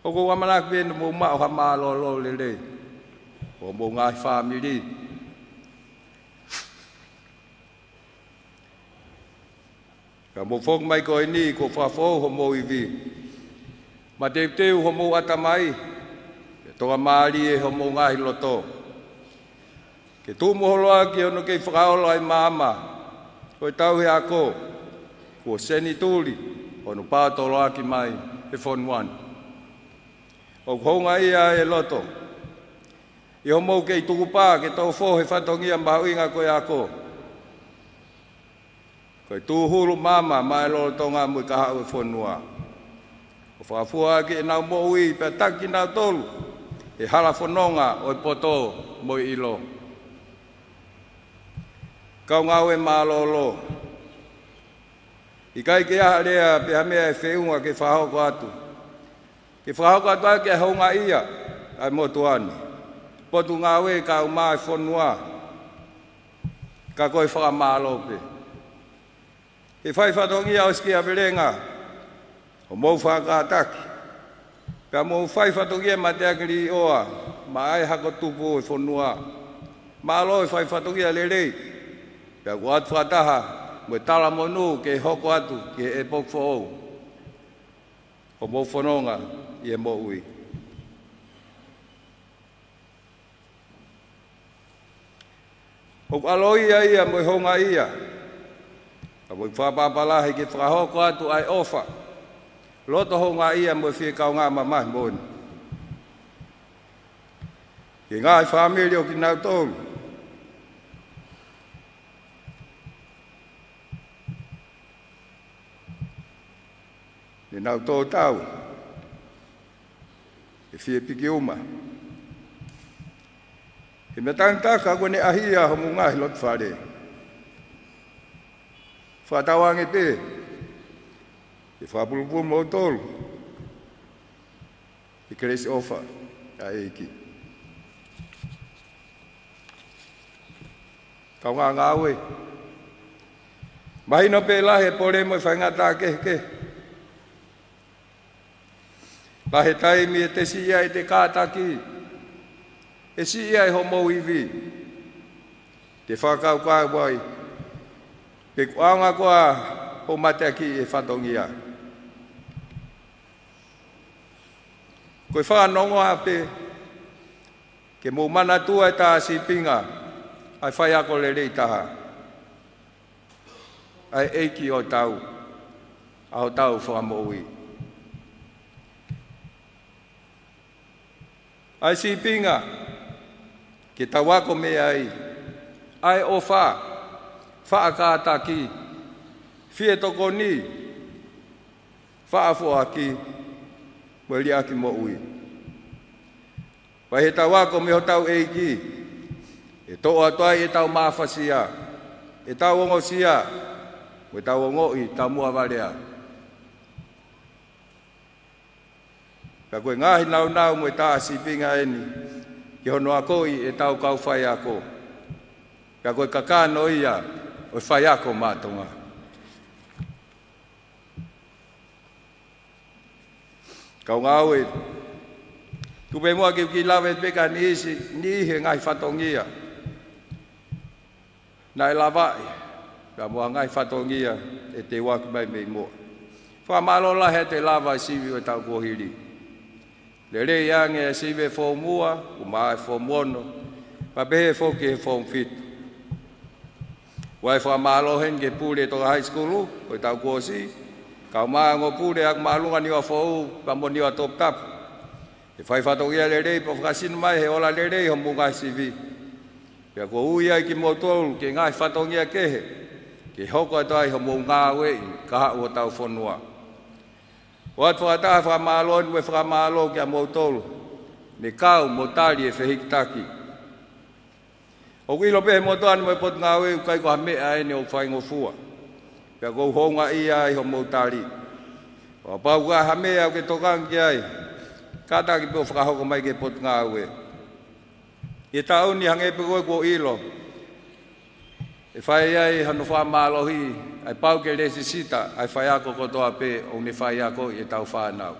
O ko wamanak ben mo ma o ma lo le o mo ngai family ka mo fok mai ko ni ko fa fo ho mo ivi ma te ho mo atamai to amali e ho mo ngai loto ke tu mo loa ki ono ke fraolo ai mama ko tau he ako ko seni tuli ono pa to loa ki mai e phone one. O honga ia e loto. I o mou kei tukupa ke tau fo he whatongia mahuinga koe ako. Koe tūhuru mama mai lo tonga mui kaha ue whonua. O whafua ke e nau mo ui pe taki nau tolu. E hala whanonga o i poto mo i ilo. Kau ngau e malolo. I kai ke aha rea pe hamea e whiunga ke whahoko atu. Ke whahoko atua ke haunga ia, ai motuani. Potu ngāwe ka umai whanua, ka koe whakamālope. He whai whatongi au ski a berenga, o mou whakataki. Ka mou whai whatongi e mateakiri oa, ma ai hako tupu e whanua. Mālo e whai whatongi a lerei, ka kuat whataha, me tala monu ke hoko atu, ke e pokfo ou. O mou whanonga, i e mo ui. O aloi ia mo honga ia. A mo whapapalahi ki whahoko atu ai ofa. Loto honga ia mo whikau ngā mamai moni. Ki ngāi whamiri o ki nau tōru. Ni nau tō tau. e fie piki uma. E me tangtaka kone ahia homu ngahi lot whare. Whatawange pe, e whapulupul mo tolu, e keresi ofa a eiki. Kau ngā ngāwe. Mahino pe lahe pore mo whaingata ke. Lahe taimi e te siia e te kātaki. E siia e homo iwi. Te whakau kā wai. Pe kuanga koa ho mataki e whatongia. Koe whanongo hape. Ke mō mana tua e tā si pinga. Ai whai ako le rei taha. Ai eiki o tau. Ao tau whamaui. Ai si pinga. Ke tawako me ai. Ai o wha. Wha kātaki. Fie toko ni. Wha afuaki. Mweli aki mo ui. Pai he tawako me ho tau eiki. E tō atuai e tau mawhasia, e tau ongosia, e tau ongoi, tau mua warea. Ka koe ngahi nau mo e tā sipinga eni, ki hono a koi e tau kau whai ako. Ka koe kakano ia, o whai ako mātonga. Kau ngāwe, tupe mua ki lawe peka ni ihe ngai whatongia. Nai lawai, ka mua ngai whatongia e te waki mai mei mua. Whamalola he te lawai siwi o tau kohiri. Le rei ange e siwi e whomua, umaa e whomono, pa pehe whoki e whomfitu. Wai whamalohen ke pule toka high school, o tau kosi, ka umaa ngo pule ak maalunga niwa whou, ka mo niwa top tap. E whai whatongia le rei, pa whakasinu mai he ola le rei homu ngai siwi. Pea ko ui ai ki motolu ke ngai whatongia kehe, ke hoko atai ho mou ngā wei, ka hau o tau whanua. O atu whataha whamalo ni we whamalo ki a motolu, me kau motari e whehikitaki. O kuilo pehe motoani mo e potu ngā wei, kai ko hamea ene o whaingofua. Pea ko honga ia ai ho motari. O pau ka hamea o ke tokangi ai, kātaki pe o whakahoko mai ke potu ngā wei. E tau ni hange pe koe ko ilo. E whai ai hanu whamalohi, ai pau ke resi sita, ai whai ako kotoa pe, o ne whai ako e tau whanau.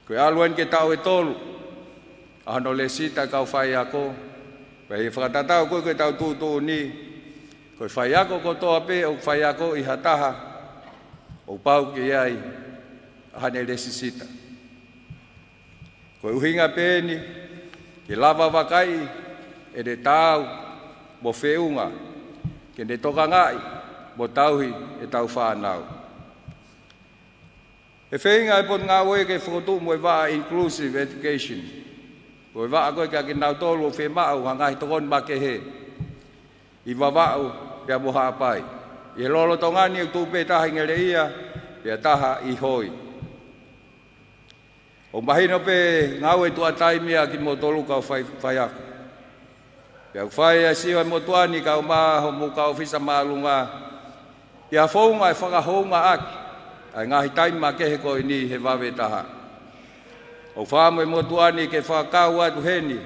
Koe aluen ke tau e tolu, a hano le sita kau whai ako, pe e whakatatau koe tau tūtū ni, koe whai ako kotoa pe, o whai ako i hataha, o pau ke ai, a hane resi sita. Koe uhinga pe ni, ke lava wakai, e de tau, mo whiunga, ke ne toka ngai, mo tauhi e tau whanau. E whiunga e pot ngā woe ke whakotu mo e waa inclusive education. Ko e waa koe ka ki nau tolu o whemau, hangahi tokon ma ke he. I wawau, pia mo haapai. I lolo tongani e tūpe taha ngere ia, pia taha i hoi. O mahino pe ngau e tua taimia ki mo tolu kau whai aku. Pea whai a siwa mo tuani kau maho mo kau whisa maalunga. Pea whaunga e whakahounga aki. Ai ngahi taima kehe koe ni he wawe taha. O whamo e mo tuani ke whakau atu heni.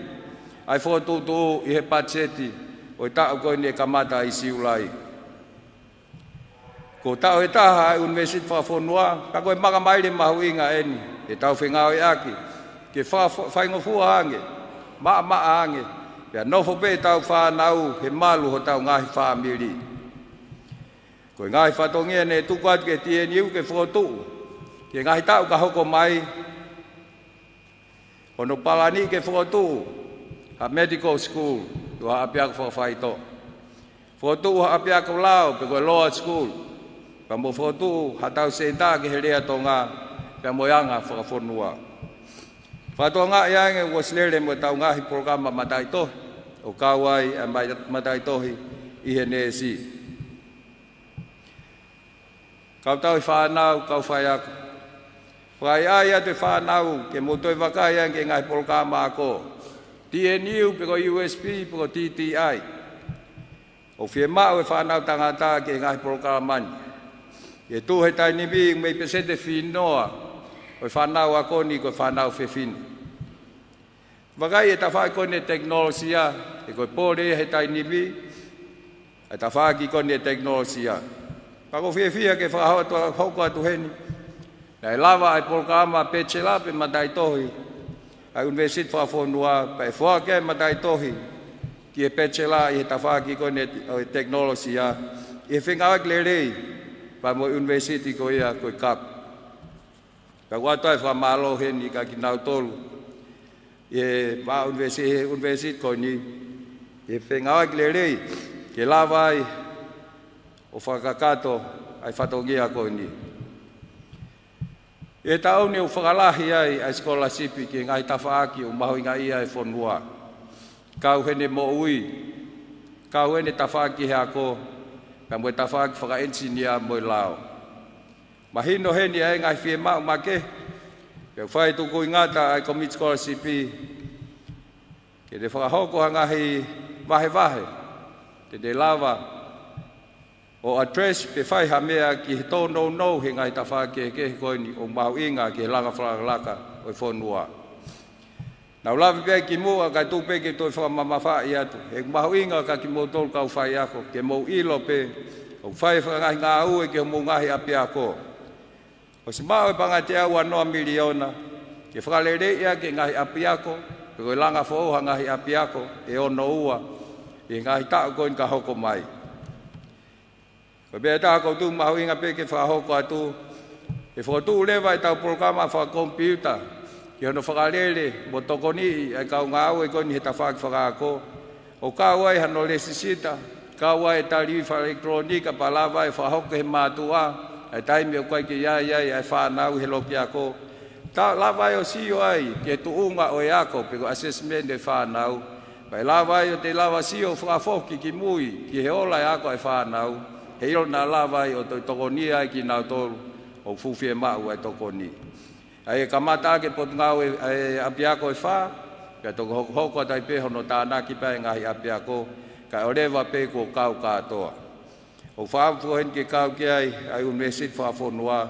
Ai whotutu i he patseti. O i tau koe ni e kamata i siulai. Ko tau e taha e universit whawhonua. Ka koe maka maile mahu inga eni. E tau whengau e aki, ke whaingofua ange, maa ange, pia nofo pe tau whanau he malu ho tau ngahi whamiri. Koe ngahi whatongia ne tuku atu ke tieniu ke whotu, ke ngahi tau ka hoko mai, hono palani ke whotu, ha medical school, tua apiako whawhaito. Whotu ha apiako lao, pe koe lower school, pa mo whotu ha tau senta ke herea tonga, pia moyanga whakawhonua. Whatoa ngā iange ua silere mo tau ngahi programa mataitohi, o kawai a mataitohi i he nesi. Kau tau i whanau, kau whai aku. Wai ai te whanau ke motoi wakaya ke ngai polkama ako. TNU peko USP peko TTI. O fie mau e whanau tangata ke ngai polkamani. E tu he tai nibi mei pesete whinoa. O whanau ako ni ko whanau whiwhini. Wakai e ta whai kone teknolosia. E koe pōre he tai nibi. E ta whai ki kone teknolosia. Pako whiwhia ke whakahoa tua hoko atu heni. Nei lava ai polkama pechela pe matai tohi. Ai universit fa fonua pe fo ke matai tohi. Ki pechela i tafa ki ko ne teknologia. E finga glere pa mo universit ko ia ko kap. Ka wa tai fa malo heni ka ki nau tolu. E pa universit ko ni. E finga glere ke lava ai o whakakato ai whatongia ko ni. E tau ni o whakalahi ai a scholarship ki ngai tawhaaki o mahu inga ia e whonua. Kau hene mo ui, kau hene tawhaaki he ako, ka moe tawhaaki whaka-engineer moe lao. Mahino hene ai ngai whie mau make, ke whai tuku ingata ai commit scholarship ke te whakahoko hangahi wahe, te te lava, o address pe fai ha mea ki he tō no he ngai ta whake ke koe ni o mau inga ki he langa whakalaka o i whonua. Nau lawi pia ki mua kai tūpe ke toi whakamama whai atu. He mau inga ka ki mō tōl kau whai ako ke mō ilo pe o whai whakangahi ngā ue ke mō ngahi api ako. O si mau e panga te au anoa miliona ke whakalere ia ke ngahi api ako pe koe langa whooha ngahi api ako e ono ua e ngahi tāu koe ka hoko mai. Ko be ta ko tu mahu inga pe ke whahoko atu. E whakatu lewa e tau programa wha computer. Ki hono whakalele mo tokoni e kau ngāu e koni he ta whaki whakako. O kaua e hano lesisita. Kaua e tari wha elektronika pa lava e whahoko he mātua. E taimi o koe ke iai e whanau he loki ako. Ta lava e o sio ai ke tu unga o e ako pe ko assessment e whanau. Pai lava e o te lava sio whakafoki ki mui ki he ola e ako e whanau. He ilo nā lawa i o toi tokoni ai ki nā tōru o fuwhia mau ai tokoni. Ai e kamata ke potu ngau e apiako e whā, ka toko hoko tai pe hono tānaki pai ngahi apiako, ka o rewa pe ko kau kātoa. O whāmfu hen ke kau ki ai universit whāwhonua,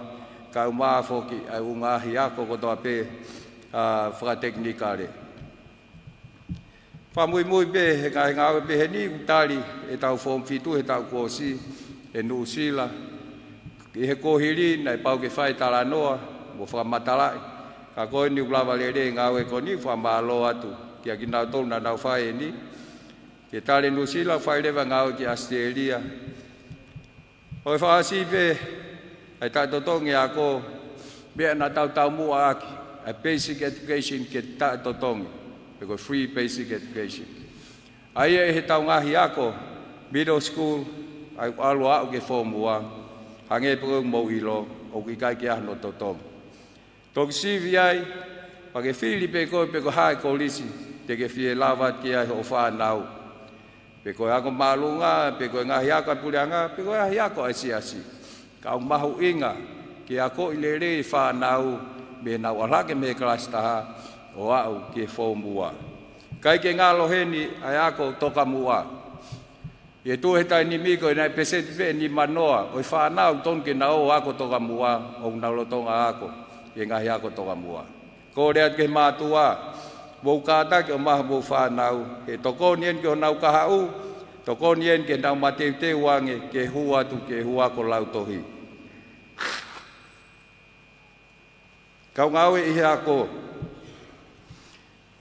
kau māwhoki ai ungahi ako kotoa pe whakateknikare. Whamui pe he kai ngau pe he ni utari e tau form fitu he tau kōsi, e nuusila, ki he kohiri nei pau ke whai tala noa, mo whakamatalai, ka koe ni ulawa lere ngau e koni whamalo atu, ki a ki nau tolu na nau whai e ni, ki tale nuusila whai rewa ngau ki Australia. O e whaasi pe, ai tātotongi ako, mea na tau mua aki, a basic education ke tātotongi, e ko free basic education. Ai e he tau ngahi ako, middle school, ai alu au ke fomua hange pro mo ilo o ki kai ki ano totong tok sivi ai pa ke Filipe ko pe ko hai kolisi te ke fie lava ki ai o fa nau pe ko ako malunga pe ko nga ya ka pulianga pe ko ya ko asi ka mahu inga ki ako ilere fa nau be na wala ke me kelas ta o au ke fomua kai ke ngalo heni ai ako toka mua. Ye tu he tai ni miko na peseti pe ni manoa o whanau ton ke nao ako toka mua o naulo tonga ako ye ngahi ako toka mua ko rea ke mātua wau kāta ke o maha wau whanau he toko nien ke o nau kahau toko nien ke nau mateu te wange ke hua tu ke hua ko lau tohi kau ngau e ihe ako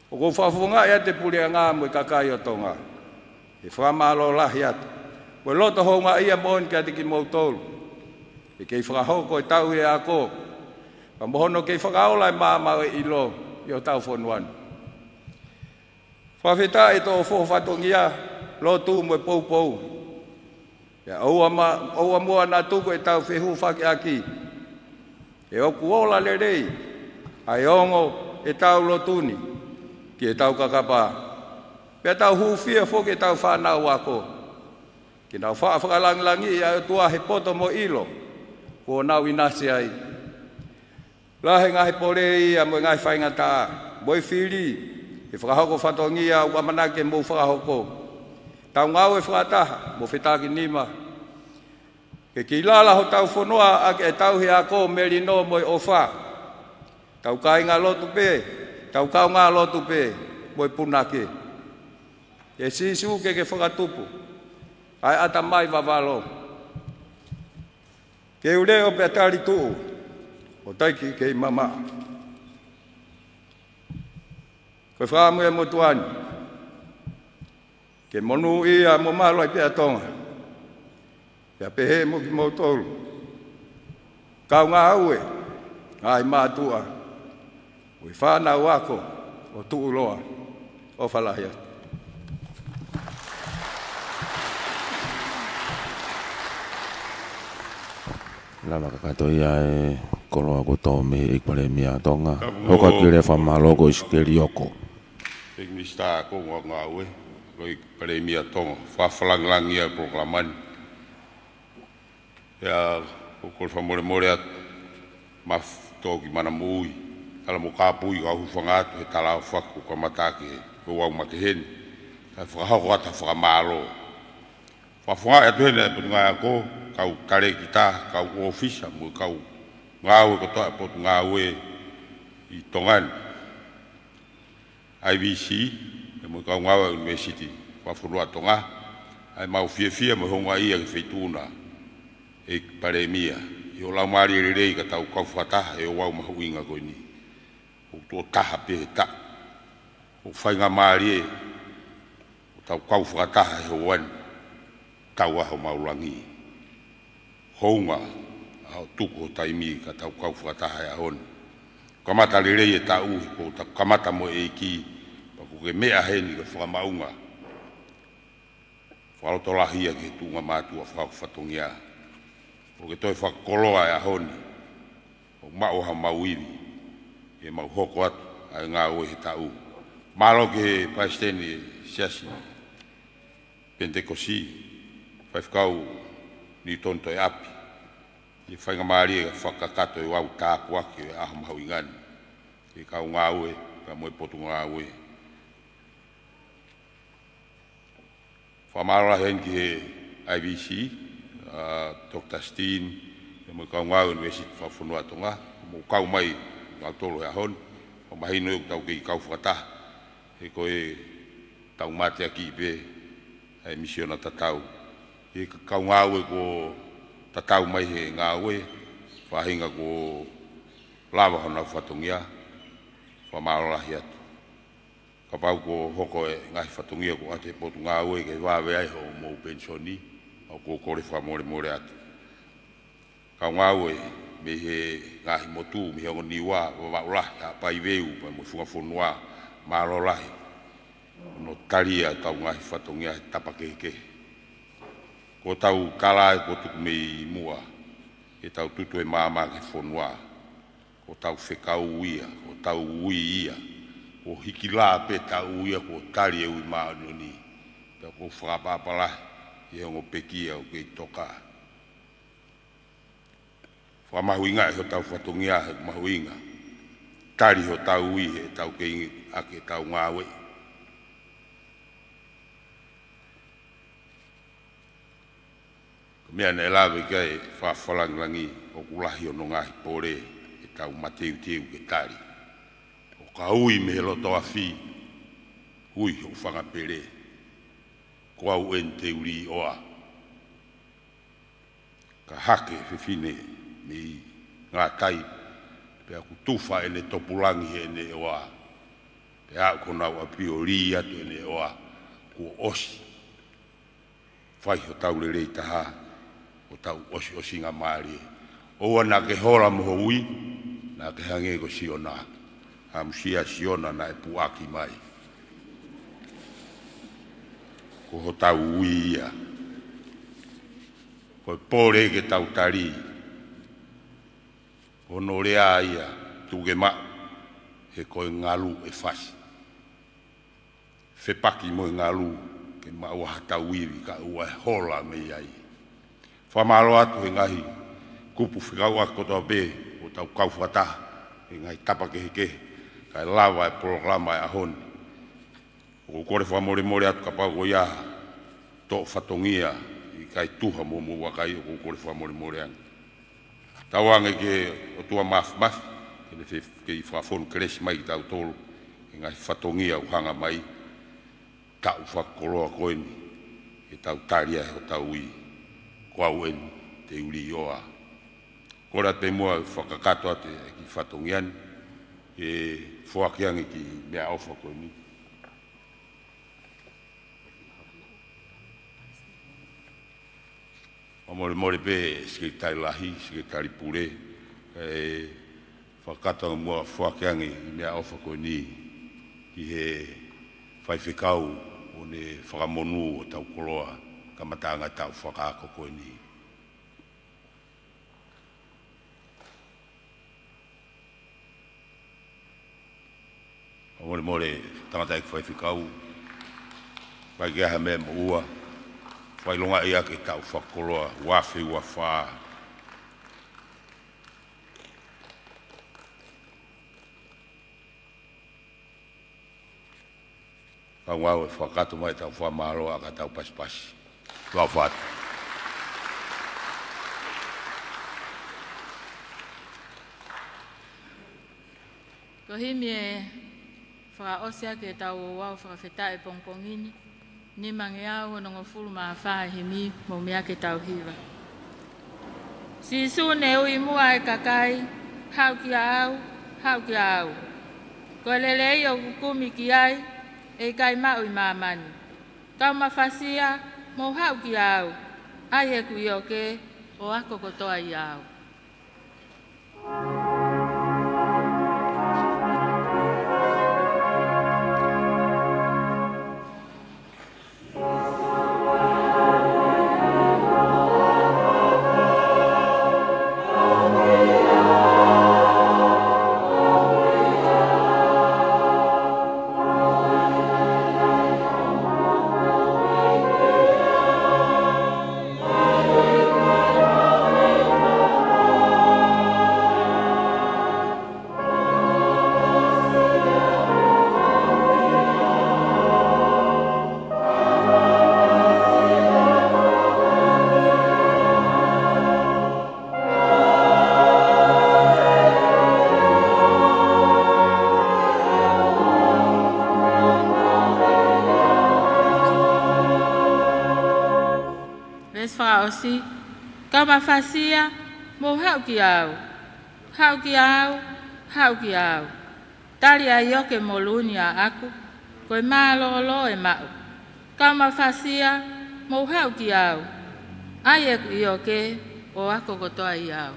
o ko whafunga ea te pule ngā mui kakai o tonga e whamalo lahi atu. Koe loto honga ia moon kia te ki mautolu. E kei whakahoko e tau e ako. Pa mohono kei whakaola e māmau e ilo i o tau whonuanu. Whawheta e tō whowhatongia lo tū mo e pou. Ia oua mua nā tuku e tau whehu whaki aki. E oku ola le rei. Ai ongo e tau lo tūni. Ki e tau kakapa. Pea tau huwhia whoke tau whanau ako. Ki nau whakalangi ia tua he poto mo ilo. Ko nau inasi ai. Lahe ngahi pole ia mo ngahi whainga tā. Moi whiri, e whakahoko whatongia ua manake mo whakahoko. Tau ngau e whakataha, mo whetaki nima. Ke ki lala ho tau whonoa ake e tau hea ko meri no moi ofa. Tau kai ngā lotu pe, tau kau ngā lotu pe, moi punake. E sisu ke whakatupu, ai ata mai wawalo. Ke ule o pe atari tuu, o taiki ke mama. Koe whaamu e motuani, ke monu ia mo malo ai pe atonga. Pea pehe mo ki mo tolu. Kau ngā aue, ai mātua. Ui whānau ako, o tuu loa, o whalahia. Lala kakatoi ai koloa ko tō me ikpare mia tonga. Hoka kire whamalo ko iskeri oko. Pek ni sta ko ngā ue, ko ikpare mia tonga. Whawhalanglangi a proklamani. Ia, ko kore whamore atu, maf tōki mana mui. Kala mo kāpui ka hufangatu he talau whaku ka matake ko wau makeheni. Ka whakahoko ata whakamalo. Whafunga atu hene e putunga ko, kau kare kita, kau ofisa, mo kau ngāwe ko toa potu ngāwe I Tongan. IVC, mo kau ngāwe University, whafurua tonga. Ai mau fia mo honga ia ki whaituna. E paremia. I o lau maari rei ka tau kau whataha e o wau mahuinga koe ni. O tō taha pe ta. O whainga maari e. O tau kau whataha e o wan. Tau aho maulangi. Hounga. Ao tuku o taimi ka tau kau whataha e ahon. Kamata rei e tau. Ko tau kamata mo e ki. Pako ke mea heni ka whamaunga. Whalotolahia ke tunga mātua whatongia. O ke toi whakoloa e ahoni. O mauha mauiwi. E mau hoko atu. Ai ngā ue he tau. Malo ke paisteni siasi. Pentekosi. Whaifkau ni tonto e api. I whainga maari e whakakato e wau tāpu ake e aha mahu ingani. E kau ngā ue. Ka moe potu ngā ue. Whamara hen ki he IVC. Dr. Steen, e mo kau ngāu University whawhunua tonga, mo kau mai ngā tolo e ahon, o mahino e tau ki kau whakataha, e koe tau mate aki pe, e misiona tatau. E kau ngāu e ko tatau mai he ngāu e, whahinga ko lava hona whatongia, whamarorahi atu. Ka pau ko hoko e ngahi whatongia ko ate potu ngāu e ke wawe ai ho mou pensioni, o ko kore whamore atu. Kau ngāwe me he ngahi motu, me he o niwa, waulahi, a pai veu, pa mo funga whonua, marolahi. No taria tau ngahi whatongia tapakeke. Ko tau kalae ko tuku me I mua, e tau tutu e māma ke whonua. Ko tau whekau uia, ko tau ui ia. Ko hiki la pe tau uia, ko tari e ui maanoni. Pea ko whakapapalahi. I hongo pekia o kei toka. Whamahuinga e ho tau whatongia he mahuinga. Tari ho tau ui he tau kei ake tau ngāwe. Mea ne lawe kai whawhalanglangi o kulahi o no ngahi pore e tau mateu teu ke tari. O ka ui me he loto a whi. Ui ho whangapere. Ko au en te uri oa. Ka hake whiwhine ni ngā tai. Pea ku tuwha ene topulangi ene oa. Pea ko nau api o ri atu ene oa. Ko osi. Whai ho tau le rei taha. O tau osi ngā maari. Oa nā ke hora moho ui. Nā ke hange ko siona. Hamusia siona na e puaki mai. Ko ho tau ui ia. Ko pōre ke tau tari. Ko no rea ia, tuge ma, he koe ngalu e whasi. Whepaki mo e ngalu, ke maua hatau iwi, ka ua e hola me iai. Whamaro atu he ngahi, kupu whikau ako toa be, o tau kau whataha, ngai tapa ke kai lava e programa e ahon o kore fa mori atu ka pa go ya to fatongia i kai tuha mo wa kai o kore fa mori an tawanga ke o tua maf ke i fa fon crash mai tau tolu ngai fatongia o hanga mai ta fa koloa koeni e tau taria o tau i kwa uen te uri oa kora te mua whakakato ate ki whatongian e whakiangi ki mea awha koe ni. Mori pe sekretari lahi, sekretari pure e whakakato mua whakiangi mea awha koe ni ki he whaiwhikau o ne whakamonu o tau koloa ka matanga tau whakaako koe ni. Mori tangata e whaiwhikau pai ke aha mea maua whailonga ia ke tau whakoloa wafi wa whaa Kau e whakato mai tau wha maroa ka tau pasipasi. Tua whatu. Ko himi e whakaosea ke tau wau whakawheta e pongpongini. Ni mangi au nongo fulu maa whaa himi mo mea ke tau hiwa. Sisu ne ui mua e kakai, hau ki au. Ko lele i o kukumi ki ai, e kai mau i mamani. Kau mawhasia, mo hau ki au. Ai e kui o ke, o ako kotoa i au. Kau mawhasia, mo hau ki au. Hau ki au. Tali ai oke mo luni a aku, koe maa lolo e mau. Kau mawhasia, mo hau ki au. Ai e kui oke, o ako kotoa i au.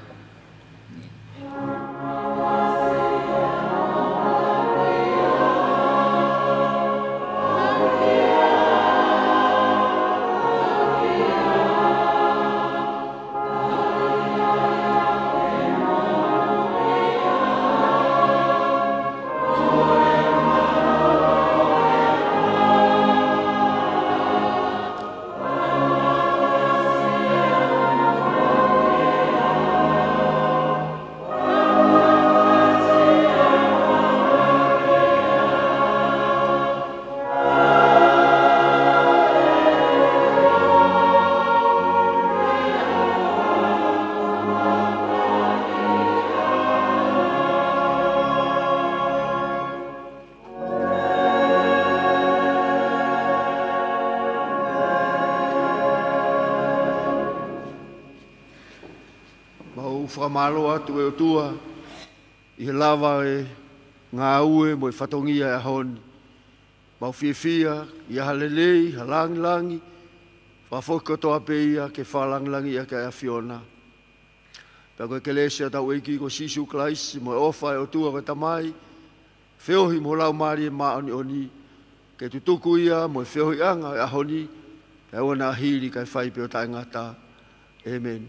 Whamalo atu e o tua, i he lava e ngā ue mo i whatongia e honi. Mau whiawhia, i a halelei, halangilangi, whawhokotoa pe ia ke whalangilangi ia ke a Fiona. Pea koe kelesia tau eiki ko Sisu Klaisi mo e ofa e o tua koe tamai, whiohi mo lau maari e maoni oni, ke tutuku ia mo e whiohi anga e a honi, e wana ahiri kai whai pe o tae ngata. Amen.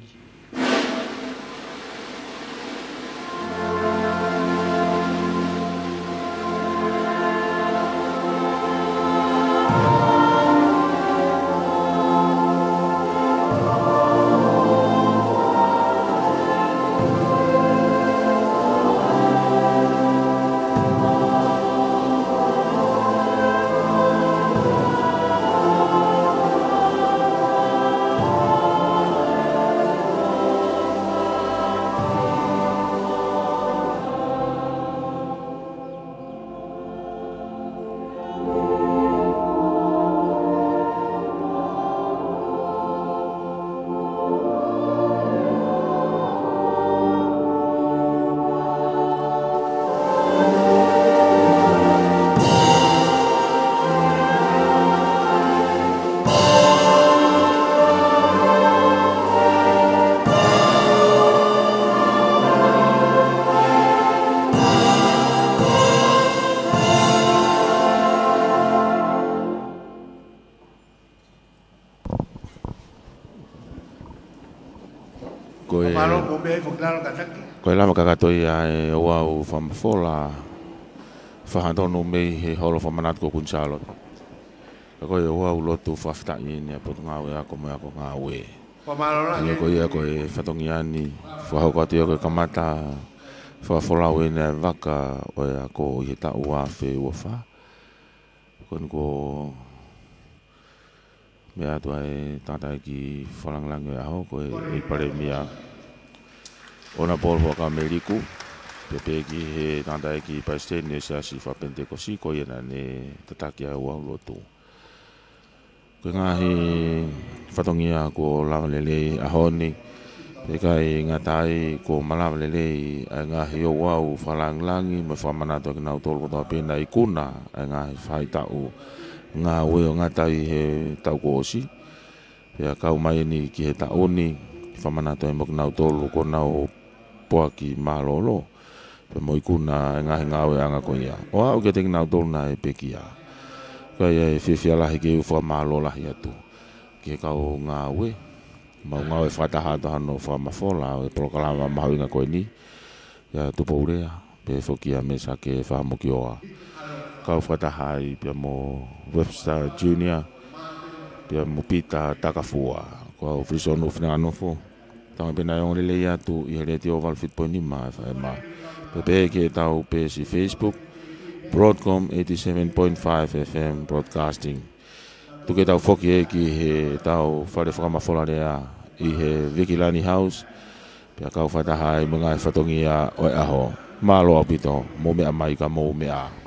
koe Malo ko be fo klaro ka taki. koe lama kakatoi ai o au whamafola whahantono mei he holo whamanat ko kunsalo. Koe o au lotu whaftai ni a potu ngawe ako mo ako ngawe. Pamalo la. Koe koe whatongi ani whahokati o koe kamata whafolau e nea waka o ako i he tau a whe ua wha. Koe ko mea atua e tata ki whalanglangi aho koe i pare mea ona polo waka meriku pepe ki he tata ki paistene se asi whapente ko si koe ena ne tataki a ua ulotu koe ngahi whatongia ko lama lele ahoni pe kai ngatai ko malama lele a ngahi o wau whalanglangi me whamanato ki nau tolo kotoa pena i kuna a ngahi whai tau ngā ue o ngatai he tau kōsi. Pea kau mai ni ki he taoni, whamanato e moki nau tolu ko nau poa ki mālolo. Pea moi kuna e ngahi ngā ue anga ko ia. O au ke teki nau tolu na e peki a. Kai e whiwhia lahi ke uwha mālo lahi atu. Ki he kau ngā ue. Mau ngā ue whataha hano whamafola o e prokalama mahuinga koe ni. Ia tupo urea. Pe whokia me sa ke whamoki oa. Kau whatahai pia mo Webster Junior pia mo Peter Takafua kau Frisono Finanofo tanga pena yong lele atu i hele tio val fit point ma fa ma pepe ke tau pe si Facebook Broadcom 87.5 FM broadcasting tu ke tau foki e ki he tau fare frama folaria i he Vikilani House pia kau whatahai mga whatongia o aho malo apito mo mea mai ka mo mea